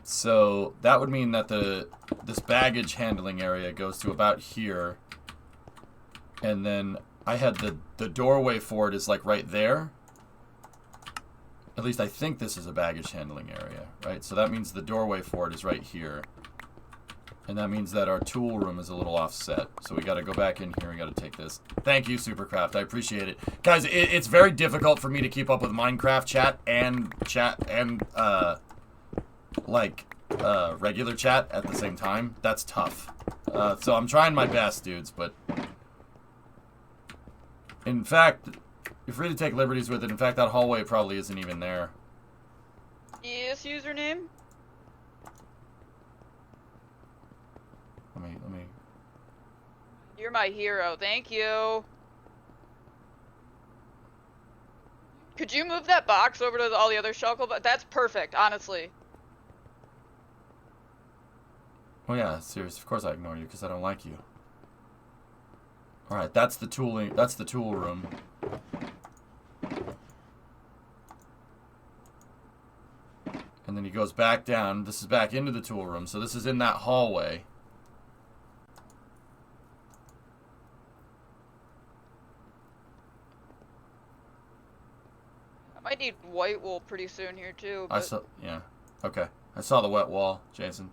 So that would mean that this baggage handling area goes to about here. And then I had the doorway for it is like right there. At least I think this is a baggage handling area, right? So that means the doorway for it is right here. And that means that our tool room is a little offset. So we got to go back in here. We got to take this. Thank you, Supercraft. I appreciate it. Guys, it's very difficult for me to keep up with Minecraft chat and regular chat at the same time. That's tough. So I'm trying my best, dudes, but In fact, you're free to take liberties with it. In fact, that hallway probably isn't even there. Yes, username? Let me... You're my hero, thank you. Could you move that box over to all the other shulker? But that's perfect, honestly. Oh yeah, serious. Of course I ignore you because I don't like you. All right, that's the tooling. That's the tool room. And then he goes back down. This is back into the tool room. So this is in that hallway. I might need white wool pretty soon here too. But... I saw. Yeah. Okay. I saw the wet wall, Jason.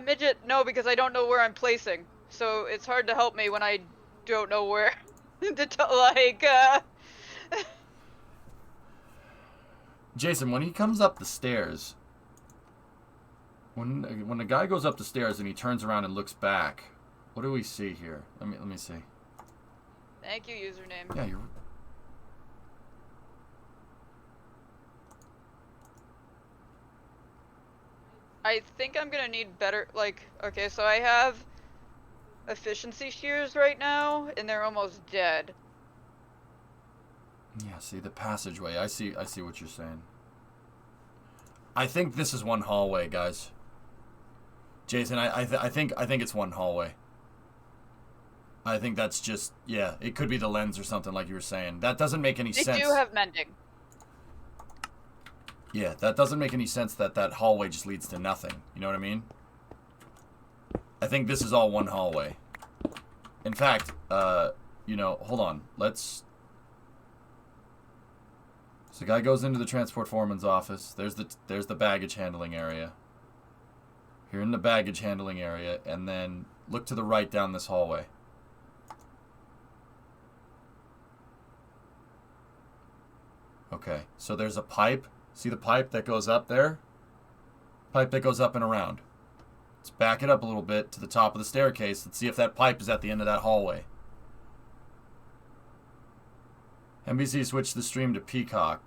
Midget, no, because I don't know where I'm placing. So it's hard to help me when I don't know where Jason, when he comes up the stairs, when the guy goes up the stairs and he turns around and looks back, what do we see here? Let me see. Thank you, username. Yeah, you're... I think I'm gonna need better, like, okay, so I have efficiency shears right now, and they're almost dead. Yeah, see the passageway. I see what you're saying. I think this is one hallway, guys. Jason, I think it's one hallway. I think that's just, yeah, it could be the lens or something like you were saying. That doesn't make any sense. They do have mending. Yeah, that doesn't make any sense that hallway just leads to nothing. You know what I mean? I think this is all one hallway. In fact, you know, hold on. Let's... So the guy goes into the transport foreman's office. There's the baggage handling area. You're in the baggage handling area, and then look to the right down this hallway. Okay, so there's a pipe. See the pipe that goes up there? Pipe that goes up and around. Let's back it up a little bit to the top of the staircase. Let's see if that pipe is at the end of that hallway. NBC switched the stream to Peacock.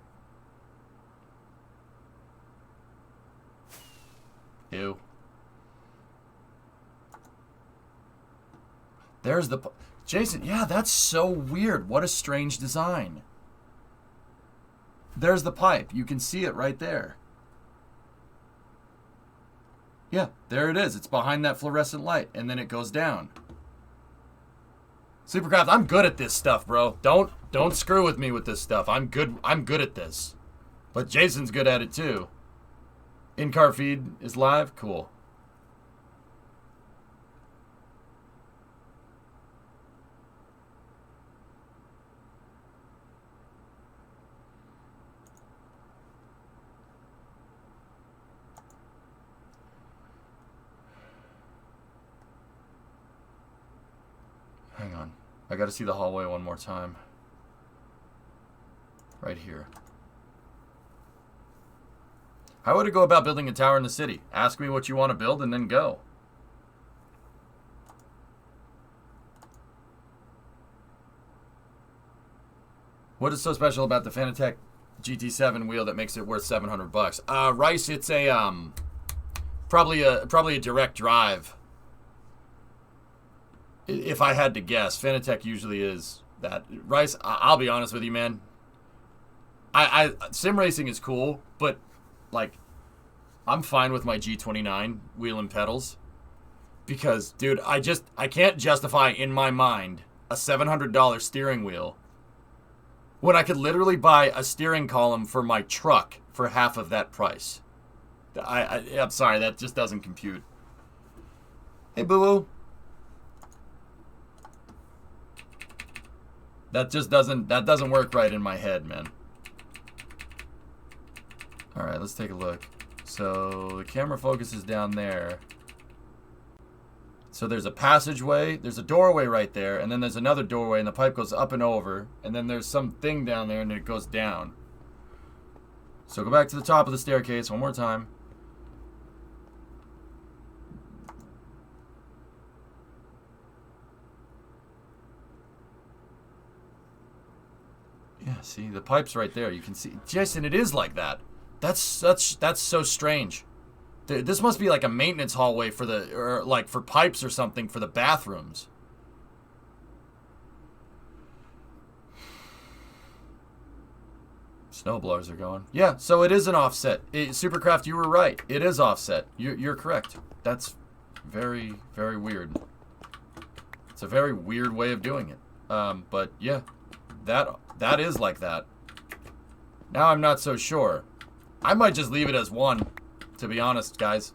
Ew. There's the... Jason, yeah, that's so weird. What a strange design. There's the pipe. You can see it right there. Yeah, there it is. It's behind that fluorescent light, and then it goes down. Supercraft, I'm good at this stuff, bro. Don't screw with me with this stuff. I'm good at this. But Jason's good at it too. In-car feed is live? Cool. Hang on. I gotta see the hallway one more time. Right here. How would it go about building a tower in the city? Ask me what you want to build and then go. What is so special about the Fanatec GT7 wheel that makes it worth $700? Rice, it's a probably a direct drive. If I had to guess, Fanatec usually is that. Rice, I'll be honest with you, man. Sim racing is cool, but like, I'm fine with my G29 wheel and pedals because, dude, I can't justify in my mind a $700 steering wheel when I could literally buy a steering column for my truck for half of that price. I'm sorry, that just doesn't compute. Hey, boo-boo. That doesn't work right in my head, man. All right, let's take a look. So the camera focuses down there. So there's a passageway, there's a doorway right there, and then there's another doorway, and the pipe goes up and over, and then there's some thing down there, and it goes down. So go back to the top of the staircase one more time. Yeah, see, the pipe's right there. You can see. Jason, it is like that. That's so strange. This must be like a maintenance hallway for or like for pipes or something for the bathrooms. Snowblowers are going. Yeah, so it is an offset. Supercraft, you were right. It is offset. You're correct. That's very, very weird. It's a very weird way of doing it. But yeah, that is like that. Now I'm not so sure. I might just leave it as 1, to be honest, guys.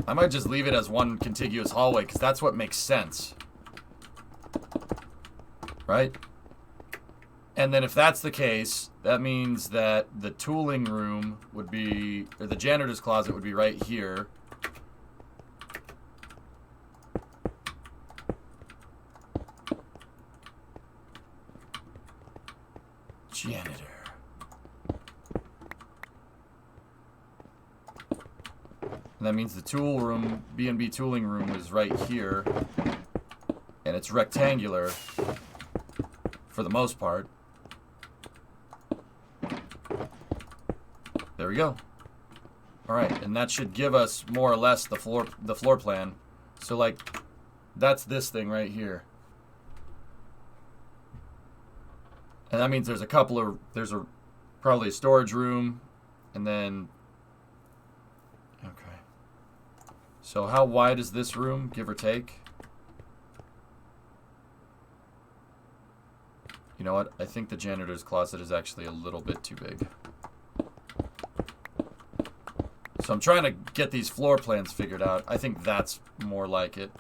I might just leave it as 1 contiguous hallway, because that's what makes sense. Right? And then if that's the case, that means that the tooling room would be, or the janitor's closet would be right here. Janitor. And that means the tool room, B&B tooling room, is right here. And it's rectangular for the most part. There we go. Alright, and that should give us more or less the floor plan. So like, that's this thing right here. And that means there's probably a storage room, and then, okay. So how wide is this room, give or take? You know what? I think the janitor's closet is actually a little bit too big. So I'm trying to get these floor plans figured out. I think that's more like it.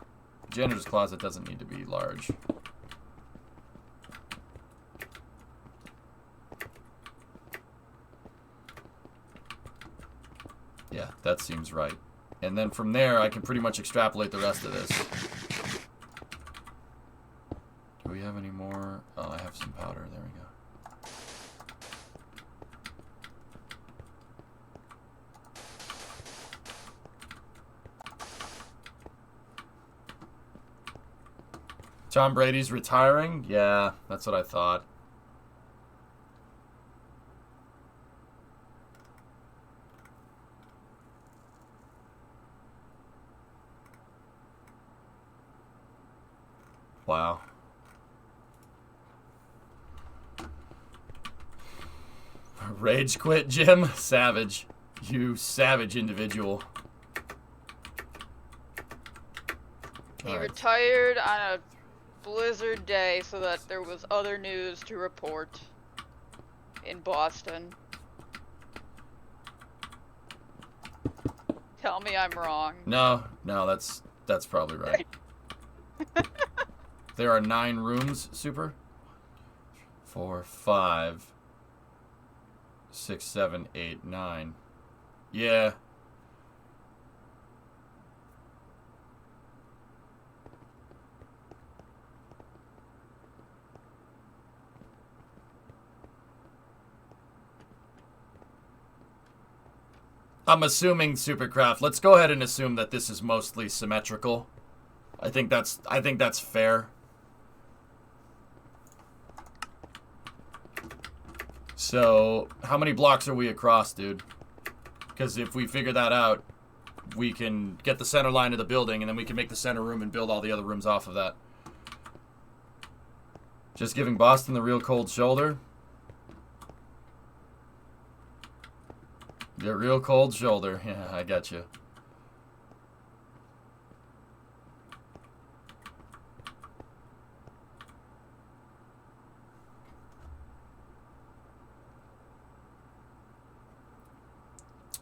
Janitor's closet doesn't need to be large. Yeah, that seems right. And then from there, I can pretty much extrapolate the rest of this. Do we have any more? Oh, I have some powder. There we go. Tom Brady's retiring? Yeah, that's what I thought. Wow. Rage quit, Jim? Savage. You savage individual. He Alright. retired on a blizzard day so that there was other news to report in Boston. Tell me I'm wrong. No, that's probably right. There are 9 rooms, Super. 4, 5, 6, 7, 8, 9. Yeah. I'm assuming, Supercraft. Let's go ahead and assume that this is mostly symmetrical. I think that's fair. So, how many blocks are we across, dude? Because if we figure that out, we can get the center line of the building, and then we can make the center room and build all the other rooms off of that. Just giving Boston the real cold shoulder. The real cold shoulder. Yeah, I got you.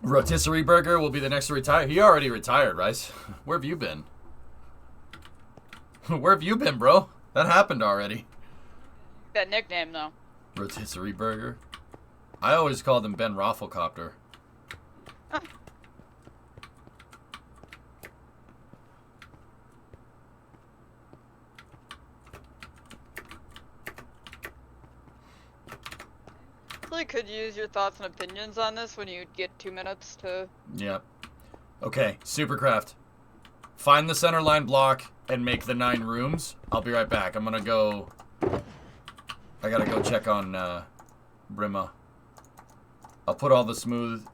Rotisserie Burger will be the next to retire. He already retired, Rice. Where have you been? Where have you been, bro? That happened already. That nickname, though. Rotisserie Burger. I always called him Ben Rafflecopter. Really could use your thoughts and opinions on this when you get 2 minutes to... Yep. Okay, Supercraft. Find the center line block and make the 9 rooms. I'll be right back. I'm gonna go... I gotta go check on Brima. I'll put all the smooth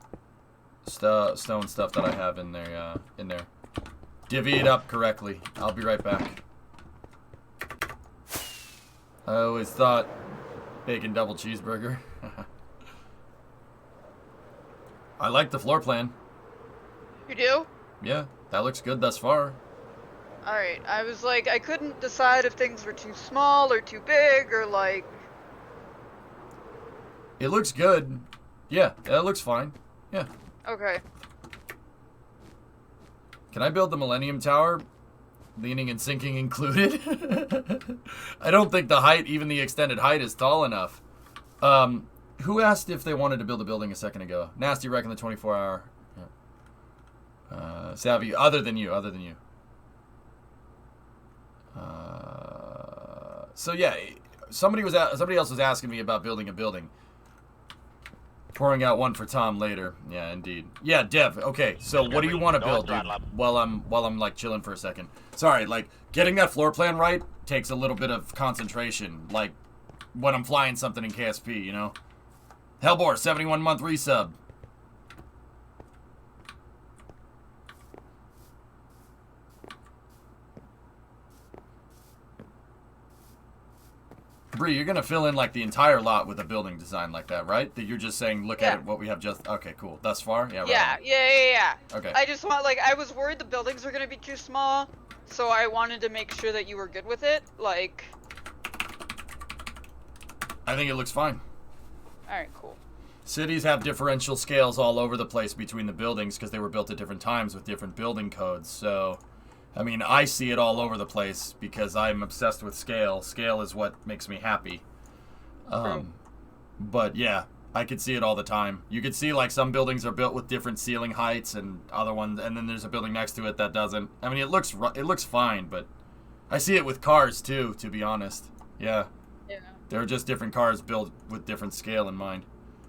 stone stuff that I have in there. Divvy it up correctly. I'll be right back. I always thought bacon double cheeseburger. I like the floor plan. You do? Yeah, that looks good thus far. Alright, I was like, I couldn't decide if things were too small or too big or like... It looks good. Yeah, that looks fine. Yeah. Okay. Can I build the Millennium Tower? Leaning and sinking included? I don't think the height, even the extended height, is tall enough. Who asked if they wanted to build a building a second ago? Nasty Wreck in the 24-hour. Yeah. Savvy, other than you. So yeah, somebody else was asking me about building a building. Pouring out one for Tom later. Yeah, indeed. Yeah, Dev. Okay, so what do you want to build, dude? While I'm like chilling for a second. Sorry, like getting that floor plan right takes a little bit of concentration. Like when I'm flying something in KSP, you know. Hellbore, 71-month resub. Bree, you're gonna fill in like the entire lot with a building design like that, right? That you're just saying, look at it, what we have just. Okay, cool. Thus far, yeah. Right. Yeah. Okay. I just want, like, I was worried the buildings were gonna be too small, so I wanted to make sure that you were good with it. Like, I think it looks fine. all right, cool. Cities have differential scales all over the place between the buildings because they were built at different times with different building codes. So, I mean, I see it all over the place because I'm obsessed with scale. Scale is what makes me happy. But yeah, I could see it all the time. You could see like some buildings are built with different ceiling heights and other ones, and then there's a building next to it that doesn't. I mean, it looks fine, but I see it with cars too, to be honest. Yeah. Yeah. There are just different cars built with different scale in mind.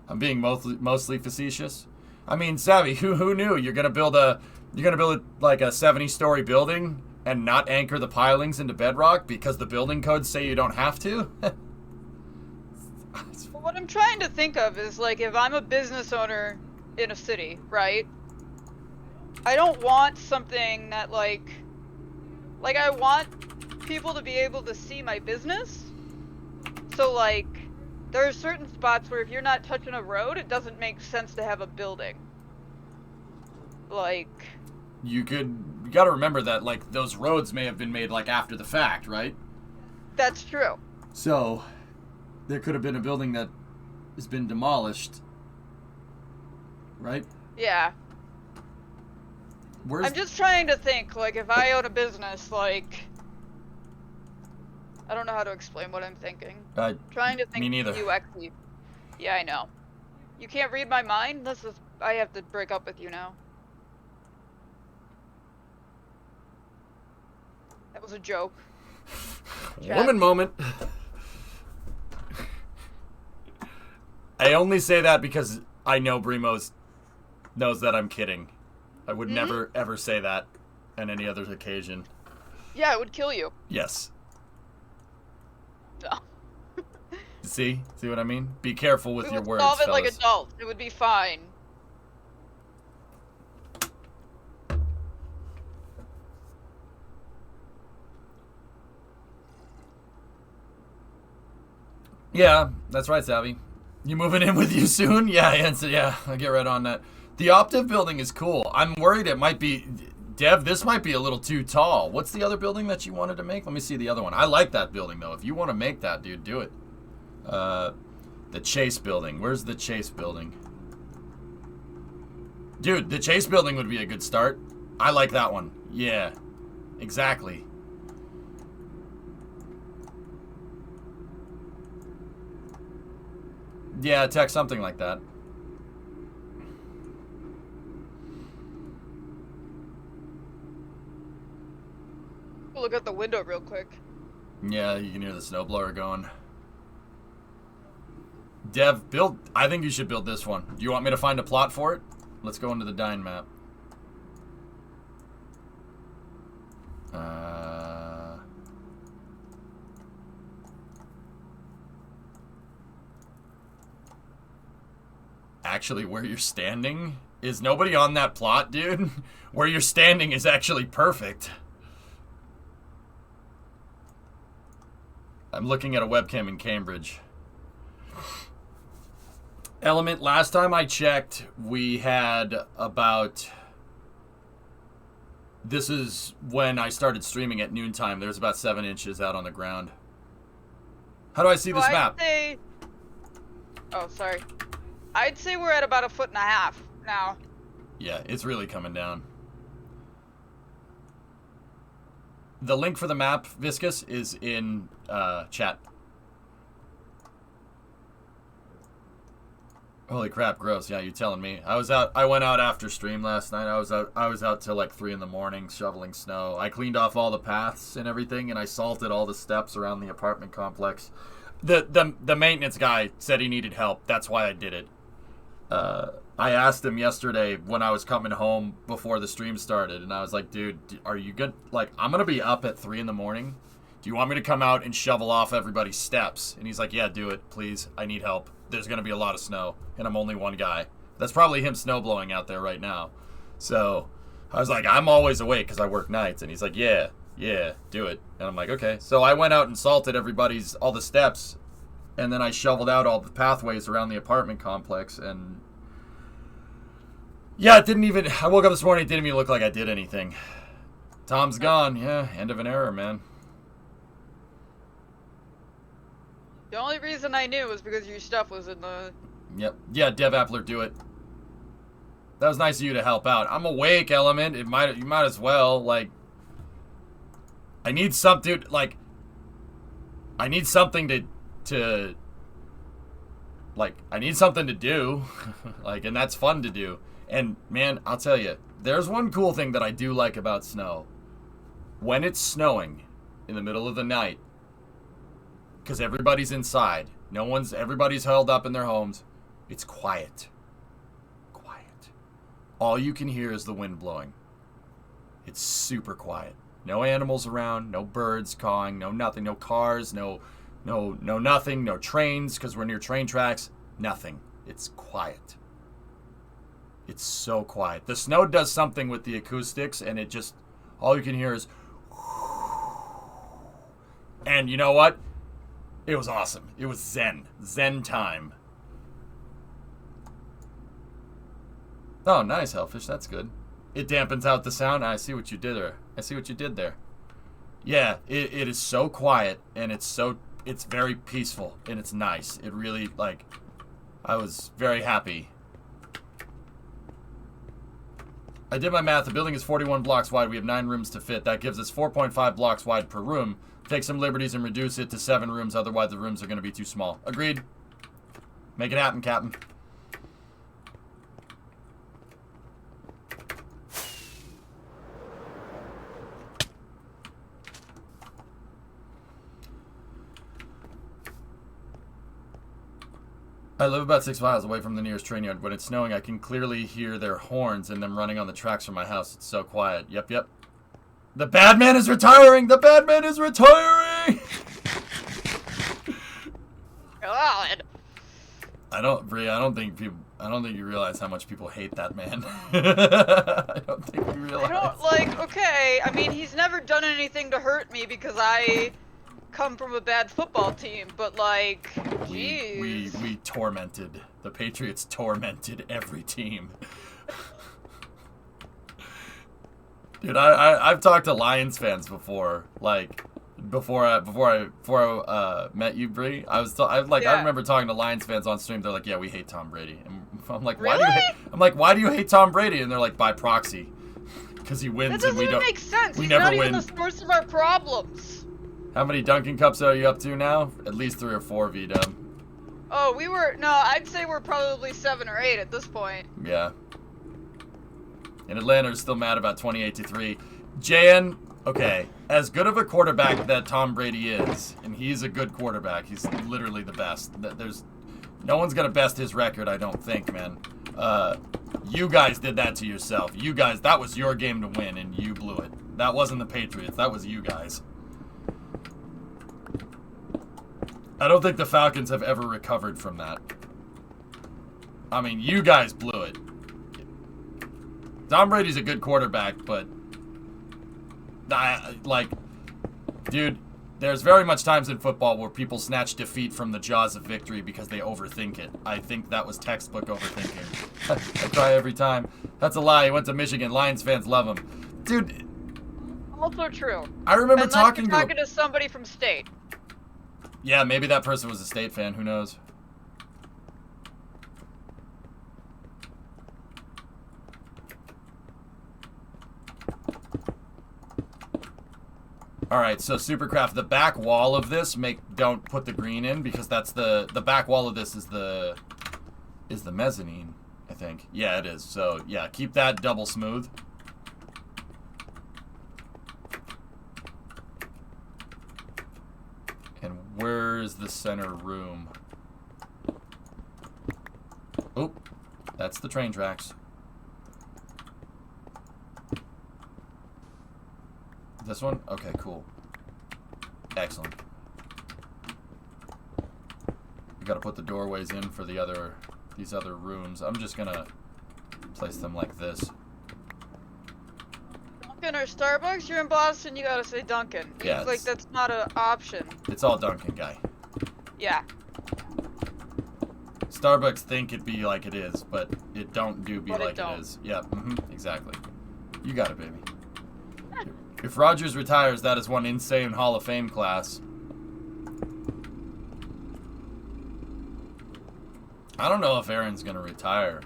I'm being mostly facetious. I mean, Savvy, who knew you're gonna build like a 70-story building and not anchor the pilings into bedrock because the building codes say you don't have to? What I'm trying to think of is, like, if I'm a business owner in a city, right? I don't want something that, like, I want people to be able to see my business. So, like, there are certain spots where if you're not touching a road, it doesn't make sense to have a building. Like... You gotta remember that, like, those roads may have been made, like, after the fact, right? That's true. So, there could have been a building that has been demolished, right? Yeah. I'm just trying to think, like, if I own a business, like... I don't know how to explain what I'm thinking. Trying to think me neither. UXy. Yeah, I know. You can't read my mind? I have to break up with you now. That was a joke. Woman moment. I only say that because I know Brimo knows that I'm kidding. I would never, ever say that on any other occasion. Yeah, it would kill you. Yes. No. See what I mean? Be careful with your words, solve it like fellas. adults. It would be fine. Yeah, that's right, Savvy. You moving in with you soon? Yeah, I'll get right on that. The Optiv building is cool. I'm worried it might be... Dev, this might be a little too tall. What's the other building that you wanted to make? Let me see the other one. I like that building, though. If you want to make that, dude, do it. The Chase building. Where's the Chase building? Dude, the Chase building would be a good start. I like that one. Yeah, exactly. Yeah, text something like that. Look out the window real quick. Yeah, you can hear the snowblower going. Dev, I think you should build this one. Do you want me to find a plot for it? Let's go into the Dine map. actually where you're standing. Is nobody on that plot, dude? Where you're standing is actually perfect. I'm looking at a webcam in Cambridge. Element, last time I checked, we had about... This is when I started streaming at noontime. There's about 7 inches out on the ground. How do I see this map? Oh, sorry. I'd say we're at about 1.5 feet now. Yeah, it's really coming down. The link for the map, Viscous, is in chat. Holy crap, gross. Yeah, you telling me. I went out after stream last night. I was out till like 3 in the morning shoveling snow. I cleaned off all the paths and everything, and I salted all the steps around the apartment complex. The maintenance guy said he needed help. That's why I did it. I asked him yesterday when I was coming home before the stream started, and I was like, dude, are you good? Like, I'm going to be up at 3 in the morning. Do you want me to come out and shovel off everybody's steps? And he's like, yeah, do it, please. I need help. There's going to be a lot of snow, and I'm only one guy. That's probably him snow blowing out there right now. So I was like, I'm always awake because I work nights. And he's like, yeah, do it. And I'm like, okay. So I went out and salted all the steps, and then I shoveled out all the pathways around the apartment complex, and yeah, I woke up this morning, it didn't even look like I did anything. Tom's gone. Yeah, end of an era, man. The only reason I knew was because your stuff was in the... Yep. Yeah, Dev Appler, do it. That was nice of you to help out. I'm awake, Element. You might as well, like... I need something, like... I need something to like, I need something to do. Like, and that's fun to do. And, man, I'll tell you, there's one cool thing that I do like about snow. When it's snowing in the middle of the night, because everybody's inside, everybody's held up in their homes, it's quiet. Quiet. All you can hear is the wind blowing. It's super quiet. No animals around, no birds cawing, no nothing, no cars, no nothing, no trains, because we're near train tracks, nothing. It's quiet. It's so quiet. The snow does something with the acoustics, and it just, all you can hear is, and you know what? It was awesome. It was Zen time. Oh, nice, Hellfish. That's good. It dampens out the sound. I see what you did there. Yeah, it is so quiet, and it's very peaceful, and it's nice. It really, like, I was very happy. I did my math. The building is 41 blocks wide. We have 9 rooms to fit. That gives us 4.5 blocks wide per room. Take some liberties and reduce it to 7 rooms. Otherwise, the rooms are going to be too small. Agreed. Make it happen, Captain. I live about 6 miles away from the nearest train yard. When it's snowing, I can clearly hear their horns and them running on the tracks from my house. It's so quiet. Yep. The bad man is retiring! The bad man is retiring! God. I don't think you realize how much people hate that man. I don't think you realize. Okay, I mean, he's never done anything to hurt me because I come from a bad football team, but like, jeez. We tormented. The Patriots tormented every team. Dude, I've talked to Lions fans before, like before I met you, Bree. I remember talking to Lions fans on stream. They're like, "Yeah, we hate Tom Brady." And I'm like, "Why do you hate Tom Brady?" And they're like, "By proxy, because he wins that and we don't." That doesn't make sense. We He's never not win. even the source of our problems. How many Dunkin' Cups are you up to now? At least 3 or 4, V-Dub. Oh, I'd say we're probably 7 or 8 at this point. Yeah. And Atlanta's still mad about 28-3. Jan, okay, as good of a quarterback that Tom Brady is, and he's a good quarterback, he's literally the best. There's no one's gonna best his record, I don't think, man. You guys did that to yourself. You guys, that was your game to win, and you blew it. That wasn't the Patriots, that was you guys. I don't think the Falcons have ever recovered from that. I mean, you guys blew it. Tom Brady's a good quarterback, but dude, there's very much times in football where people snatch defeat from the jaws of victory because they overthink it. I think that was textbook overthinking. I cry every time. That's a lie. He went to Michigan. Lions fans love him. Dude. Also true. I remember Unless talking you're talking to somebody from State. Yeah, maybe that person was a State fan. Who knows? Alright, so Supercraft, the back wall of this, don't put the green in because that's the back wall of this is the mezzanine, I think. Yeah, it is. So, yeah, keep that double smooth. And where is the center room? Oh, that's the train tracks. This one? Okay, cool. Excellent. We gotta put the doorways in for these other rooms. I'm just gonna place them like this. Dunkin' or Starbucks? You're in Boston, you gotta say Dunkin'. Yeah, Like, that's not an option. It's all Dunkin', guy. Yeah. Starbucks think it be like it is, but it don't do be But it like don't. it is. Yeah, exactly. You got it, baby. If Rogers retires, that is one insane Hall of Fame class. I don't know if Aaron's gonna retire.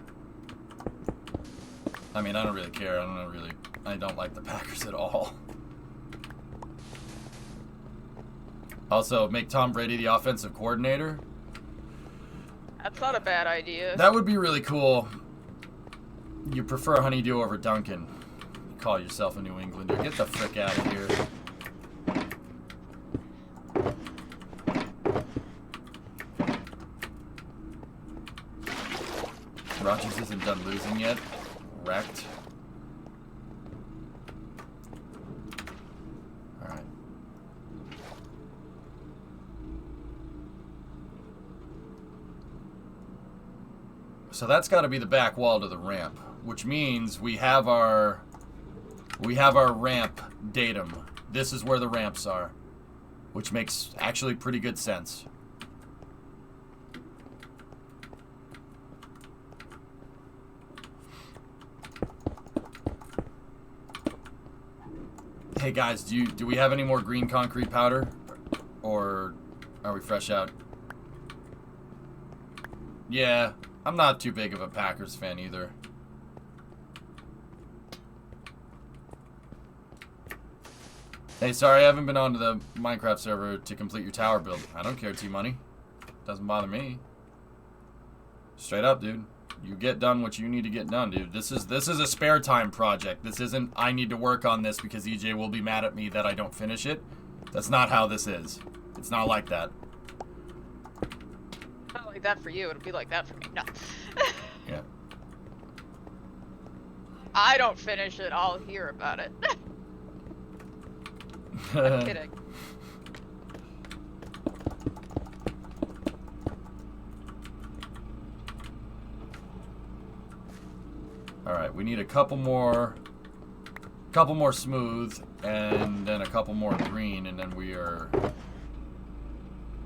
I mean, I don't really care. I don't like the Packers at all. Also, make Tom Brady the offensive coordinator. That's not a bad idea. That would be really cool. You prefer Honeydew over Duncan. Call yourself a New Englander. Get the frick out of here. Rogers isn't done losing yet. Wrecked. Alright. So that's got to be the back wall to the ramp, which means we have our ramp datum. This is where the ramps are, which makes actually pretty good sense. Hey guys, do we have any more green concrete powder, or are we fresh out? Yeah, I'm not too big of a Packers fan either. Hey, sorry I haven't been onto the Minecraft server to complete your tower build. I don't care, T-Money. Doesn't bother me. Straight up, dude. You get done what you need to get done, dude. This is a spare time project. This isn't I need to work on this because EJ will be mad at me that I don't finish it. That's not how this is. It's not like that. Not like that for you, it'll be like that for me. No. Yeah. I don't finish it, I'll hear about it. I'm kidding. Alright, we need a couple more smooth, and then a couple more green, and then we are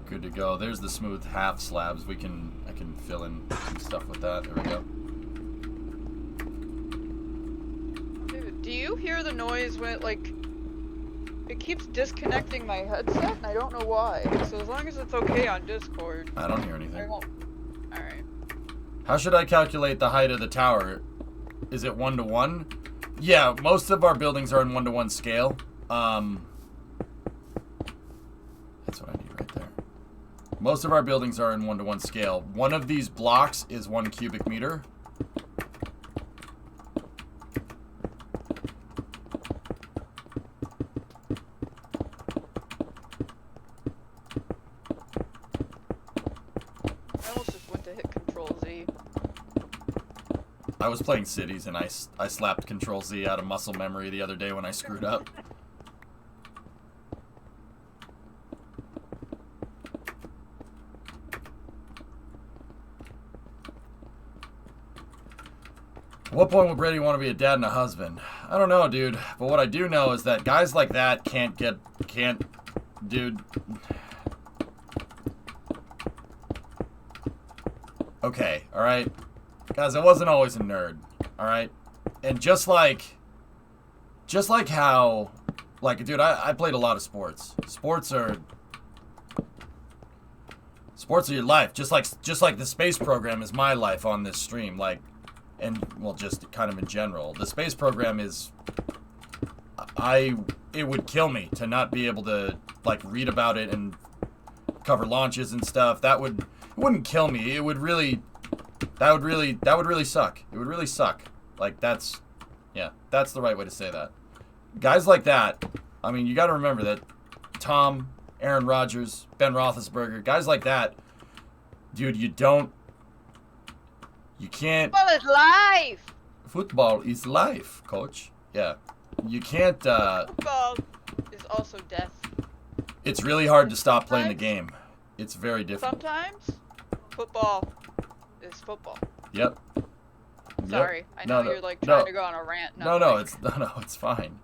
good to go. There's the smooth half slabs. I can fill in some stuff with that. There we go. Dude, do you hear the noise when it keeps disconnecting my headset, and I don't know why. So as long as it's okay on Discord, I don't hear I anything. won't. Alright. How should I calculate the height of the tower? Is it 1-to-1? Yeah, most of our buildings are in 1-to-1 scale. That's what I need right there. Most of our buildings are in 1-to-1 scale. One of these blocks is 1 cubic meter. I almost just went to hit Control Z. I was playing Cities and I slapped Control Z out of muscle memory the other day when I screwed up. At what point will Brady want to be a dad and a husband? I don't know, dude. But what I do know is that guys like that dude. Okay, alright? Guys, I wasn't always a nerd, alright? And just like how, like, dude, I played a lot of sports. Sports are your life. Just like the space program is my life on this stream. Like, and, well, just kind of in general. The space program is, it would kill me to not be able to, like, read about it and cover launches and stuff. It wouldn't kill me. That would really suck. It would really suck. Like, that's the right way to say that. Guys like that, I mean, you got to remember that Tom, Aaron Rodgers, Ben Roethlisberger, guys like that, dude, you can't. Football is life. Football is life, coach. Yeah. You can't, Football is also death. it's really hard to stop playing the game. It's very difficult. Sometimes football is football. Yep. Sorry, I know you're like trying to go on a rant. No, it's fine.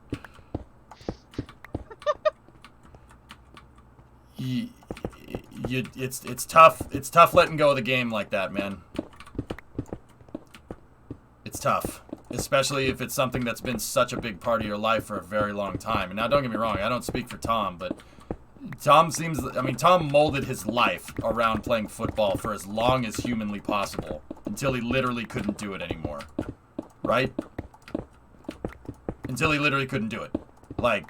It's tough. It's tough letting go of the game like that, man. It's tough, especially if it's something that's been such a big part of your life for a very long time. And now, don't get me wrong, I don't speak for Tom, but Tom molded his life around playing football for as long as humanly possible until he literally couldn't do it anymore. Right? Until he literally couldn't do it. Like,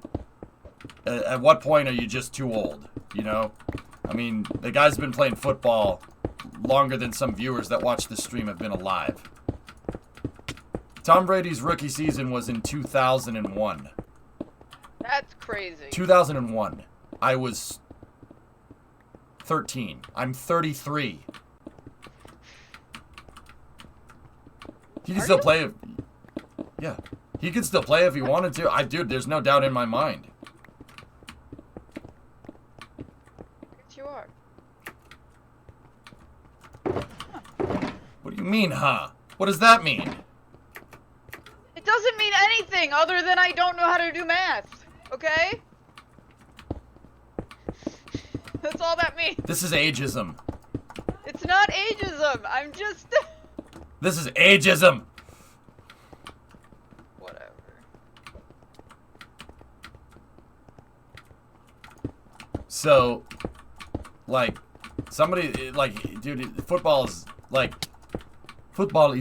at what point are you just too old? You know? I mean, the guy's been playing football longer than some viewers that watch this stream have been alive. Tom Brady's rookie season was in 2001. That's crazy. 2001. I was 13. I'm 33. He can still play. Yeah. He could still play if he wanted to. Dude, there's no doubt in my mind. Yes, you are. What do you mean, huh? What does that mean? It doesn't mean anything other than I don't know how to do math. Okay? That's all that means. This is ageism. It's not ageism. I'm just... This is ageism. Whatever. So, like, somebody, like, dude, football is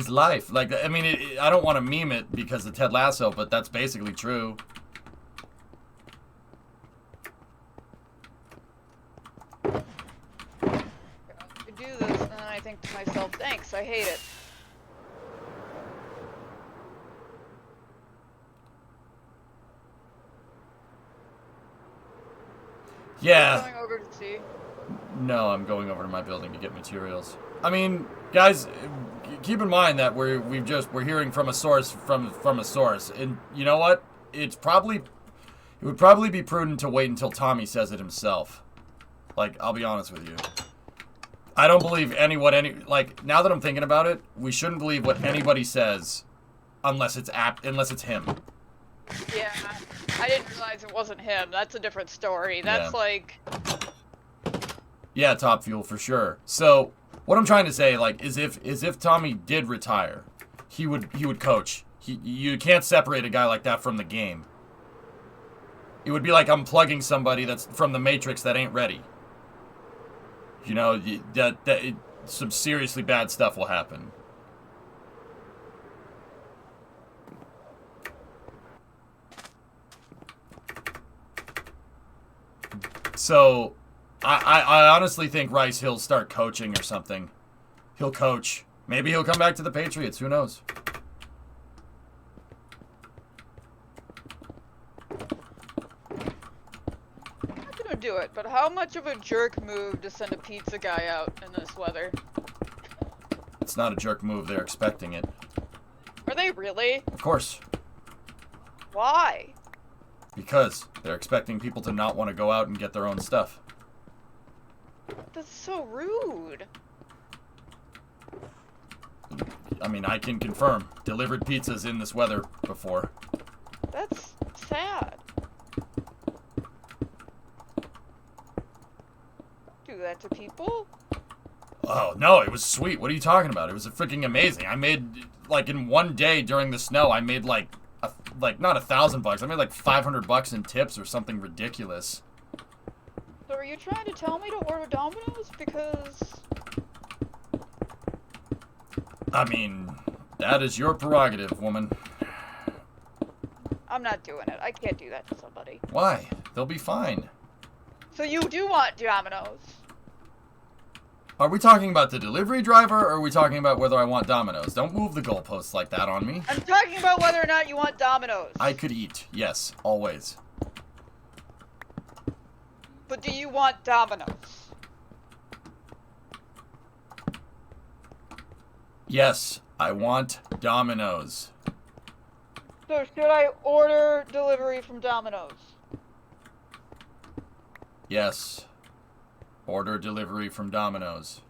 life. Like, I mean, I don't want to meme it because of Ted Lasso, but that's basically true. I do this, and then I think to myself, thanks, I hate it. Yeah. Going over to see. No, I'm going over to my building to get materials. I mean, guys, keep in mind that we're hearing from a source from a source, and you know what? It would probably be prudent to wait until Tommy says it himself. Like, I'll be honest with you. I don't believe now that I'm thinking about it, we shouldn't believe what anybody says unless it's him. Yeah, I didn't realize it wasn't him. That's a different story. That's like... Yeah, Top Fuel for sure. So, what I'm trying to say, like, is if Tommy did retire, he would coach. You can't separate a guy like that from the game. It would be like unplugging somebody that's from the Matrix that ain't ready. You know, some seriously bad stuff will happen. So, I honestly think Rice Hill'll start coaching or something. He'll coach. Maybe he'll come back to the Patriots. Who knows? I'm gonna do it, but how much of a jerk move to send a pizza guy out in this weather? It's not a jerk move. They're expecting it. Are they really? Of course. Why? Because they're expecting people to not want to go out and get their own stuff. That's so rude. I mean, I can confirm. Delivered pizzas in this weather before. That's sad. Do that to people? Oh, no, it was sweet. What are you talking about? It was freaking amazing. I made, like, in one day during the snow, I made, like not $1,000. I made, like, $500 in tips or something ridiculous. So are you trying to tell me to order Domino's? Because... I mean, that is your prerogative, woman. I'm not doing it. I can't do that to somebody. Why? They'll be fine. So you do want Domino's? Are we talking about the delivery driver, or are we talking about whether I want Domino's? Don't move the goalposts like that on me. I'm talking about whether or not you want Domino's. I could eat. Yes, always. But do you want Domino's? Yes, I want Domino's. So should I order delivery from Domino's? Yes. Order delivery from Domino's.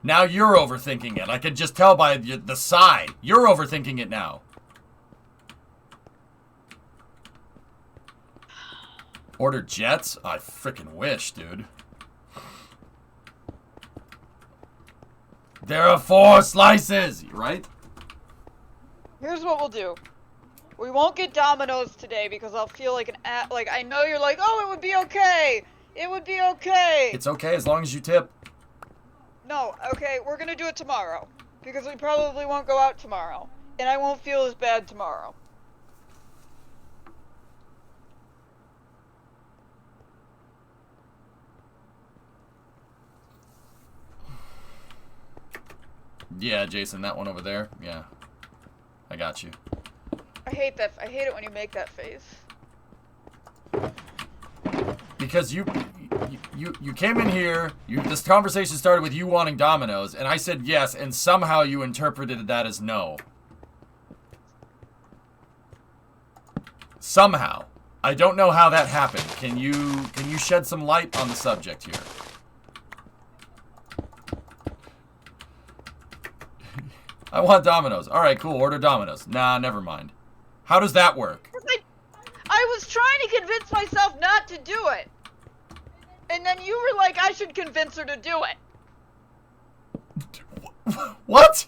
Now you're overthinking it. I can just tell by the sigh. You're overthinking it now. Order jets? I frickin' wish, dude. There are 4 slices, right? Here's what we'll do. We won't get Domino's today because I'll feel like like I know you're like, oh, it would be okay. It would be okay. It's okay as long as you tip. No, okay, we're gonna do it tomorrow because we probably won't go out tomorrow, and I won't feel as bad tomorrow. Yeah, Jason, that one over there. Yeah. I got you. I hate that. I hate it when you make that face. Because you came in here, this conversation started with you wanting Domino's, and I said yes, and somehow you interpreted that as no. Somehow. I don't know how that happened. Can you shed some light on the subject here? I want Domino's. Alright, cool, order Domino's. Nah, never mind. How does that work? I was trying to convince myself not to do it. And then you were like, I should convince her to do it. What?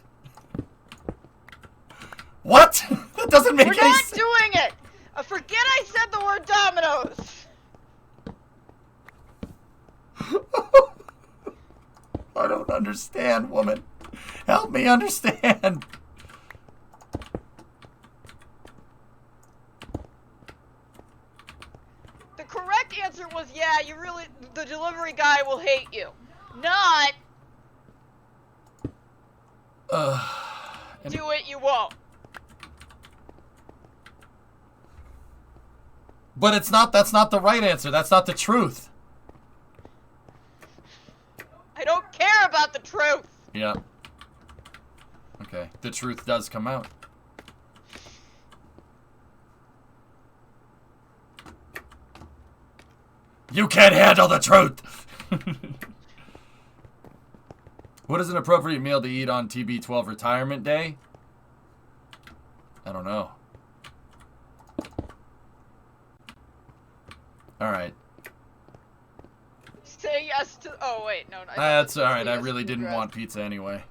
What? That doesn't make We're any not sense. doing it. Forget I said the word Domino's. I don't understand, woman. Help me understand. The correct answer was, yeah, the delivery guy will hate you. Not, do it, you won't. But that's not the right answer. That's not the truth. I don't care about the truth. Yeah. Okay. The truth does come out. You can't handle the truth! What is an appropriate meal to eat on TB12 retirement day? I don't know. Alright. Say yes to. Oh, wait, no. That's alright. I yes really to didn't dress. want pizza anyway.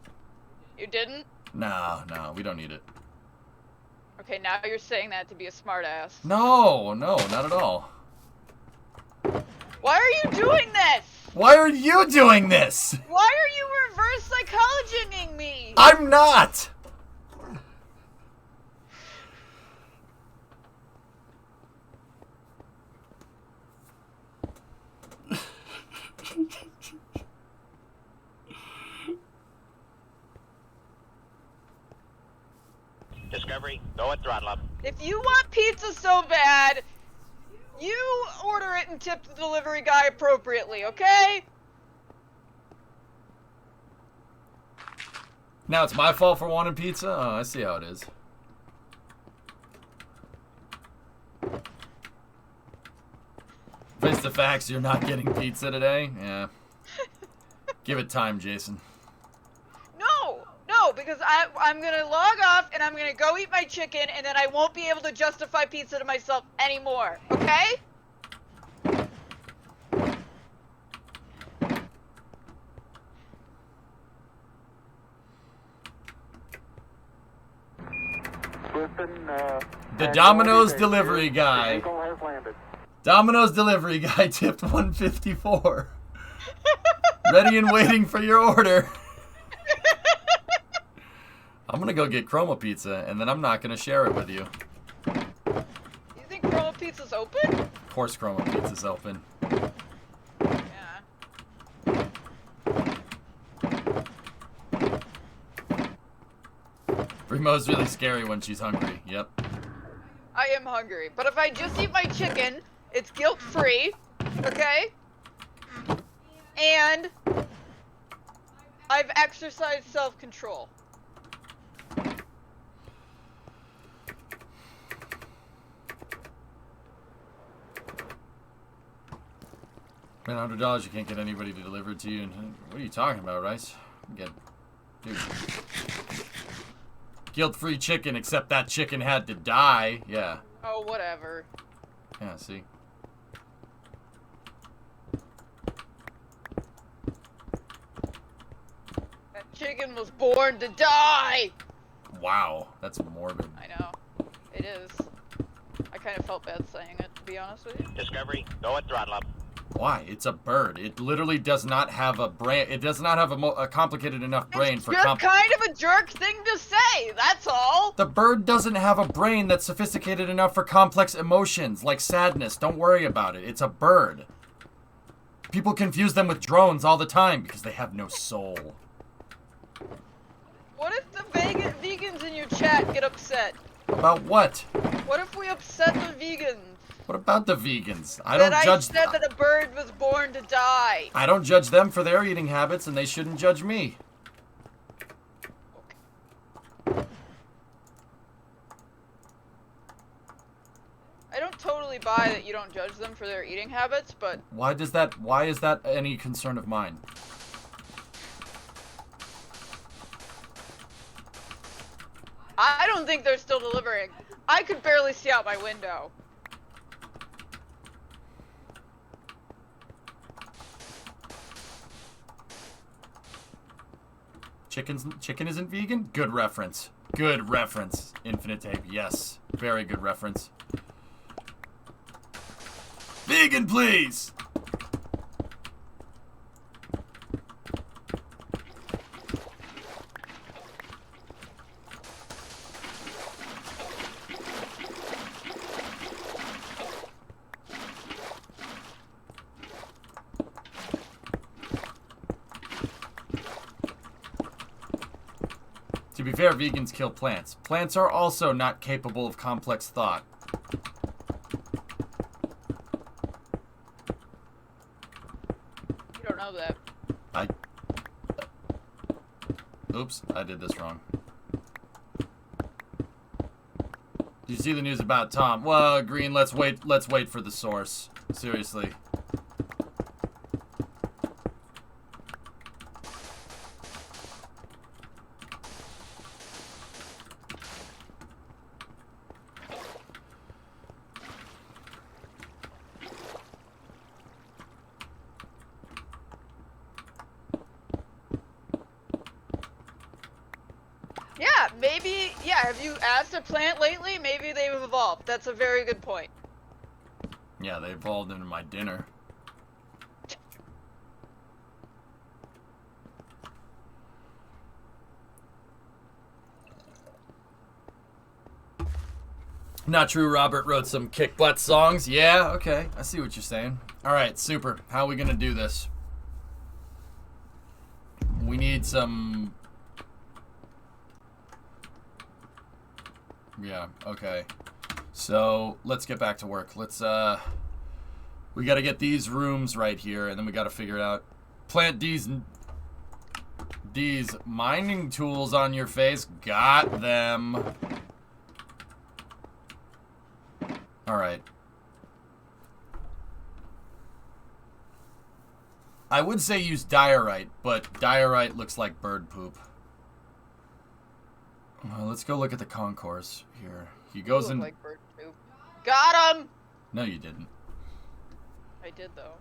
You didn't? No, we don't need it. Okay, now you're saying that to be a smartass. No, not at all. Why are you doing this? Why are you doing this? Why are you reverse psychologying me? I'm not! Discovery, go and throttle up. If you want pizza so bad, you order it and tip the delivery guy appropriately, okay? Now it's my fault for wanting pizza? Oh, I see how it is. the facts. You're not getting pizza today? Yeah. Give it time, Jason. No, because I'm gonna log off and I'm gonna go eat my chicken and then I won't be able to justify pizza to myself anymore, okay? Listen, The Domino's delivery guy. Eagle has landed. Domino's delivery guy tipped 154. Ready and waiting for your order. I'm gonna go get Chroma Pizza, and then I'm not gonna share it with you. You think Chroma Pizza's open? Of course Chroma Pizza's open. Yeah. Primo's really scary when she's hungry. Yep. I am hungry, but if I just eat my chicken, it's guilt-free, okay? And I've exercised self-control. $100, you can't get anybody to deliver it to you. What are you talking about, Rice? Dude. Guilt-free chicken, except that chicken had to die. Yeah. Oh, whatever. Yeah, see? That chicken was born to die! Wow, that's morbid. I know. It is. I kind of felt bad saying it, to be honest with you. Discovery, go at throttle up. Why? It's a bird. It literally does not have a brain. It does not have a complicated enough brain It's for just kind of a jerk thing to say, that's all! The bird doesn't have a brain that's sophisticated enough for complex emotions, like sadness. Don't worry about it. It's a bird. People confuse them with drones all the time because they have no soul. What if the vegans in your chat get upset? About what? What if we upset the vegans? What about the vegans? I don't I judge said that a bird was born to die. I don't judge them for their eating habits, and they shouldn't judge me. I don't totally buy that you don't judge them for their eating habits, but Why is that any concern of mine? I don't think they're still delivering. I could barely see out my window. Chicken isn't vegan? Good reference. Good reference. Infinite tape. Yes. Very good reference. Vegan, please! To be fair, vegans kill plants. Plants are also not capable of complex thought. You don't know that. Oops, I did this wrong. Did you see the news about Tom? Well, Green, let's wait for the source. Seriously. Yeah, maybe, yeah, have you asked a plant lately? Maybe they've evolved. That's a very good point. Yeah, they evolved into my dinner. Not true, Robert wrote some kick butt songs. Yeah, okay, I see what you're saying. Alright, super. How are we gonna do this? We need some... Yeah, okay. So, let's get back to work. Let's, we gotta get these rooms right here, and then we gotta figure it out. Plant these mining tools on your face. Got them. Alright. I would say use diorite, but diorite looks like bird poop. Let's go look at the concourse here. He goes in. Like bird poop. Got him! No, you didn't. I did, though.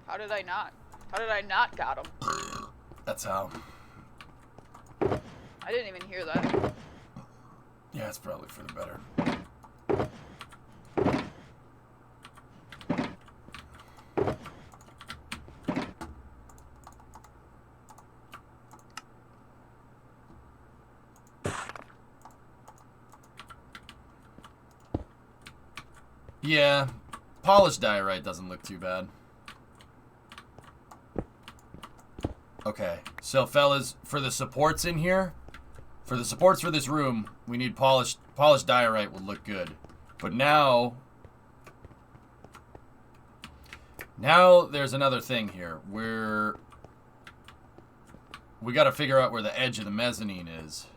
How did I not? How did I not got him? That's how. I didn't even hear that. Yeah, it's probably for the better. Yeah, polished diorite doesn't look too bad. Okay, so fellas, for the supports in here, for the supports for this room, we need polished diorite will look good. But now there's another thing here. We got to figure out where the edge of the mezzanine is.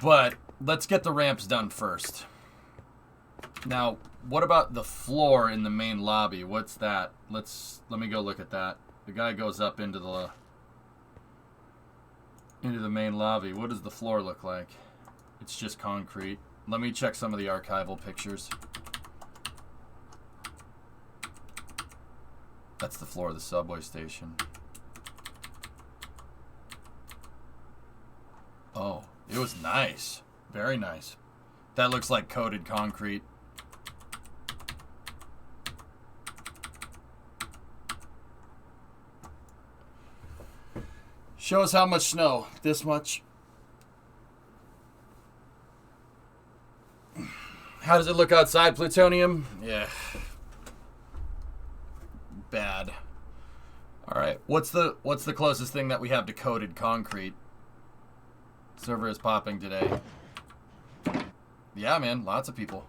But let's get the ramps done first. Now, what about the floor in the main lobby? What's that? Let me go look at that. The guy goes up into the main lobby. What does the floor look like? It's just concrete. Let me check some of the archival pictures. That's the floor of the subway station. Oh, it was nice. Very nice. That looks like coated concrete. Show us how much snow. This much. How does it look outside, Plutonium? Yeah. Bad. All right. What's the closest thing that we have to coated concrete? Server is popping today. Yeah, man. Lots of people.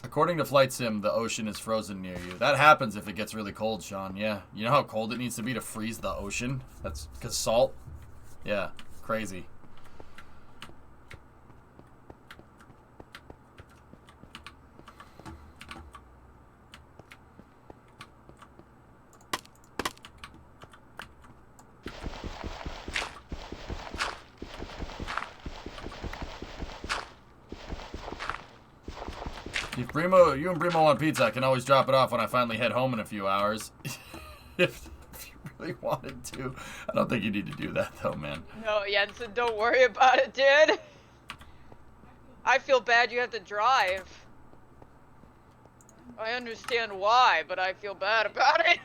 According to Flight Sim, the ocean is frozen near you. That happens if it gets really cold, Sean. Yeah. You know how cold it needs to be to freeze the ocean? That's because salt? Yeah. Crazy. If you and Brimo want pizza, I can always drop it off when I finally head home in a few hours. if you really wanted to. I don't think you need to do that, though, man. No, Jensen, don't worry about it, dude. I feel bad you have to drive. I understand why, but I feel bad about it.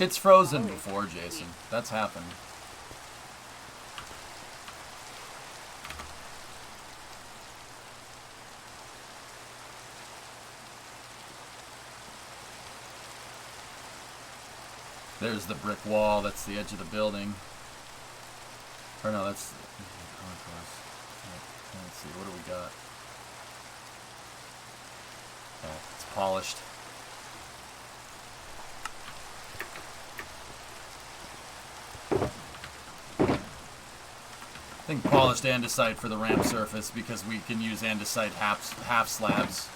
It's frozen before, Jason. That's happened. There's the brick wall. That's the edge of the building. Or no, that's the concourse. Let's see. What do we got? Oh, it's polished. I think polished andesite for the ramp surface because we can use andesite half slabs.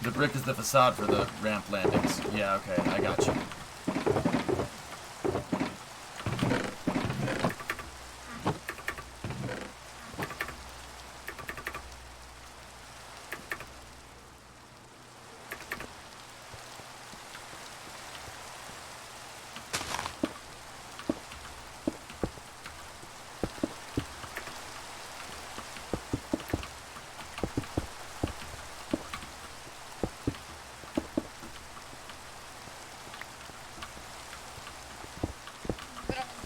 The brick is the facade for the ramp landings. Yeah, okay, I got you.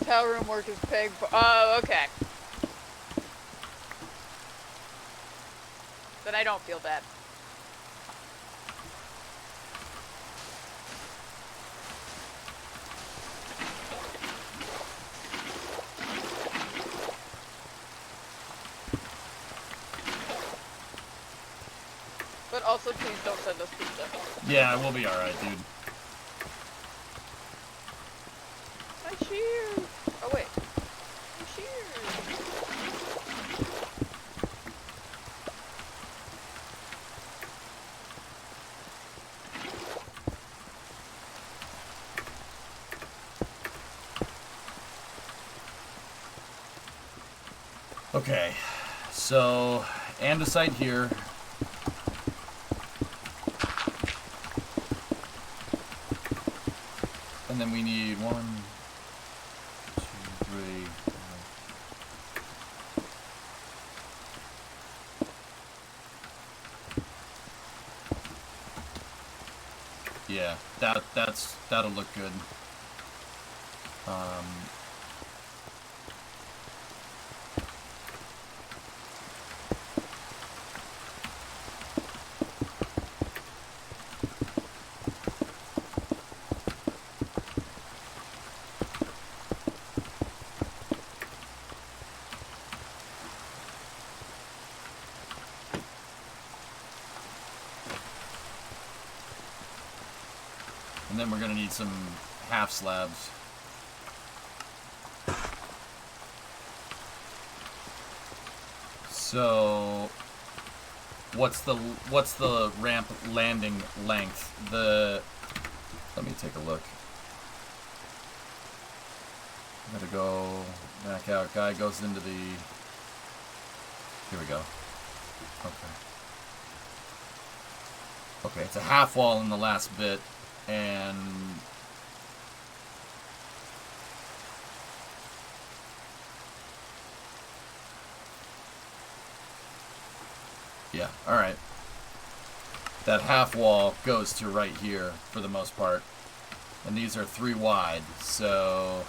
Hotel room work is peg. Oh, okay. Then I don't feel bad. But also, please don't send us pizza. Yeah, we'll be alright, dude. My shears! Oh, wait. My shears! Okay, so andesite here. And then we need 1, 2, 3. Yeah, that'll look good. And then we're gonna need some half slabs. So, what's the ramp landing length? Let me take a look. I'm gonna go back out. Guy goes into the. Here we go. Okay. Okay, it's a half wall in the last bit. And yeah, all right. That half wall goes to right here for the most part. And these are 3 wide, so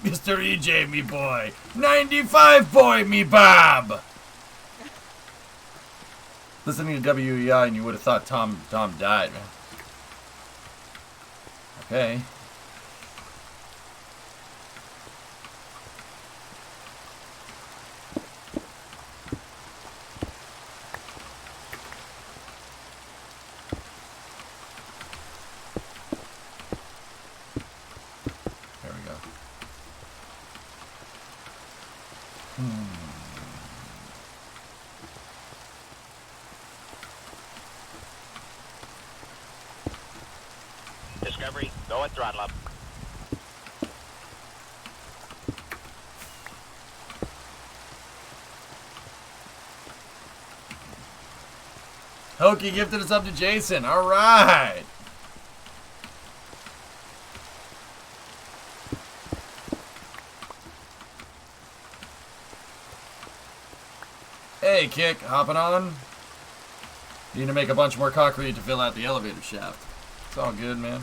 Mr. EJ, me boy. 95 boy, me Bob. Listening to WEI and you would have thought Tom died, man. Okay. There we go. Discovery, go at throttle up. Hokey gifted us up to Jason. All right. Hey, Kick, hopping on? Need to make a bunch more concrete to fill out the elevator shaft. It's all good, man.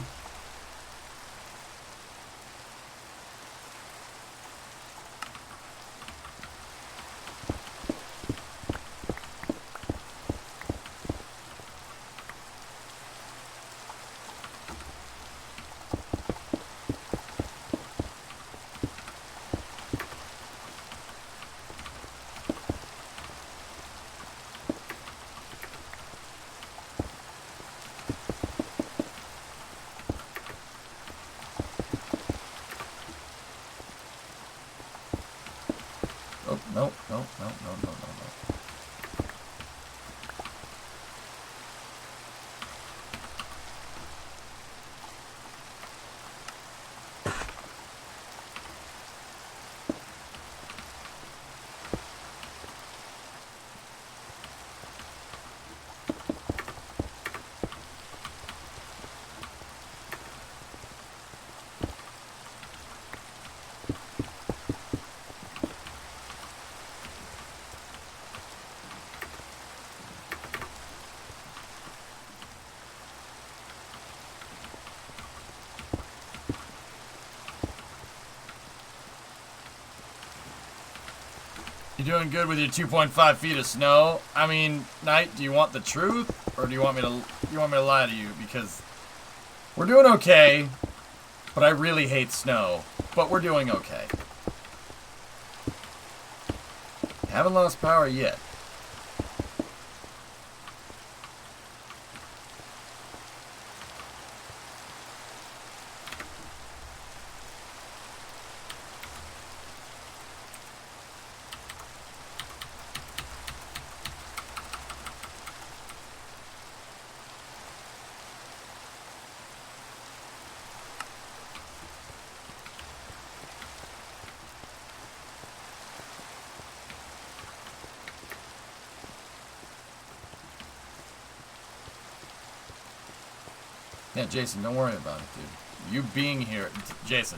Nope, nope, nope, nope, nope, nope, nope. You're doing good with your 2.5 feet of snow. I mean, Knight, do you want the truth, or do you want me to lie to you? Because we're doing okay, but I really hate snow. But we're doing okay. Haven't lost power yet. Yeah, Jason, don't worry about it, dude. You being here, Jason.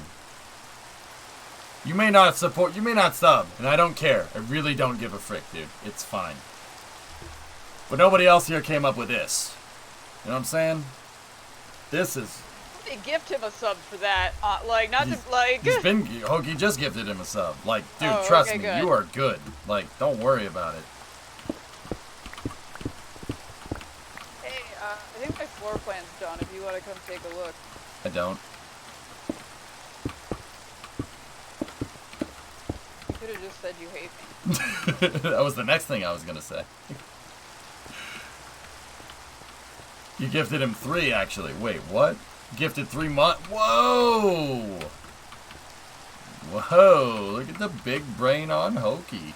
You may not support, you may not sub, and I don't care. I really don't give a frick, dude. It's fine. But nobody else here came up with this. You know what I'm saying? This is... They gift him a sub for that. Like, not to, like... Hoagie just gifted him a sub. Like, dude, Oh, trust okay, me, good. you are good. Like, don't worry about it. Hey, I think my floor plan's done, if you want to come take a look. I don't. You could have just said you hate me. That was the next thing I was gonna say. You gifted him 3, actually. Wait, what? Gifted 3 months? Whoa! Whoa! Look at the big brain on Hokey.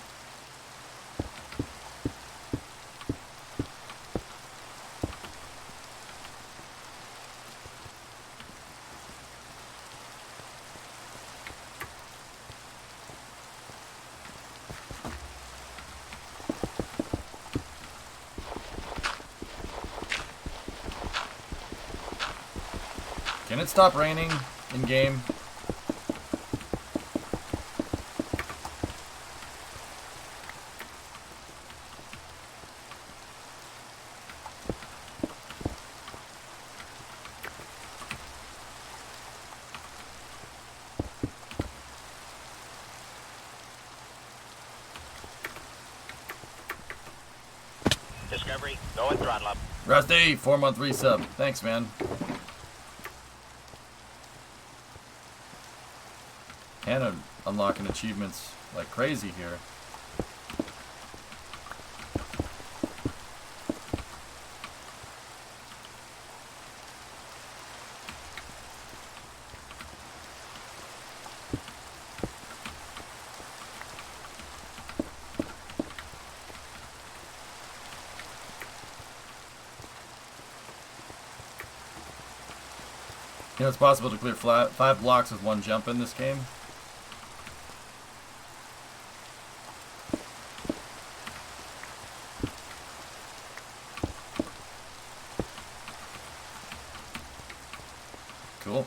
Can it stop raining in game? Discovery, go and throttle up. Rusty, 4-month resub. Thanks, man. Hannah unlocking achievements like crazy here. You know, it's possible to clear 5 blocks with 1 jump in this game. Cool.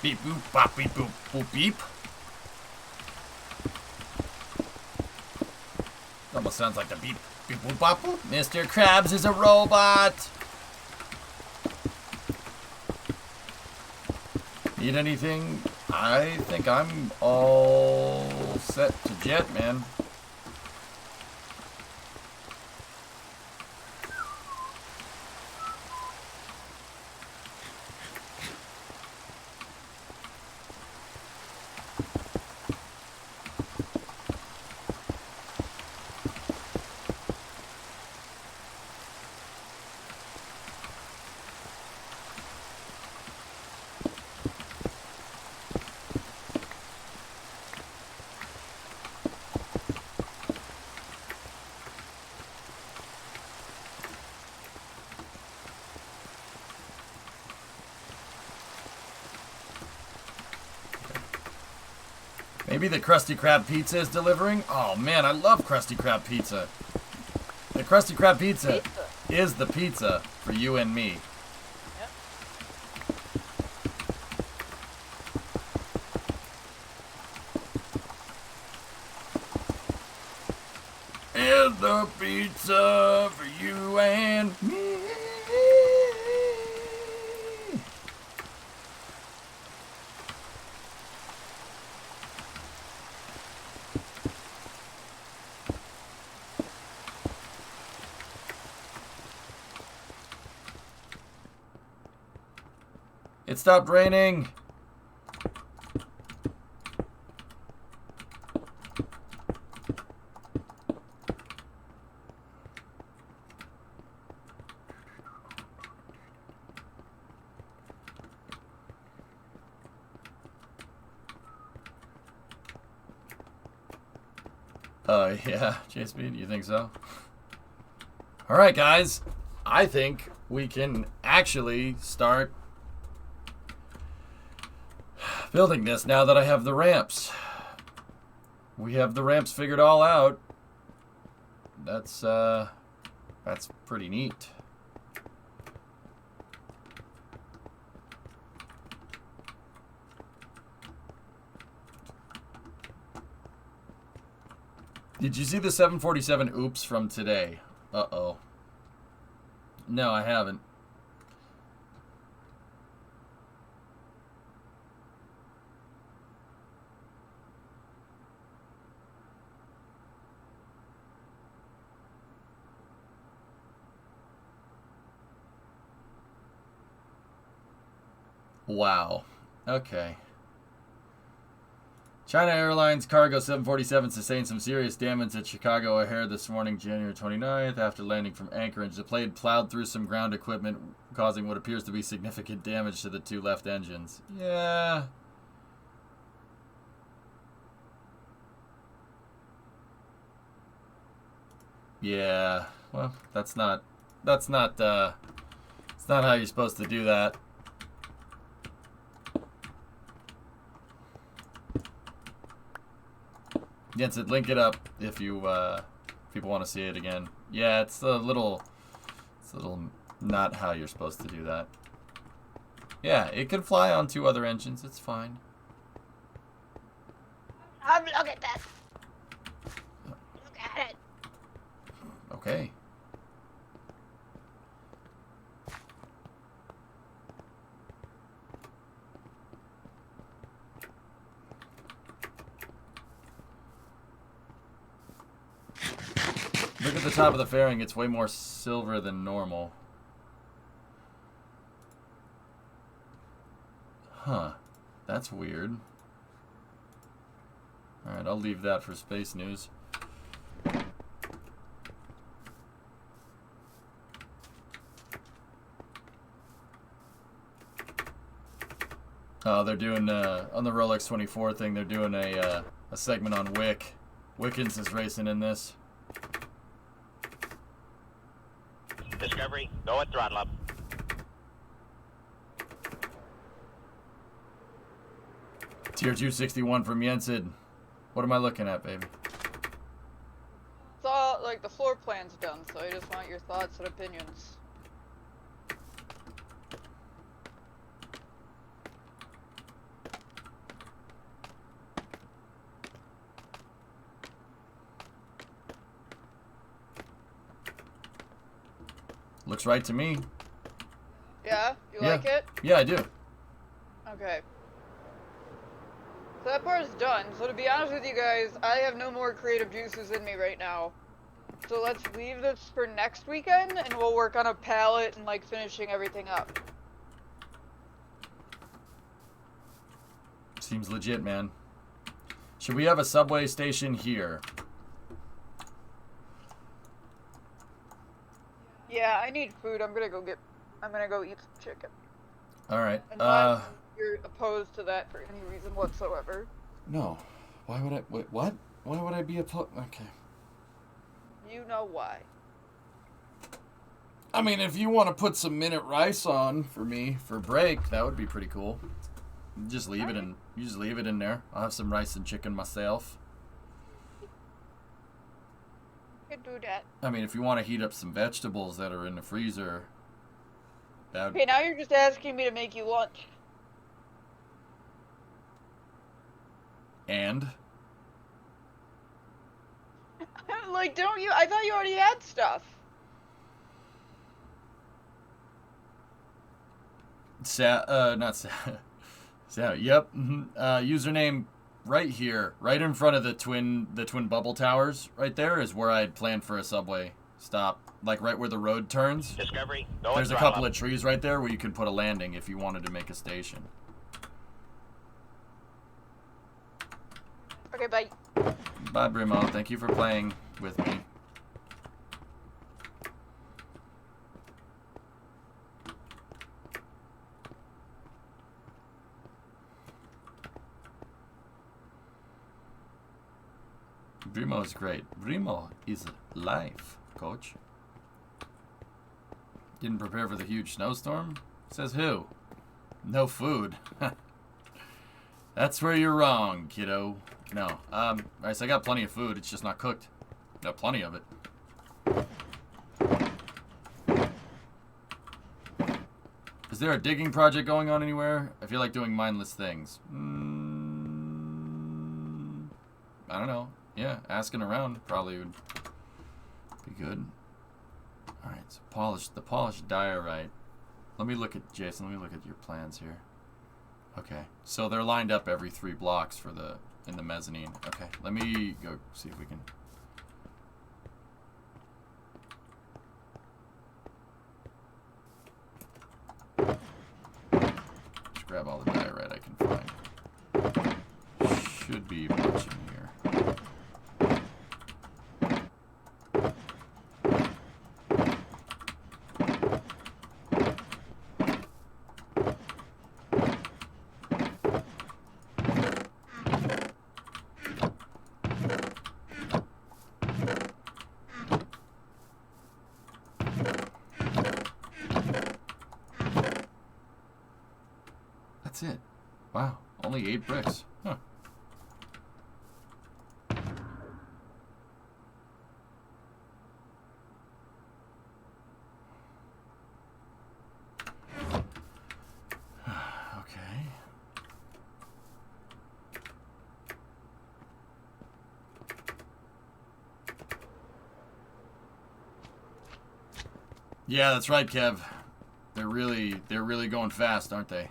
Beep boop bop beep boop boop beep. Almost sounds like the beep beep boop bop boop. Mr. Krabs is a robot. Need anything? I think I'm all set to jet, man. Maybe the Krusty Krab pizza is delivering? Oh man, I love Krusty Krab pizza. The Krusty Krab pizza is the pizza for you and me. Yep. Is the pizza for you and me. It stopped raining. Yeah, J-Speed, you think so? Alright, guys. I think we can actually start building this now that I have the ramps. We have the ramps figured all out. That's pretty neat. Did you see the 747 oops from today? Uh-oh. No, I haven't. Wow. Okay. China Airlines cargo 747 sustained some serious damage at Chicago O'Hare this morning, January 29th, after landing from Anchorage. The plane plowed through some ground equipment, causing what appears to be significant damage to the two left engines. Yeah. Yeah. Well, that's not it's not how you're supposed to do that. Yes, link it up if you people want to see it again. Yeah, it's a little not how you're supposed to do that. Yeah, it can fly on two other engines. It's fine. Look at that. Look at it. Okay. Look at the top of the fairing. It's way more silver than normal. Huh. That's weird. Alright, I'll leave that for space news. They're doing, on the Rolex 24 thing, they're doing a segment on Wick. Wickens is racing in this. Discovery, go at throttle up. Tier 261 from Jensen. What am I looking at, baby? It's all, like, the floor plan's done, so I just want your thoughts and opinions. Looks right to me. Yeah? You Yeah. like it? Yeah, I do. Okay. So that part is done. So to be honest with you guys, I have no more creative juices in me right now. So let's leave this for next weekend, and we'll work on a palette and like finishing everything up. Seems legit, man. Should we have a subway station here? Yeah, I need food. I'm gonna go eat some chicken. All right. Unless you're opposed to that for any reason whatsoever. No. Why would I? Wait, what? Why would I be opposed? Okay. You know why. I mean, if you want to put some minute rice on for me for break, that would be pretty cool. Just leave it in. You just leave it in there. I'll have some rice and chicken myself. You can do that. I mean, if you want to heat up some vegetables that are in the freezer, that. Okay, now you're just asking me to make you lunch. And Like, don't you? I thought you already had stuff. not yep. Username right here, right in front of the twin bubble towers. Right there is where I'd planned for a subway stop, like right where the road turns. Discovery, go There's a throttle couple up. of trees right there where you can put a landing if you wanted to make a station. Okay, bye. Bye, Brimo. Thank you for playing with me. Brimo is great. Brimo is life, coach. Didn't prepare for the huge snowstorm? Says who? No food. That's where you're wrong, kiddo. No. Alright, so I got plenty of food. It's just not cooked. Got plenty of it. Is there a digging project going on anywhere? I feel like doing mindless things. I don't know. Yeah, asking around probably would be good. Alright, so the polished diorite. Let me look at, Jason, let me look at your plans here. Okay, so they're lined up every 3 blocks for in the mezzanine. Okay, let me go see if we can. Just grab all the diorite I can find. Should be much in here. That's it. Wow, only 8 bricks. Huh. Okay. Yeah, that's right, Kev. They're really going fast, aren't they?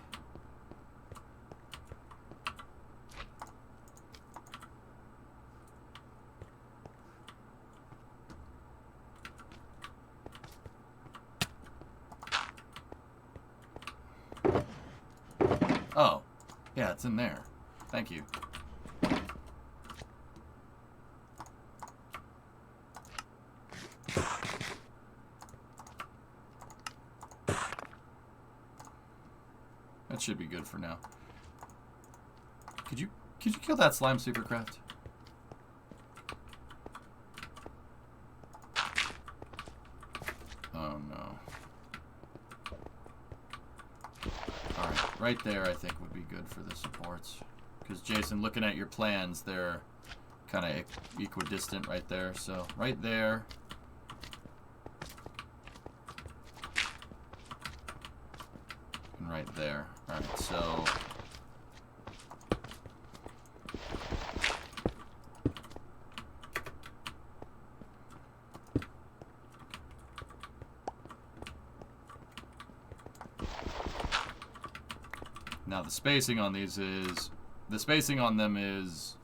Oh, yeah, it's in there. Thank you. That should be good for now. Could you kill that slime supercraft? Oh no. Alright, right there I think would be good for the supports. Because Jason, looking at your plans, they're kind of equidistant right there. So right there. And right there. Alright, so Now the spacing on these is... The spacing on them is...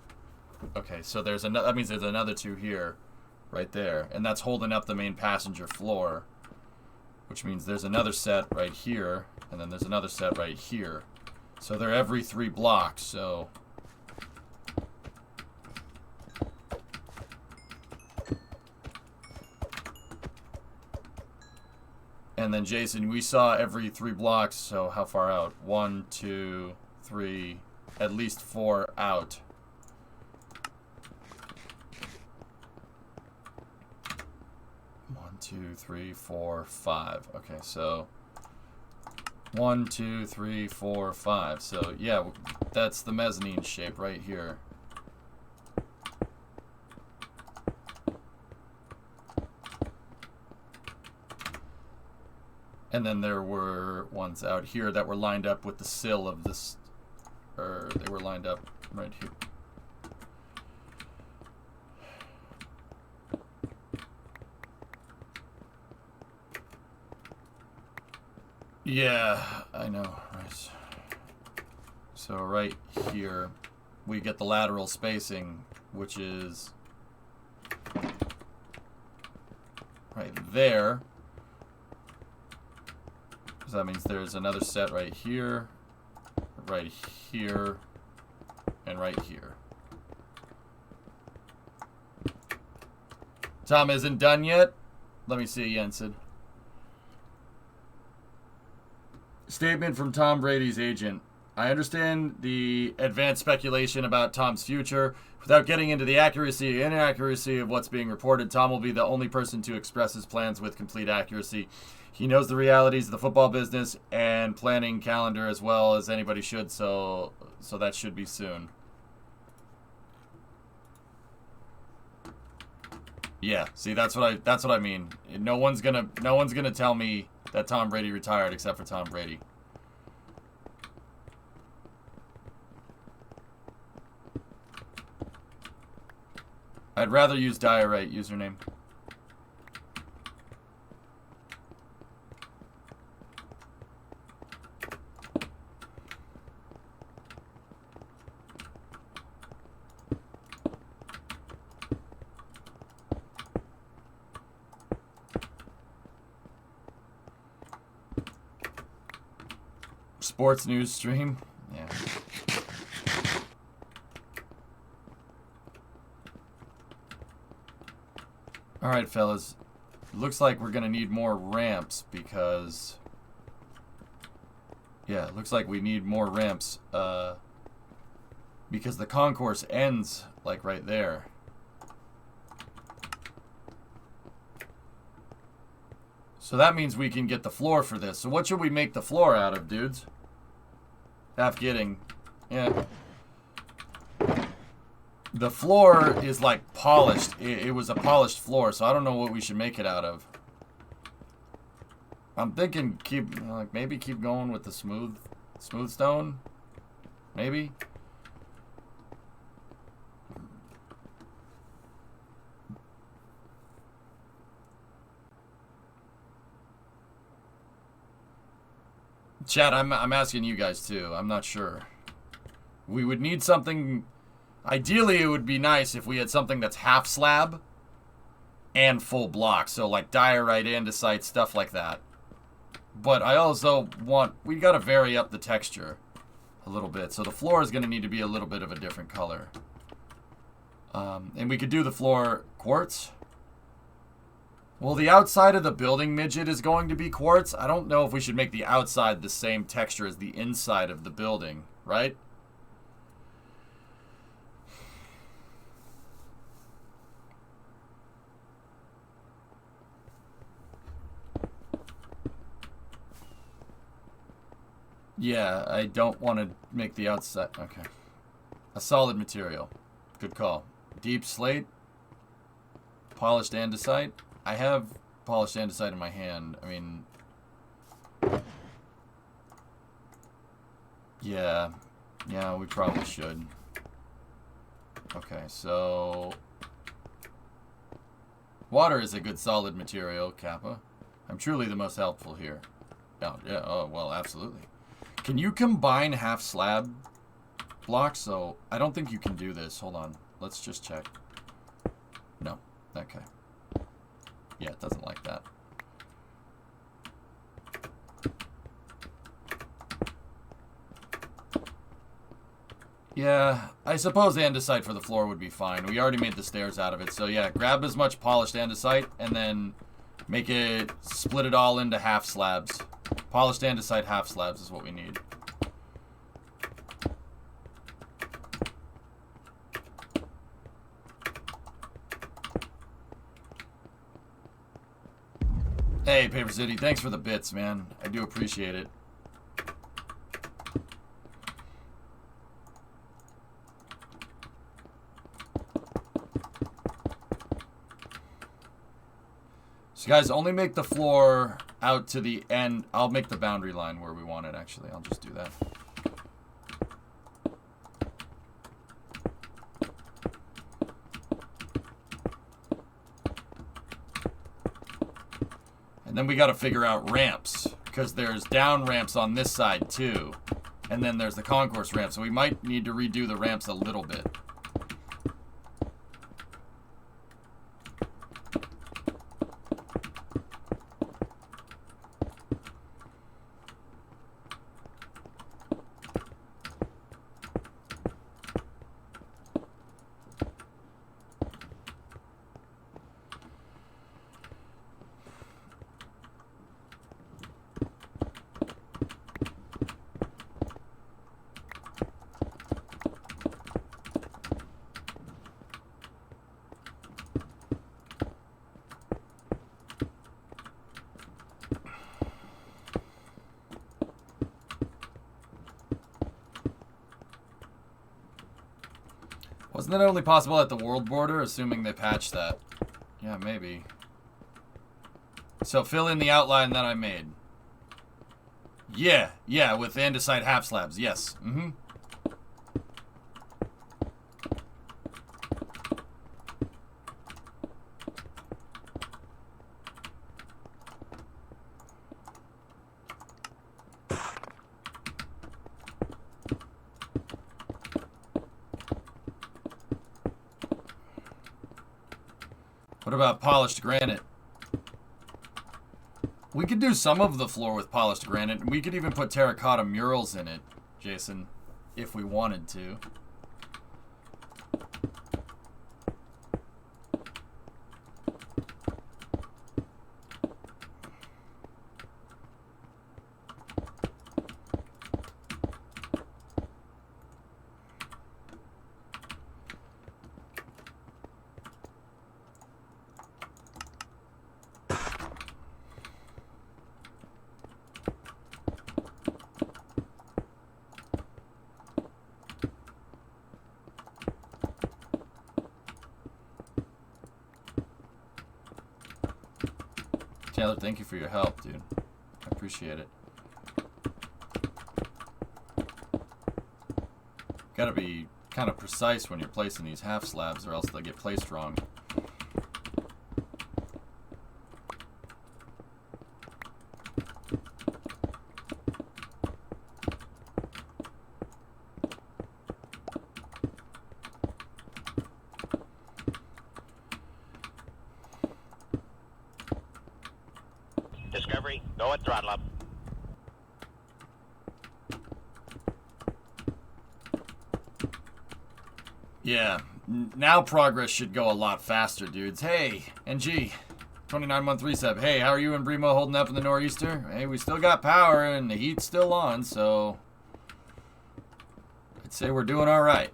Okay, so there's another... That means there's another 2 here. Right there. And that's holding up the main passenger floor. Which means there's another set right here. And then there's another set right here. So they're every 3 blocks, so... And then Jason, we saw every 3 blocks, so how far out? 1, 2, 3, at least 4 out. One, 2, 3, 4, 5. Okay, so 1, 2, 3, 4, 5. So yeah, that's the mezzanine shape right here. And then there were ones out here that were lined up with the sill of this, or they were lined up right here. Yeah, I know, right. So right here, we get the lateral spacing, which is right there. So that means there's another set right here, and right here. Tom isn't done yet? Let me see, Jensen. Statement from Tom Brady's agent. I understand the advanced speculation about Tom's future. Without getting into the accuracy or inaccuracy of what's being reported, Tom will be the only person to express his plans with complete accuracy. He knows the realities of the football business and planning calendar as well as anybody should, so that should be soon. Yeah, see, that's what I mean. No one's gonna tell me that Tom Brady retired except for Tom Brady. I'd rather use Diorite username. Sports news stream? Yeah. Alright, fellas. Looks like we're gonna need more ramps because... Yeah, it looks like we need more ramps, because the concourse ends, like, right there. So that means we can get the floor for this. So what should we make the floor out of, dudes? Half kidding. Yeah. The floor is like polished. It was a polished floor, so I don't know what we should make it out of. I'm thinking maybe keep going with the smooth stone. Maybe. Chad, I'm asking you guys too. I'm not sure. We would need something. Ideally, it would be nice if we had something that's half slab and full block. So like diorite, andesite, stuff like that. But I also want, we gotta vary up the texture a little bit. So the floor is gonna need to be a little bit of a different color. And we could do the floor quartz. Well, the outside of the building midget is going to be quartz. I don't know if we should make the outside the same texture as the inside of the building, right? Yeah, I don't want to make the outside... Okay. A solid material. Good call. Deep slate. Polished andesite. I have polished andesite in my hand. I mean... Yeah. Yeah, we probably should. Okay, so... Water is a good solid material, Kappa. I'm truly the most helpful here. Oh, yeah, oh, well, absolutely. Can you combine half slab blocks? So I don't think you can do this. Hold on. Let's just check. No. Okay. Yeah, it doesn't like that. Yeah, I suppose andesite for the floor would be fine. We already made the stairs out of it. So yeah, grab as much polished andesite and then make it, split it all into half slabs. Polished andesite half slabs is what we need. Hey, Paper City, thanks for the bits, man. I do appreciate it. So guys, only make the floor out to the end. I'll make the boundary line where we want it, actually. I'll just do that. And then we got to figure out ramps, because there's down ramps on this side too. And then there's the concourse ramp, so we might need to redo the ramps a little bit. Wasn't that only possible at the world border, assuming they patched that? Yeah, maybe. So fill in the outline that I made. Yeah, with andesite half slabs, yes. Mm-hmm. What about polished granite? We could do some of the floor with polished granite. We could even put terracotta murals in it, Jason, if we wanted to. Taylor, thank you for your help, dude. I appreciate it. Gotta be kind of precise when you're placing these half slabs, or else they'll get placed wrong. Discovery, go at throttle up. Yeah, now progress should go a lot faster, dudes. Hey, NG, 29-month reset. Hey, how are you and Bremo holding up in the nor'easter? Hey, we still got power and the heat's still on, so I'd say we're doing all right.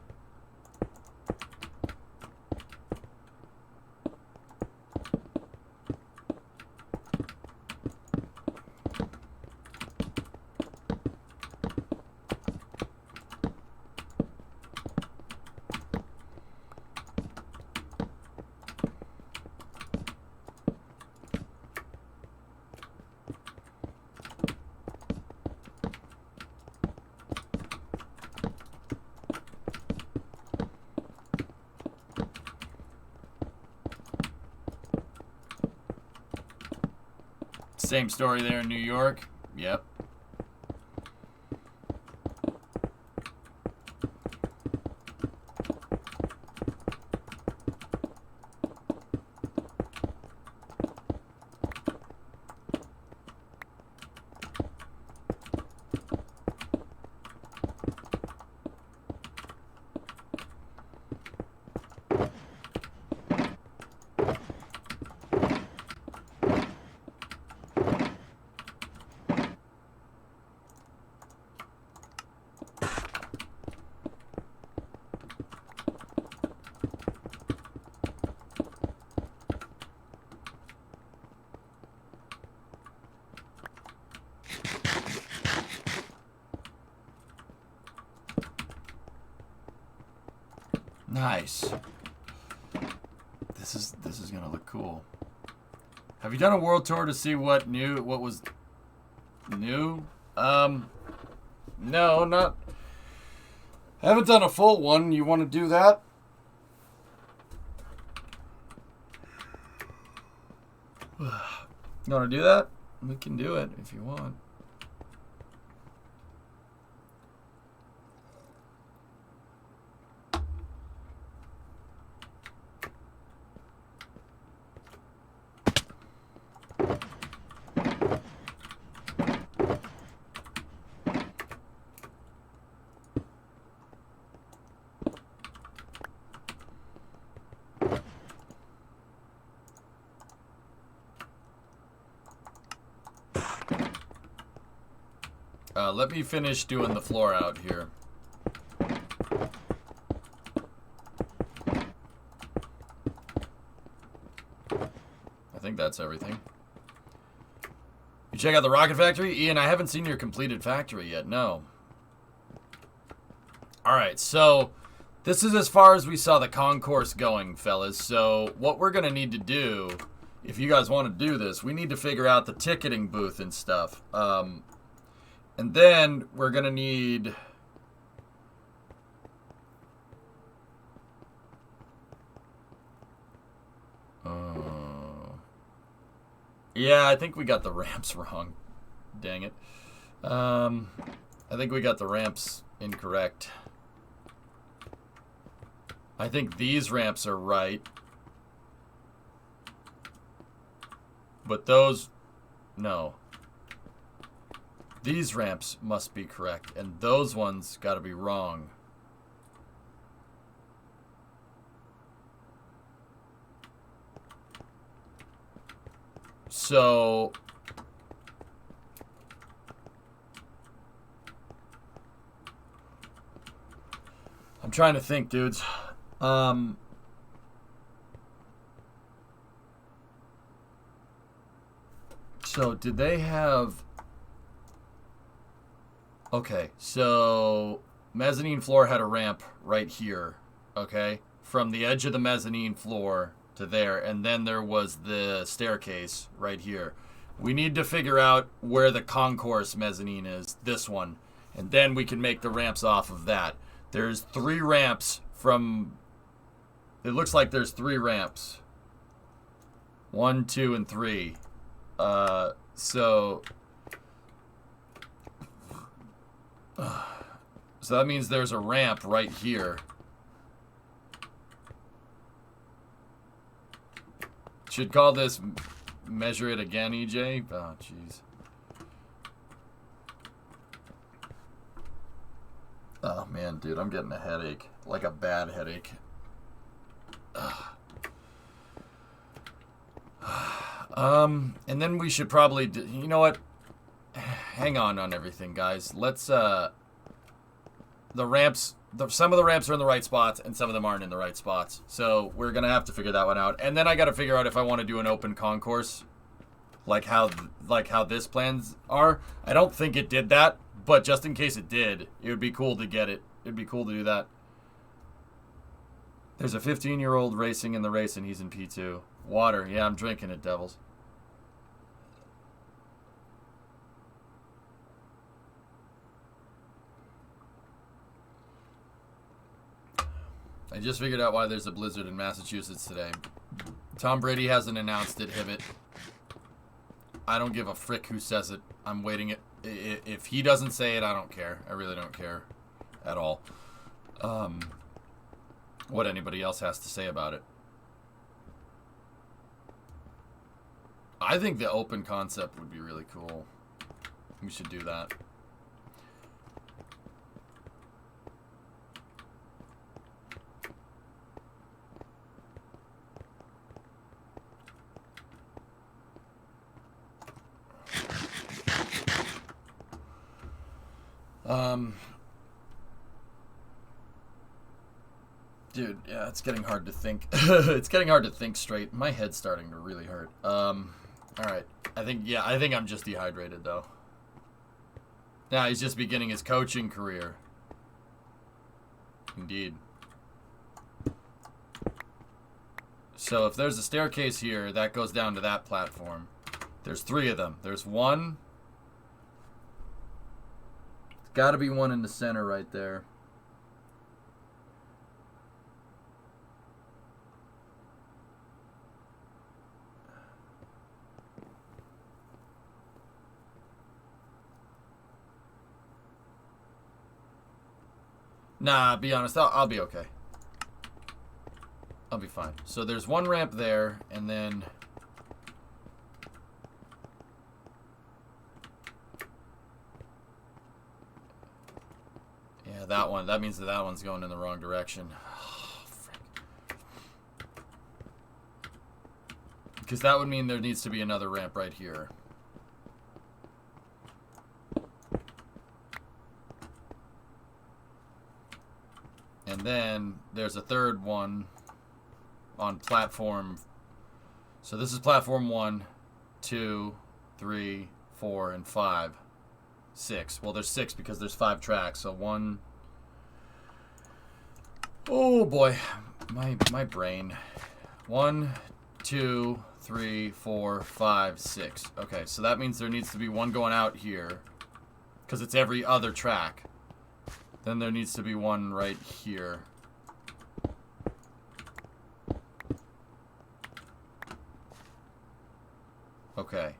Same story there in New York. Yep. Nice. This is gonna look cool. Have you done a world tour to see what was new? No, not. I haven't done a full one. You want to do that? You want to do that? We can do it if you want. Let me finish doing the floor out here. I think that's everything. You check out the rocket factory? Ian, I haven't seen your completed factory yet, no. Alright, so this is as far as we saw the concourse going, fellas. So what we're going to need to do, if you guys want to do this, we need to figure out the ticketing booth and stuff. And then we're going to need... yeah, I think we got the ramps wrong. Dang it. I think we got the ramps incorrect. I think these ramps are right. But those... no. These ramps must be correct, and those ones got to be wrong. So... I'm trying to think, dudes. So, did they have... okay, so mezzanine floor had a ramp right here, okay? From the edge of the mezzanine floor to there, and then there was the staircase right here. We need to figure out where the concourse mezzanine is, this one, and then we can make the ramps off of that. There's 3 ramps from... it looks like there's 3 ramps. 1, 2, and 3. So that means there's a ramp right here. Should call this measure it again, EJ? Oh, jeez. Oh, man, dude, I'm getting a headache. Like a bad headache. And then we should probably... you know what? Hang on everything, guys. Let's, the ramps... some of the ramps are in the right spots, and some of them aren't in the right spots. So, we're gonna have to figure that one out. And then I gotta figure out if I want to do an open concourse. Like how this plans are. I don't think it did that, but just in case it did, it would be cool to get it. It'd be cool to do that. There's a 15-year-old racing in the race, and he's in P2. Water. Yeah, I'm drinking it, devils. I just figured out why there's a blizzard in Massachusetts today. Tom Brady hasn't announced it, Hibbit. I don't give a frick who says it. I'm waiting it. If he doesn't say it, I don't care. I really don't care at all. What anybody else has to say about it. I think the open concept would be really cool. We should do that. Dude, yeah, it's getting hard to think. It's getting hard to think straight. My head's starting to really hurt. Alright. I think I'm just dehydrated, though. Yeah, he's just beginning his coaching career. Indeed. So if there's a staircase here, that goes down to that platform. There's 3 of them. There's one. There's got to be one in the center right there. Nah, be honest, I'll be okay. I'll be fine. So there's one ramp there, and then... yeah, that one. That means that one's going in the wrong direction. Oh, frick. Because that would mean there needs to be another ramp right here. And then there's a third one on platform. So this is platform 1, 2, 3, 4, and 5. 6. Well, there's 6 because there's 5 tracks. So 1. Oh boy, my brain. 1, 2, 3, 4, 5, 6. Okay, so that means there needs to be one going out here because it's every other track. Then there needs to be one right here. Okay.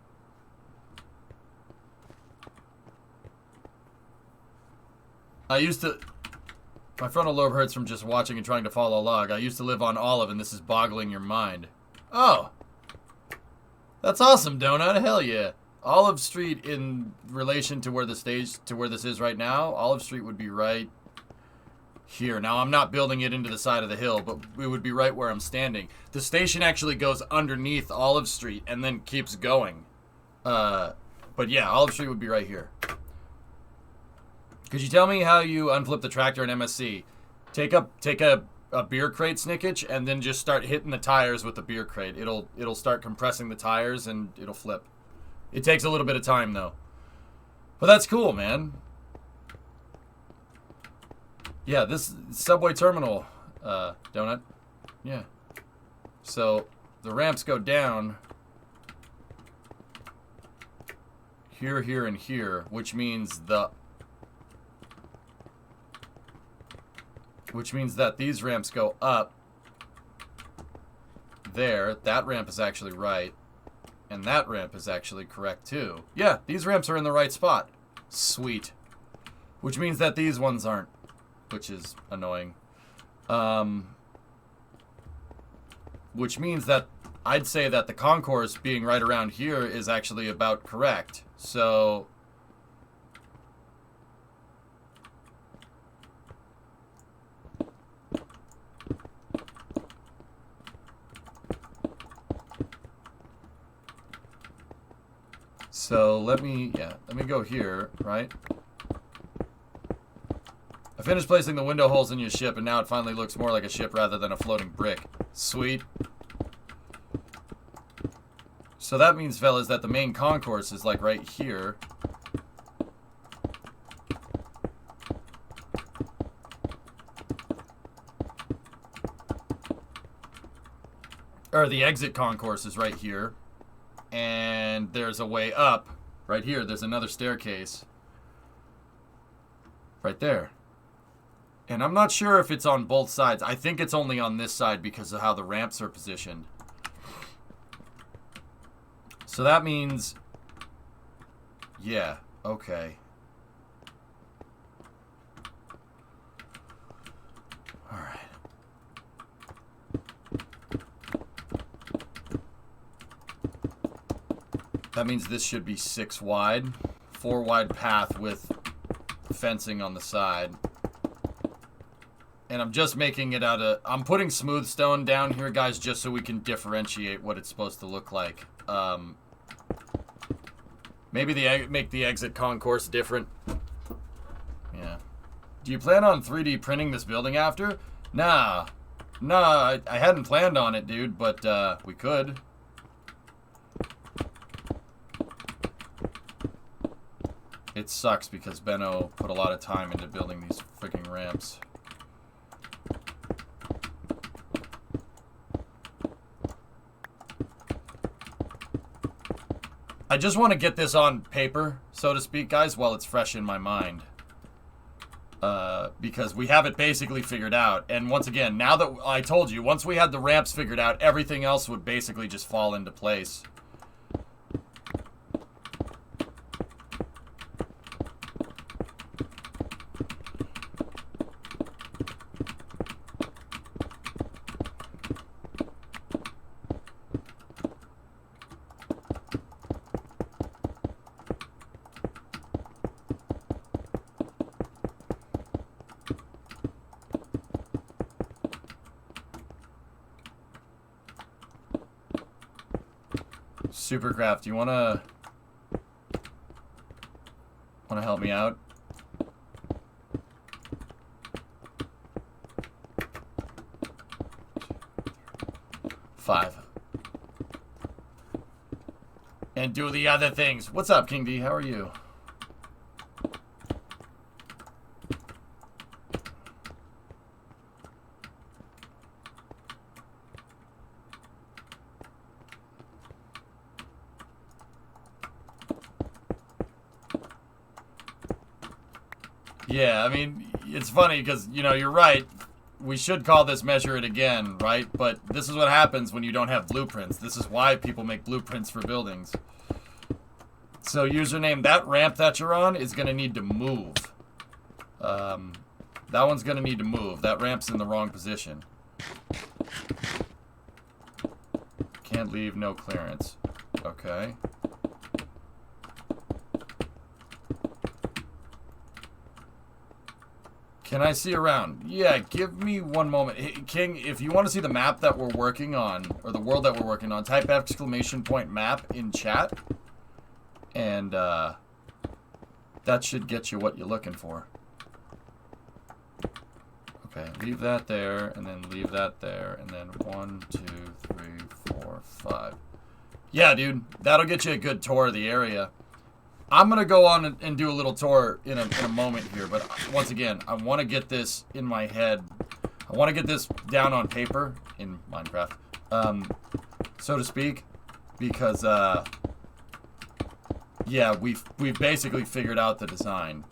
My frontal lobe hurts from just watching and trying to follow a log. I used to live on Olive, and this is boggling your mind. Oh. That's awesome, Donut. Hell yeah. Olive Street in relation to where this is right now, Olive Street would be right here. Now, I'm not building it into the side of the hill, but it would be right where I'm standing. The station actually goes underneath Olive Street and then keeps going. But yeah, Olive Street would be right here. Could you tell me how you unflip the tractor in MSC? Take a beer crate snickage and then just start hitting the tires with the beer crate. It'll start compressing the tires and it'll flip. It takes a little bit of time though. But that's cool, man. Yeah, this subway terminal, Donut. Yeah. So the ramps go down here, here, and here, which means that these ramps go up there. That ramp is actually right. And that ramp is actually correct too. Yeah, these ramps are in the right spot. Sweet. Which means that these ones aren't. Which is annoying. Which means that I'd say that the concourse being right around here is actually about correct. So... So let me go here, right? I finished placing the window holes in your ship, and now it finally looks more like a ship rather than a floating brick. Sweet. So that means, fellas, that the main concourse is like right here. Or the exit concourse is right here. And there's a way up. Right here, there's another staircase. Right there. And I'm not sure if it's on both sides. I think it's only on this side because of how the ramps are positioned. So that means... yeah, okay. Alright. That means this should be 6 wide. 4 wide path with fencing on the side. And I'm just making it out of... I'm putting smooth stone down here, guys, just so we can differentiate what it's supposed to look like. Maybe make the exit concourse different. Yeah. Do you plan on 3D printing this building after? Nah. Nah, I hadn't planned on it, dude, but we could. It sucks because Benno put a lot of time into building these freaking ramps. I just want to get this on paper, so to speak, guys, while it's fresh in my mind. Because we have it basically figured out. And once again, now that I told you, once we had the ramps figured out, everything else would basically just fall into place. Supercraft, you wanna help me out? Five. And do the other things. What's up, King D? How are you? Yeah, I mean, it's funny because, you know, you're right. We should call this measure it again, right? But this is what happens when you don't have blueprints. This is why people make blueprints for buildings. So, username, that ramp that you're on is going to need to move. That one's going to need to move. That ramp's in the wrong position. Can't leave, no clearance. Okay. Can I see around? Yeah, give me one moment. Hey, King, if you want to see the map that we're working on, or the world that we're working on, type !map in chat. And, that should get you what you're looking for. Okay, leave that there, and then leave that there, and then 1, 2, 3, 4, 5. Yeah, dude, that'll get you a good tour of the area. I'm going to go on and do a little tour in a moment here, but once again, I want to get this in my head. I want to get this down on paper in Minecraft, so to speak, because, yeah, we've basically figured out the design.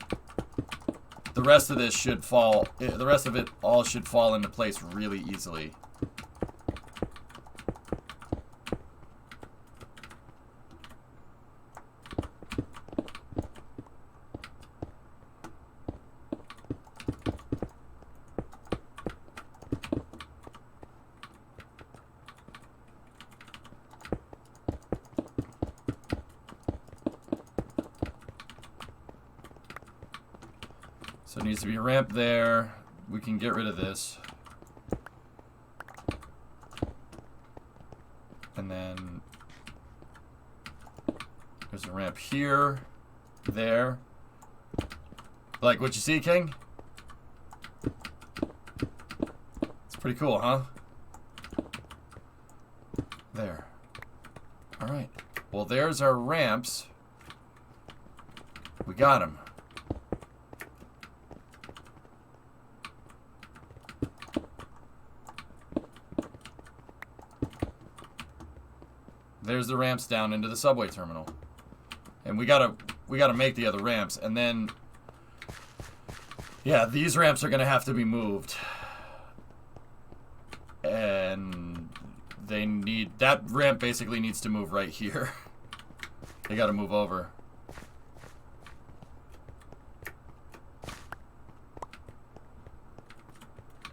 The rest of this should fall, the rest of it all should fall into place really easily. So it needs to be a ramp there. We can get rid of this. And then there's a ramp here, there. Like what you see, King? It's pretty cool, huh? There. All right. Well, there's our ramps. We got them. There's the ramps down into the subway terminal. And we gotta make the other ramps. And then, yeah, these ramps are gonna have to be moved. And they need, that ramp basically needs to move right here. They gotta move over.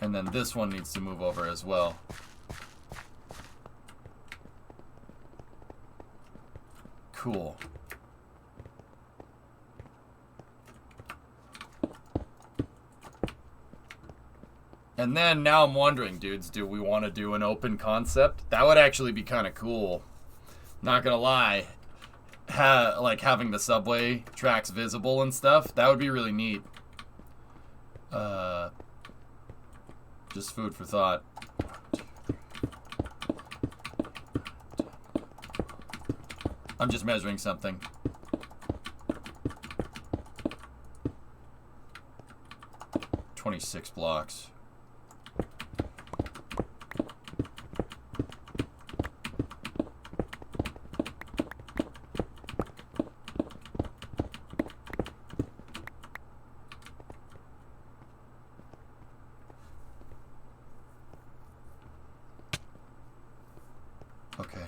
And then this one needs to move over as well. Cool. And then now I'm wondering, dudes, do we want to do an open concept? That would actually be kind of cool. Not gonna lie. Like having the subway tracks visible and stuff. That would be really neat. Just food for thought. I'm just measuring something. "26 blocks.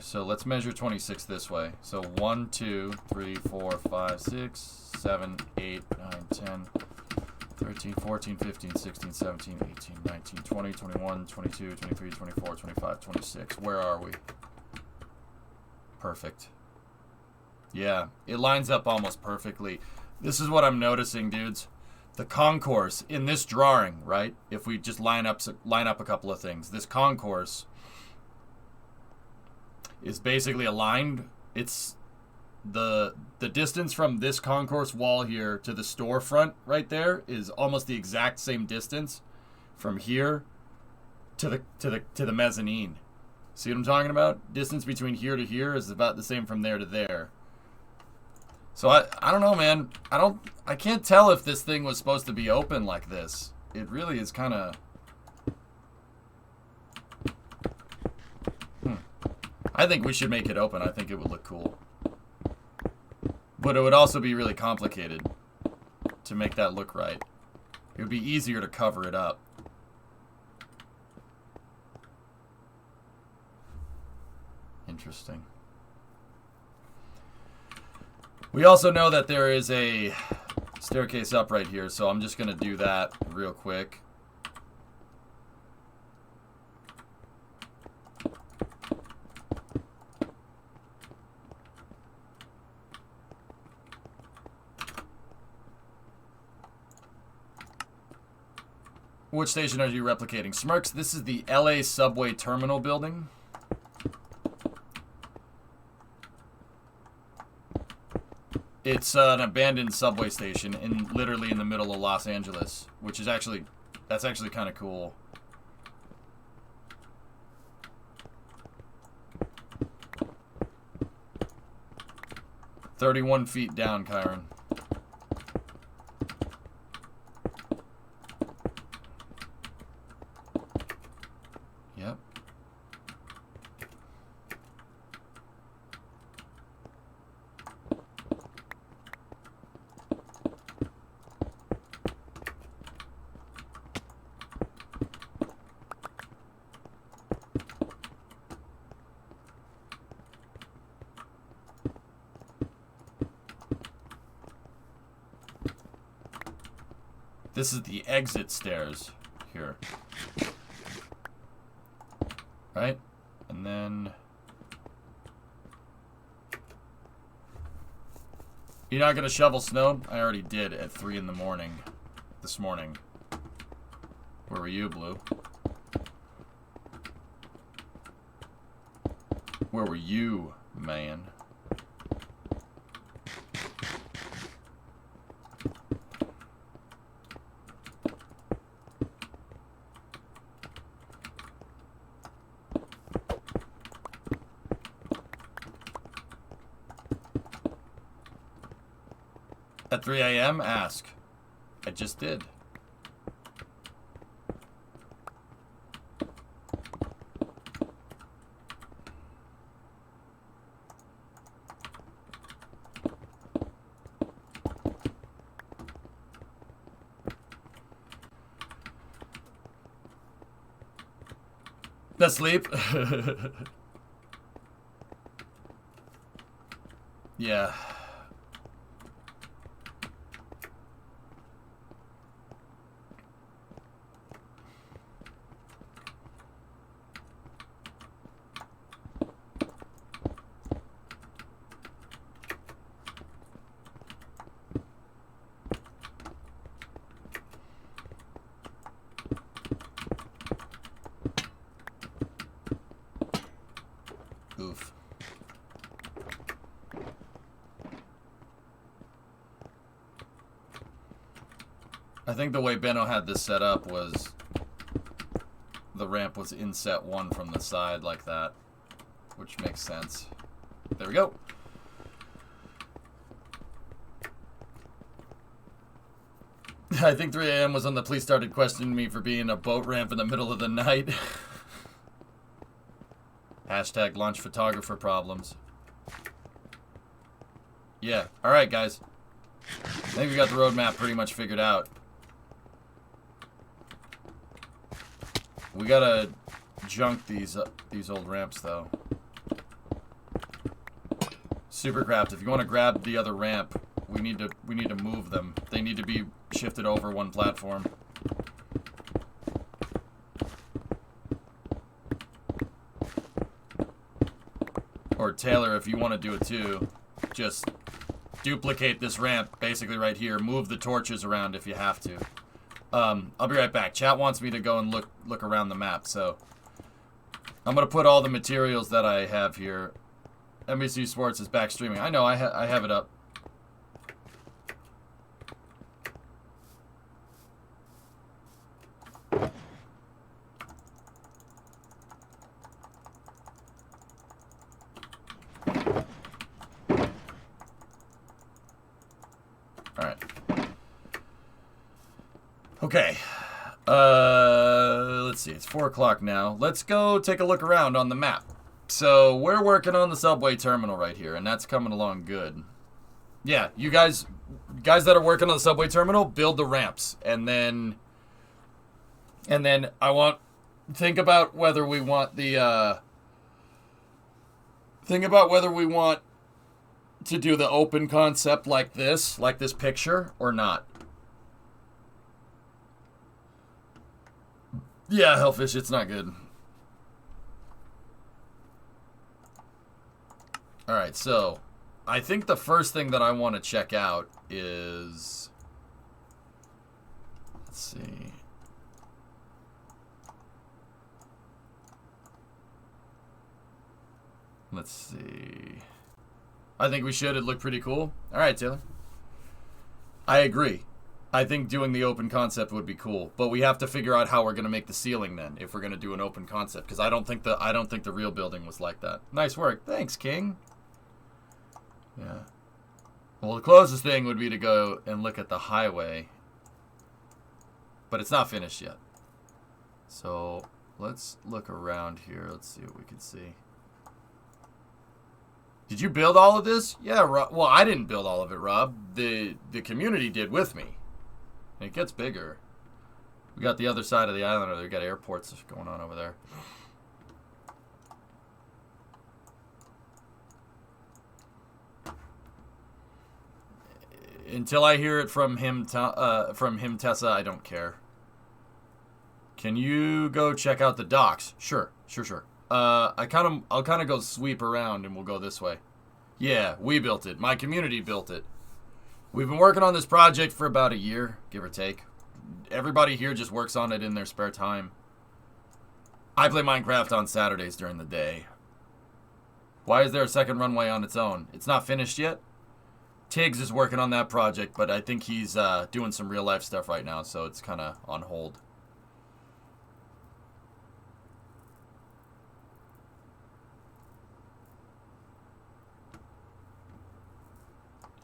So let's measure 26 this way. So 1, 2, 3, 4, 5, 6, 7, 8, 9, 10, 13, 14, 15, 16, 17, 18, 19, 20, 21, 22, 23, 24, 25, 26. Where are we? Perfect. Yeah, it lines up almost perfectly. This is what I'm noticing, dudes. The concourse in this drawing, right? If we just line up a couple of things. This concourse is basically aligned. It's the distance from this concourse wall here to the storefront right there is almost the exact same distance from here to the mezzanine. See what I'm talking about? Distance between here to here is about the same from there to there. So I don't know, man. I can't tell if this thing was supposed to be open like this. It really is kind of I think we should make it open. I think it would look cool. But it would also be really complicated to make that look right. It would be easier to cover it up. Interesting. We also know that there is a staircase up right here, so I'm just going to do that real quick. Which station are you replicating? Smirks, this is the LA subway terminal building. It's an abandoned subway station literally in the middle of Los Angeles, which is that's actually kind of cool. "31 feet down, Kyron." Yep. This is the exit stairs here. Right? And then... You're not gonna shovel snow? I already did at 3 in the morning. This morning. Where were you, Blue? Where were you, man? At 3 a.m.? Ask. I just did. Asleep? Yeah. Oof. I think the way Benno had this set up was the ramp was in set 1 from the side like that, which makes sense. There we go. I think 3 a.m. was when the police started questioning me for being a boat ramp in the middle of the night. Hashtag launch photographer problems. Yeah, alright guys. I think we got the roadmap pretty much figured out. We gotta junk these old ramps though. Supercraft, if you want to grab the other ramp, we need to move them. They need to be shifted over one platform. Or Taylor, if you want to do it too, just duplicate this ramp basically right here. Move the torches around if you have to. I'll be right back. Chat wants me to go and look around the map, so I'm gonna put all the materials that I have here. NBC Sports is back streaming. I know, I have it up. Alright. Okay. Let's see. It's 4 o'clock now. Let's go take a look around on the map. So, we're working on the subway terminal right here, and that's coming along good. Yeah, you guys that are working on the subway terminal, build the ramps. And then I want... Think about whether we want the, Think about whether we want to do the open concept like this picture, or not. Yeah, Hellfish, it's not good. Alright, so I think the first thing that I want to check out is... Let's see. Let's see. I think we should. It looked pretty cool. Alright, Taylor. I agree. I think doing the open concept would be cool, but we have to figure out how we're going to make the ceiling then, if we're going to do an open concept, because I don't think the real building was like that. Nice work. Thanks, King. Yeah. Well, the closest thing would be to go and look at the highway, but it's not finished yet. So let's look around here. Let's see what we can see. Did you build all of this? Yeah, Rob. Well, I didn't build all of it, Rob. The community did with me. And it gets bigger. We got the other side of the island, or we got airports going on over there. Until I hear it from him, Tessa, I don't care. Can you go check out the docks? Sure. I'll kind of go sweep around, and we'll go this way. Yeah, we built it. My community built it. We've been working on this project for about a year, give or take. Everybody here just works on it in their spare time. I play Minecraft on Saturdays during the day. Why is there a second runway on its own? It's not finished yet? Tiggs is working on that project, but I think he's doing some real-life stuff right now, so it's kind of on hold.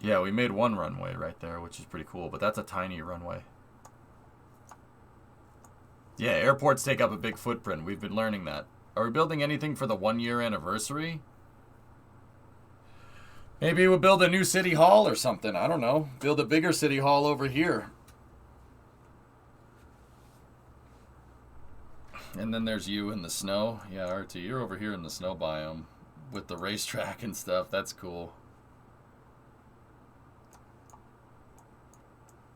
Yeah, we made one runway right there, which is pretty cool, but that's a tiny runway. Yeah, airports take up a big footprint. We've been learning that. Are we building anything for the 1-year anniversary? Maybe we'll build a new city hall or something. I don't know. Build a bigger city hall over here. And then there's you in the snow. Yeah, RT, you're over here in the snow biome with the racetrack and stuff. That's cool.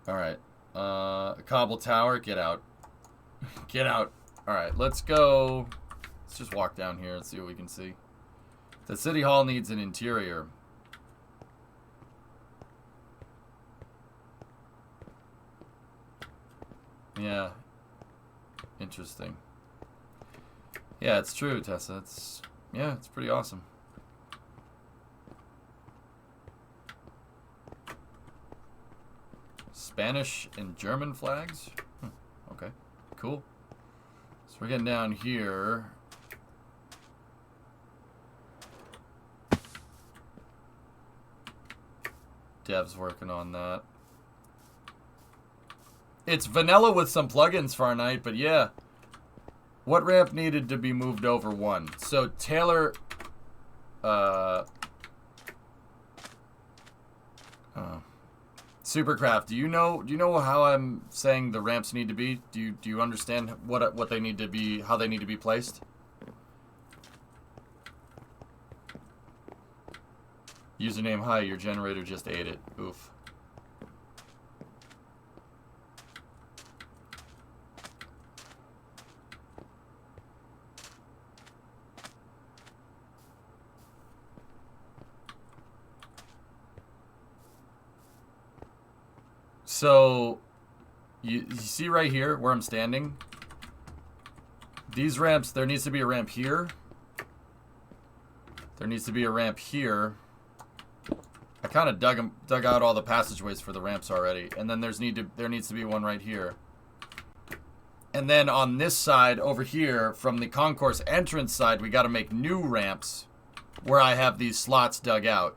Alright. Cobble Tower, get out. Get out. Alright, let's go. Let's just walk down here and see what we can see. The city hall needs an interior. Yeah. Interesting. Yeah, it's true, Tessa. It's pretty awesome. Spanish and German flags? Okay, cool. So we're getting down here. Dev's working on that. It's vanilla with some plugins for our night, but yeah. What ramp needed to be moved over one? So Taylor, Supercraft, do you know how I'm saying the ramps need to be? Do you understand what they need to be, how they need to be placed? Username, hi, your generator just ate it. Oof. So, you see right here where I'm standing? These ramps, there needs to be a ramp here. There needs to be a ramp here. I kind of dug out all the passageways for the ramps already. And then there needs to be one right here. And then on this side over here, from the concourse entrance side, we got to make new ramps where I have these slots dug out.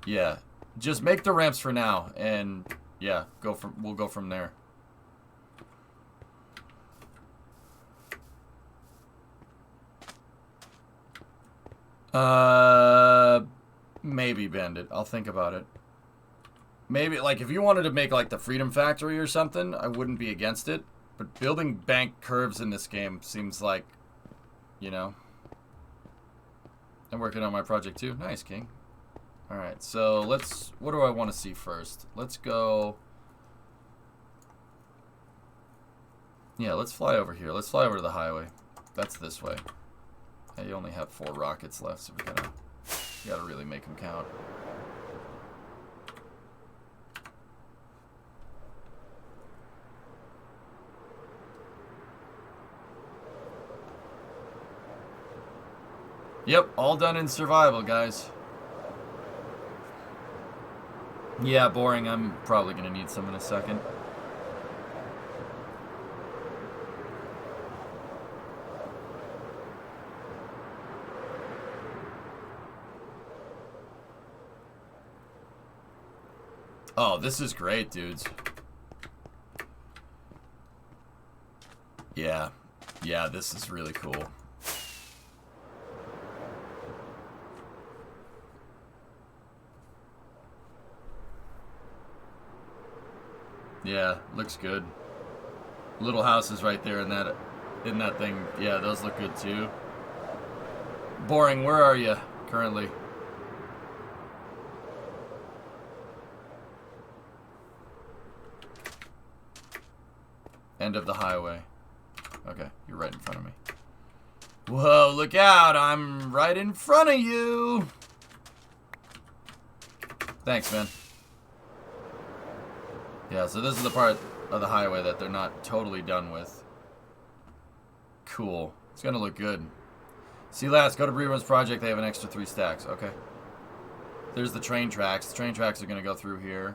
Yeah, just make the ramps for now, and yeah, we'll go from there. Maybe Bandit. I'll think about it. Maybe, like, if you wanted to make, like, the Freedom Factory or something, I wouldn't be against it. But building bank curves in this game seems like, you know. I'm working on my project too. Nice, King. Alright, so let's... What do I want to see first? Let's go... Yeah, let's fly over here. Let's fly over to the highway. That's this way. Hey, you only have 4 rockets left, so we gotta really make them count. Yep, all done in survival, guys. Yeah, boring. I'm probably gonna need some in a second. Oh, this is great, dudes. Yeah. Yeah, this is really cool. Yeah, looks good. Little houses right there in that thing. Yeah, those look good too. Boring, where are you currently? End of the highway. Okay, you're right in front of me. Whoa, look out! I'm right in front of you! Thanks, man. Yeah, so this is the part of the highway that they're not totally done with. Cool. It's gonna look good. See last, go to Brewer's project, they have an extra 3 stacks. Okay. There's the train tracks. The train tracks are gonna go through here.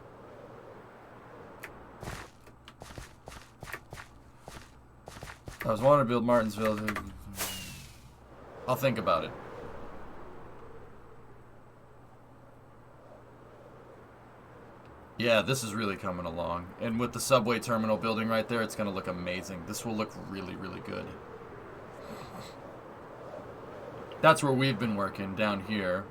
I was wanting to build Martinsville. I'll think about it. Yeah, this is really coming along. And with the subway terminal building right there, it's going to look amazing. This will look really, really good. That's where we've been working, down here.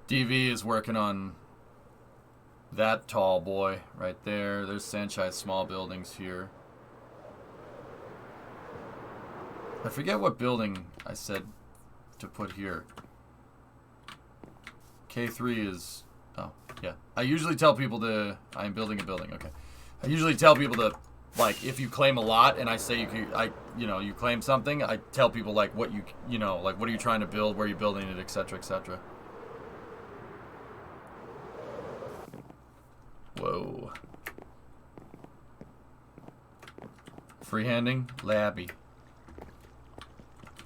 DV is working on that tall boy right there. There's Sanchez small buildings here. I forget what building I said to put here. K3 is... Oh, yeah. I usually tell people to... I'm building a building, okay. I usually tell people to, like, if you claim a lot and I say you claim something, I tell people, like, what like, what are you trying to build, where are you building it, etc., etc. Whoa. Freehanding? Labby.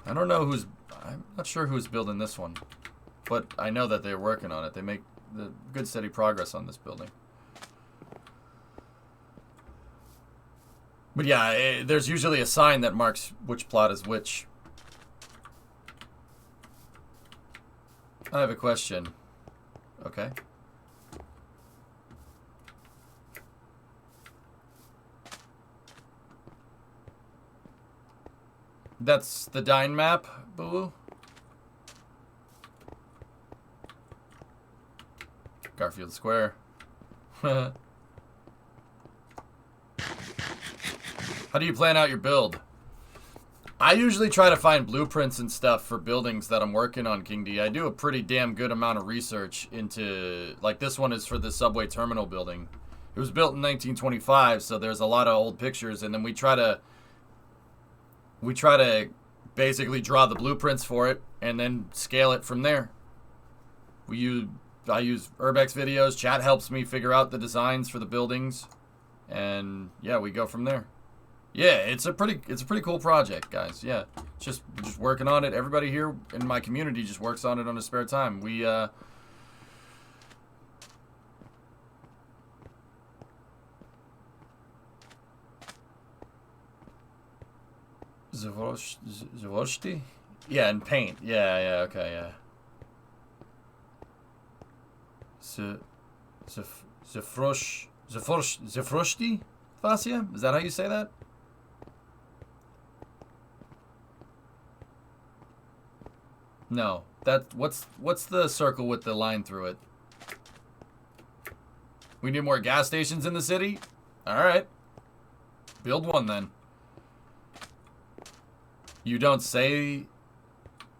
I don't know who's... I'm not sure who's building this one. But I know that they're working on it. They make the good steady progress on this building. But yeah, there's usually a sign that marks which plot is which. I have a question. Okay. That's the Dine map, boo. Garfield Square. How do you plan out your build? I usually try to find blueprints and stuff for buildings that I'm working on, King D. I do a pretty damn good amount of research into, like this one is for the subway terminal building. It was built in 1925, so there's a lot of old pictures, and then we try to basically draw the blueprints for it and then scale it from there. I use Urbex videos. Chat helps me figure out the designs for the buildings, and yeah, we go from there. Yeah, it's a pretty cool project, guys. Yeah, just working on it. Everybody here in my community just works on it on his spare time. We Zavoshti? Yeah, and paint. Yeah, okay, yeah. Zafroshti? Vasia? Is that how you say that? No. What's the circle with the line through it? We need more gas stations in the city? Alright. Build one then. You don't say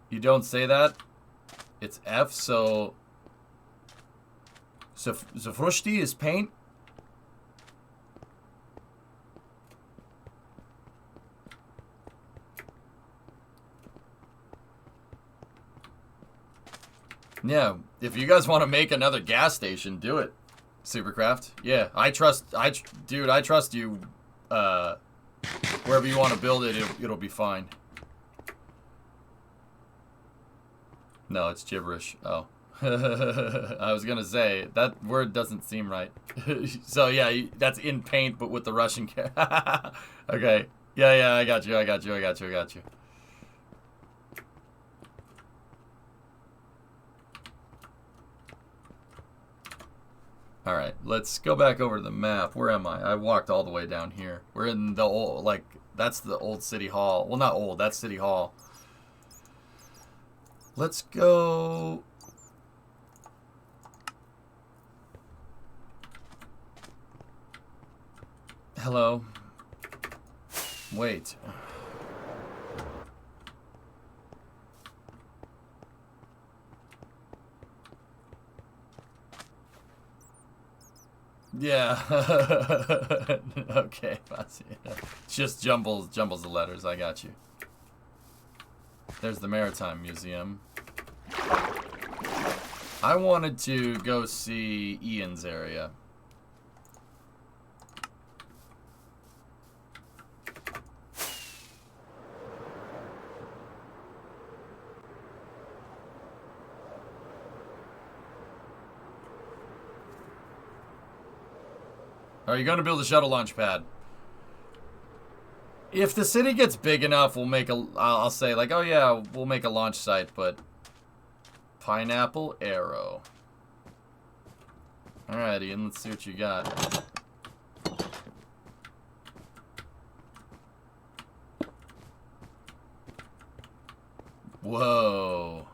that. It's F, so Zafroshti is paint? Yeah, if you guys want to make another gas station, do it. Supercraft. Yeah, I trust you. Wherever you want to build it, it'll be fine. No, it's gibberish. Oh. I was gonna say, that word doesn't seem right. So yeah, that's in paint, but with the Russian Okay. Yeah, I got you. Alright, let's go back over to the map. Where am I? I walked all the way down here. We're in the old, like, that's the old City Hall. Well, not old, that's City Hall. Let's go... Hello. Wait. Yeah. Okay. Just jumbles the letters. I got you. There's the Maritime Museum. I wanted to go see Ian's area. Are you going to build a shuttle launch pad? If the city gets big enough, we'll make a... I'll say, like, oh yeah, we'll make a launch site, but... Pineapple Arrow. Alright, Ian, let's see what you got. Whoa.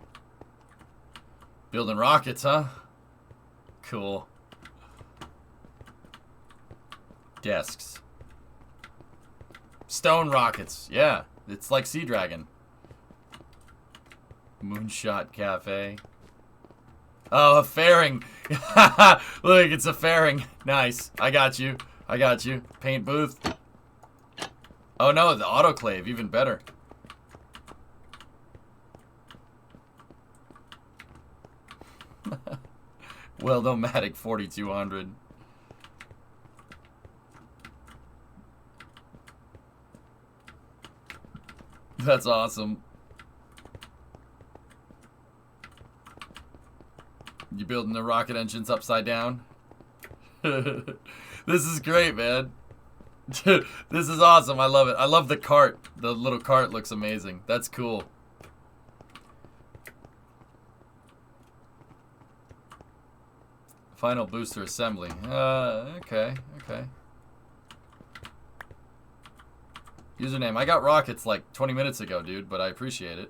Building rockets, huh? Cool. Desks. Stone rockets. Yeah. It's like Sea Dragon. Moonshot Cafe. Oh, a fairing. Look, it's a fairing. Nice. I got you. Paint booth. Oh no, the autoclave. Even better. Well, nomadic 4200. That's awesome. You building the rocket engines upside down? This is great, man. This is awesome. I love it. I love the cart. The little cart looks amazing. That's cool. Final booster assembly. Okay. Username. I got rockets like 20 minutes ago, dude, but I appreciate it.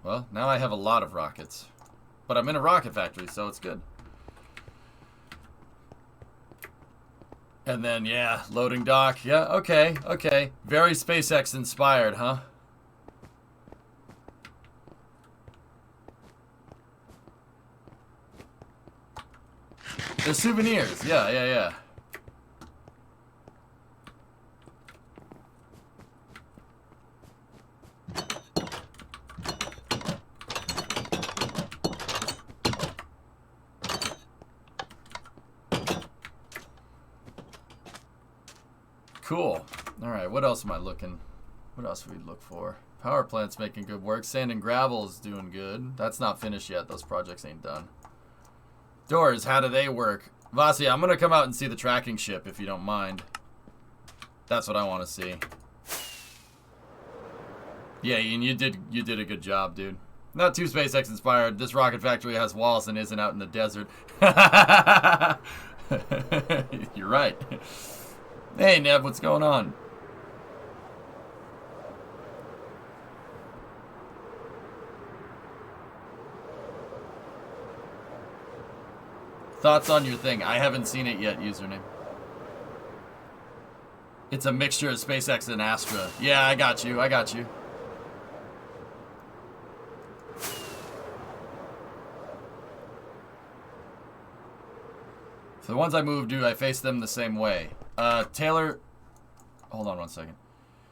Well, now I have a lot of rockets. But I'm in a rocket factory, so it's good. And then, yeah, loading dock. Yeah, okay, okay. Very SpaceX inspired, huh? They're souvenirs. Yeah, yeah, yeah. Cool. All right, what else am I looking? What else do we look for? Power plant's making good work. Sand and gravel is doing good. That's not finished yet. Those projects ain't done. Doors, how do they work? Vasi, I'm going to come out and see the tracking ship if you don't mind. That's what I want to see. Yeah, Ian, you did a good job, dude. Not too SpaceX inspired. This rocket factory has walls and isn't out in the desert. You're right. Hey, Neb, what's going on? Thoughts on your thing? I haven't seen it yet, username. It's a mixture of SpaceX and Astra. Yeah, I got you. I got you. So the ones I moved, do I face them the same way? Taylor, hold on one second.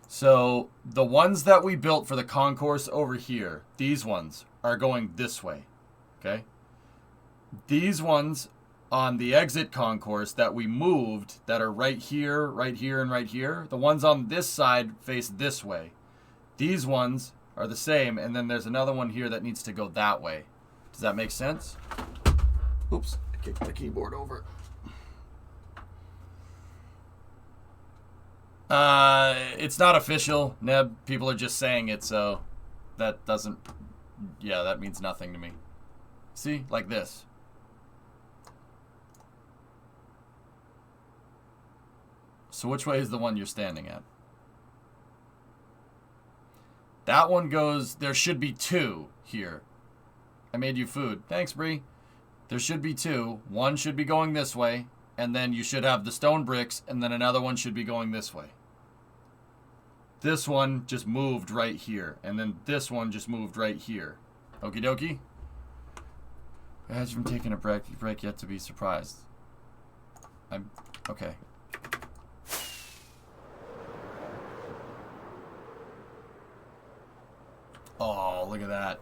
So the ones that we built for the concourse over here, these ones are going this way, okay? These ones on the exit concourse that we moved that are right here, and right here, the ones on this side face this way. These ones are the same, and then there's another one here that needs to go that way. Does that make sense? Oops, I kicked the keyboard over. It's not official, Neb. People are just saying it, so that doesn't... Yeah, that means nothing to me. See? Like this. So which way is the one you're standing at? That one goes... There should be two here. I made you food. Thanks, Bree. There should be two. One should be going this way, and then you should have the stone bricks, and then another one should be going this way. This one just moved right here, and then this one just moved right here. Okie dokie. As from taking a break yet to be surprised. I'm okay. Oh, look at that.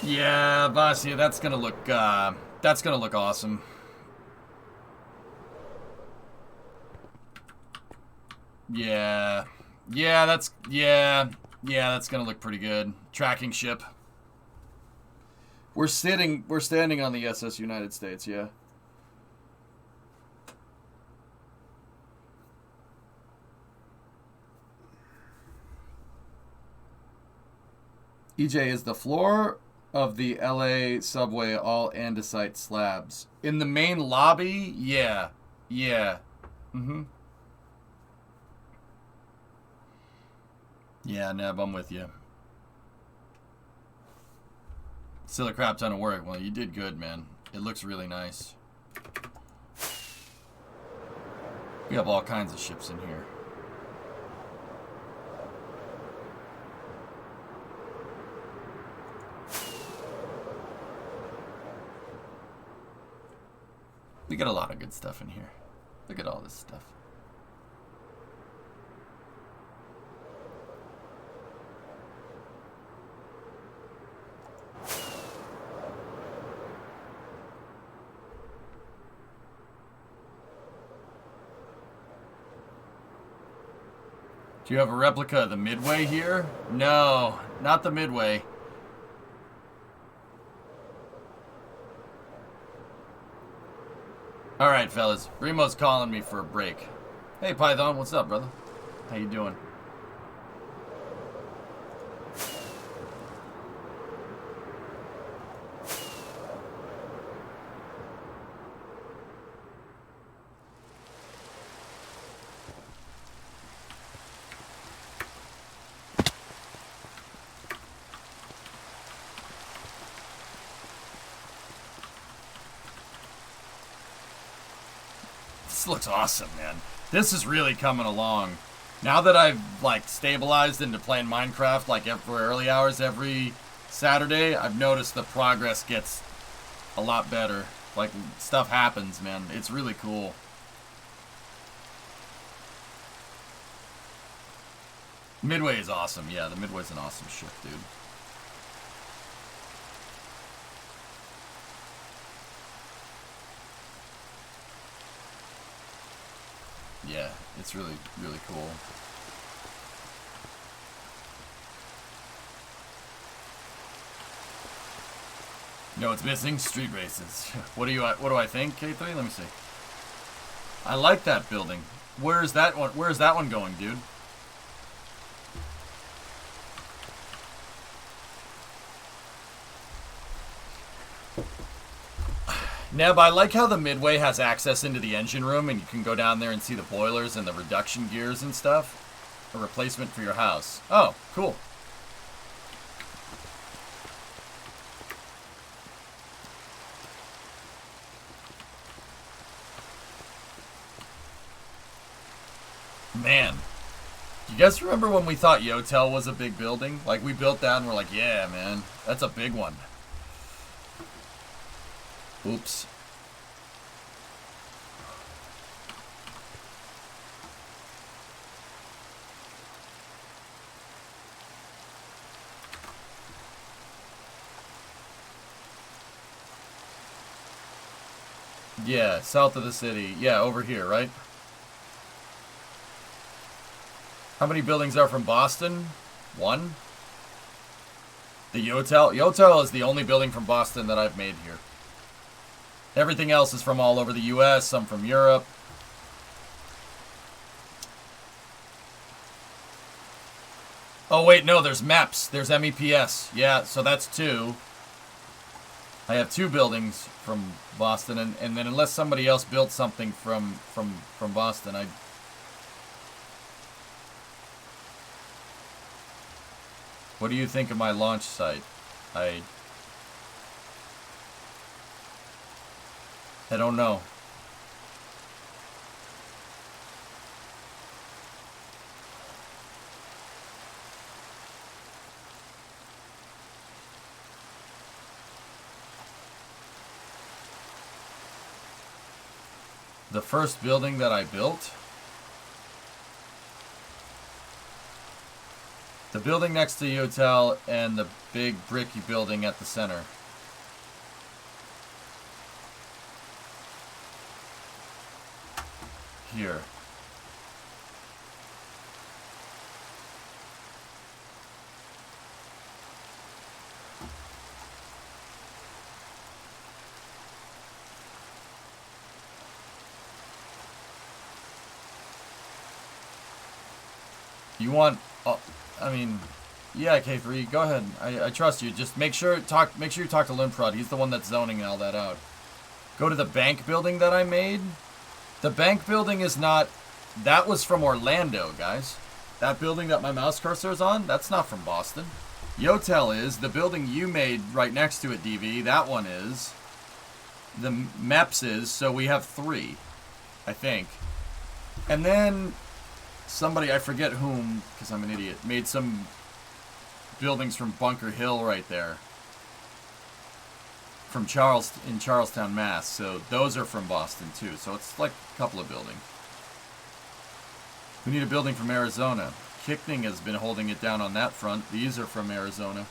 Yeah, Vasia, that's gonna look awesome. Yeah, that's gonna look pretty good. Tracking ship. We're standing on the SS United States, yeah. EJ, is the floor of the LA subway all andesite slabs? In the main lobby? Yeah. Yeah. Mm-hmm. Yeah, Neb, I'm with you. Still a crap ton of work. Well, you did good, man. It looks really nice. We have all kinds of ships in here. We got a lot of good stuff in here. Look at all this stuff. Do you have a replica of the Midway here? No, not the Midway. Alright, fellas. Remo's calling me for a break. Hey Python, what's up, brother? How you doing? This looks awesome, man. This is really coming along. Now that I've like stabilized into playing Minecraft like for early hours every Saturday, I've noticed the progress gets a lot better. Like stuff happens, man. It's really cool. Midway is awesome. Yeah, the Midway's an awesome ship, dude. Yeah, it's really, really cool. You know what's missing? Street races. What do I think, K3? Let me see. I like that building. Where's that one going, dude? Neb, I like how the Midway has access into the engine room and you can go down there and see the boilers and the reduction gears and stuff. A replacement for your house. Oh, cool. Man, you guys remember when we thought Yotel was a big building? Like we built that and we're like, yeah, man, that's a big one. Oops. Yeah, south of the city. Yeah, over here, right? How many buildings are from Boston? One? The Yotel? Yotel is the only building from Boston that I've made here. Everything else is from all over the US, some from Europe. Oh wait, no, there's MEPS. There's MEPS. Yeah, so that's two. I have two buildings from Boston, and then unless somebody else built something from Boston, What do you think of my launch site? I don't know. The first building that I built? The building next to Yotel and the big bricky building at the center. Here. You want... I mean... Yeah, K3, go ahead. I trust you. Just make sure you talk to Limprod. He's the one that's zoning all that out. Go to the bank building that I made. The bank building is not... That was from Orlando, guys. That building that my mouse cursor is on, that's not from Boston. Yotel is. The building you made right next to it, DV, that one is. The MEPS is, so we have three, I think. And then somebody, I forget whom, because I'm an idiot, made some buildings from Bunker Hill right there. From Charlestown, Mass. So those are from Boston too. So it's like a couple of buildings. We need a building from Arizona. Kickning has been holding it down on that front. These are from Arizona.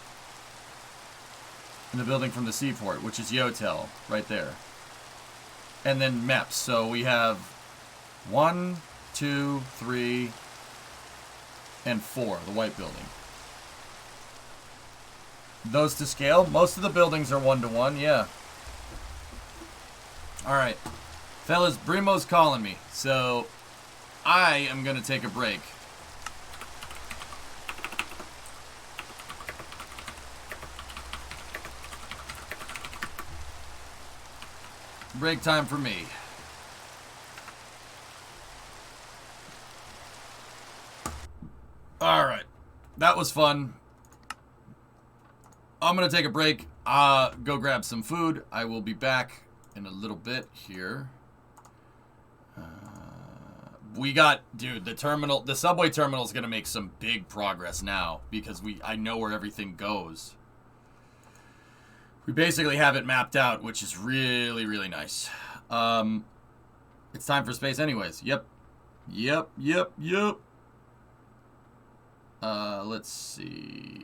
And the building from the seaport, which is Yotel, right there. And then MEPS. So we have 1, 2, 3, and 4, the white building. Those to scale? Most of the buildings are 1-to-1, yeah. Alright. Fellas, Brimo's calling me. So, I am going to take a break. Break time for me. Alright. That was fun. I'm going to take a break. Go grab some food. I will be back in a little bit here. We got, dude, the subway terminal is going to make some big progress now because I know where everything goes. We basically have it mapped out, which is really, really nice. It's time for space anyways. Yep. Let's see.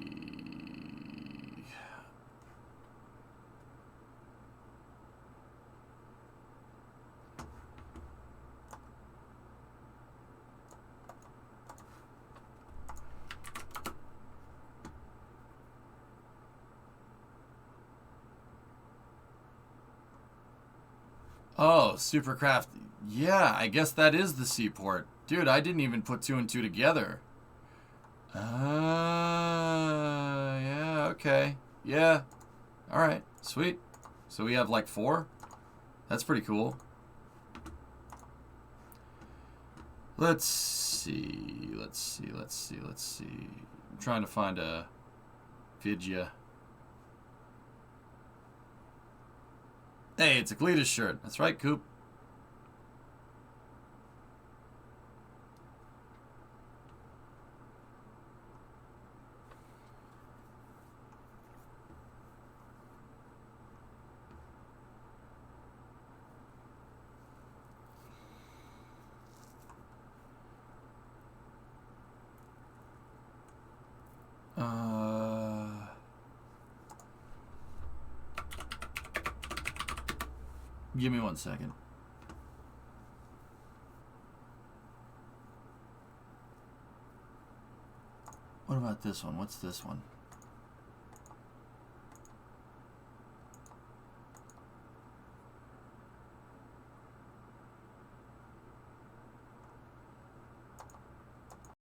Oh, Supercraft. Yeah, I guess that is the seaport. Dude, I didn't even put 2 and 2 together. Yeah, okay. Yeah. Alright, sweet. So we have like 4? That's pretty cool. Let's see. I'm trying to find a vidya. Hey, it's a Cletus shirt. That's right, Coop. Give me 1 second. What about this one? What's this one?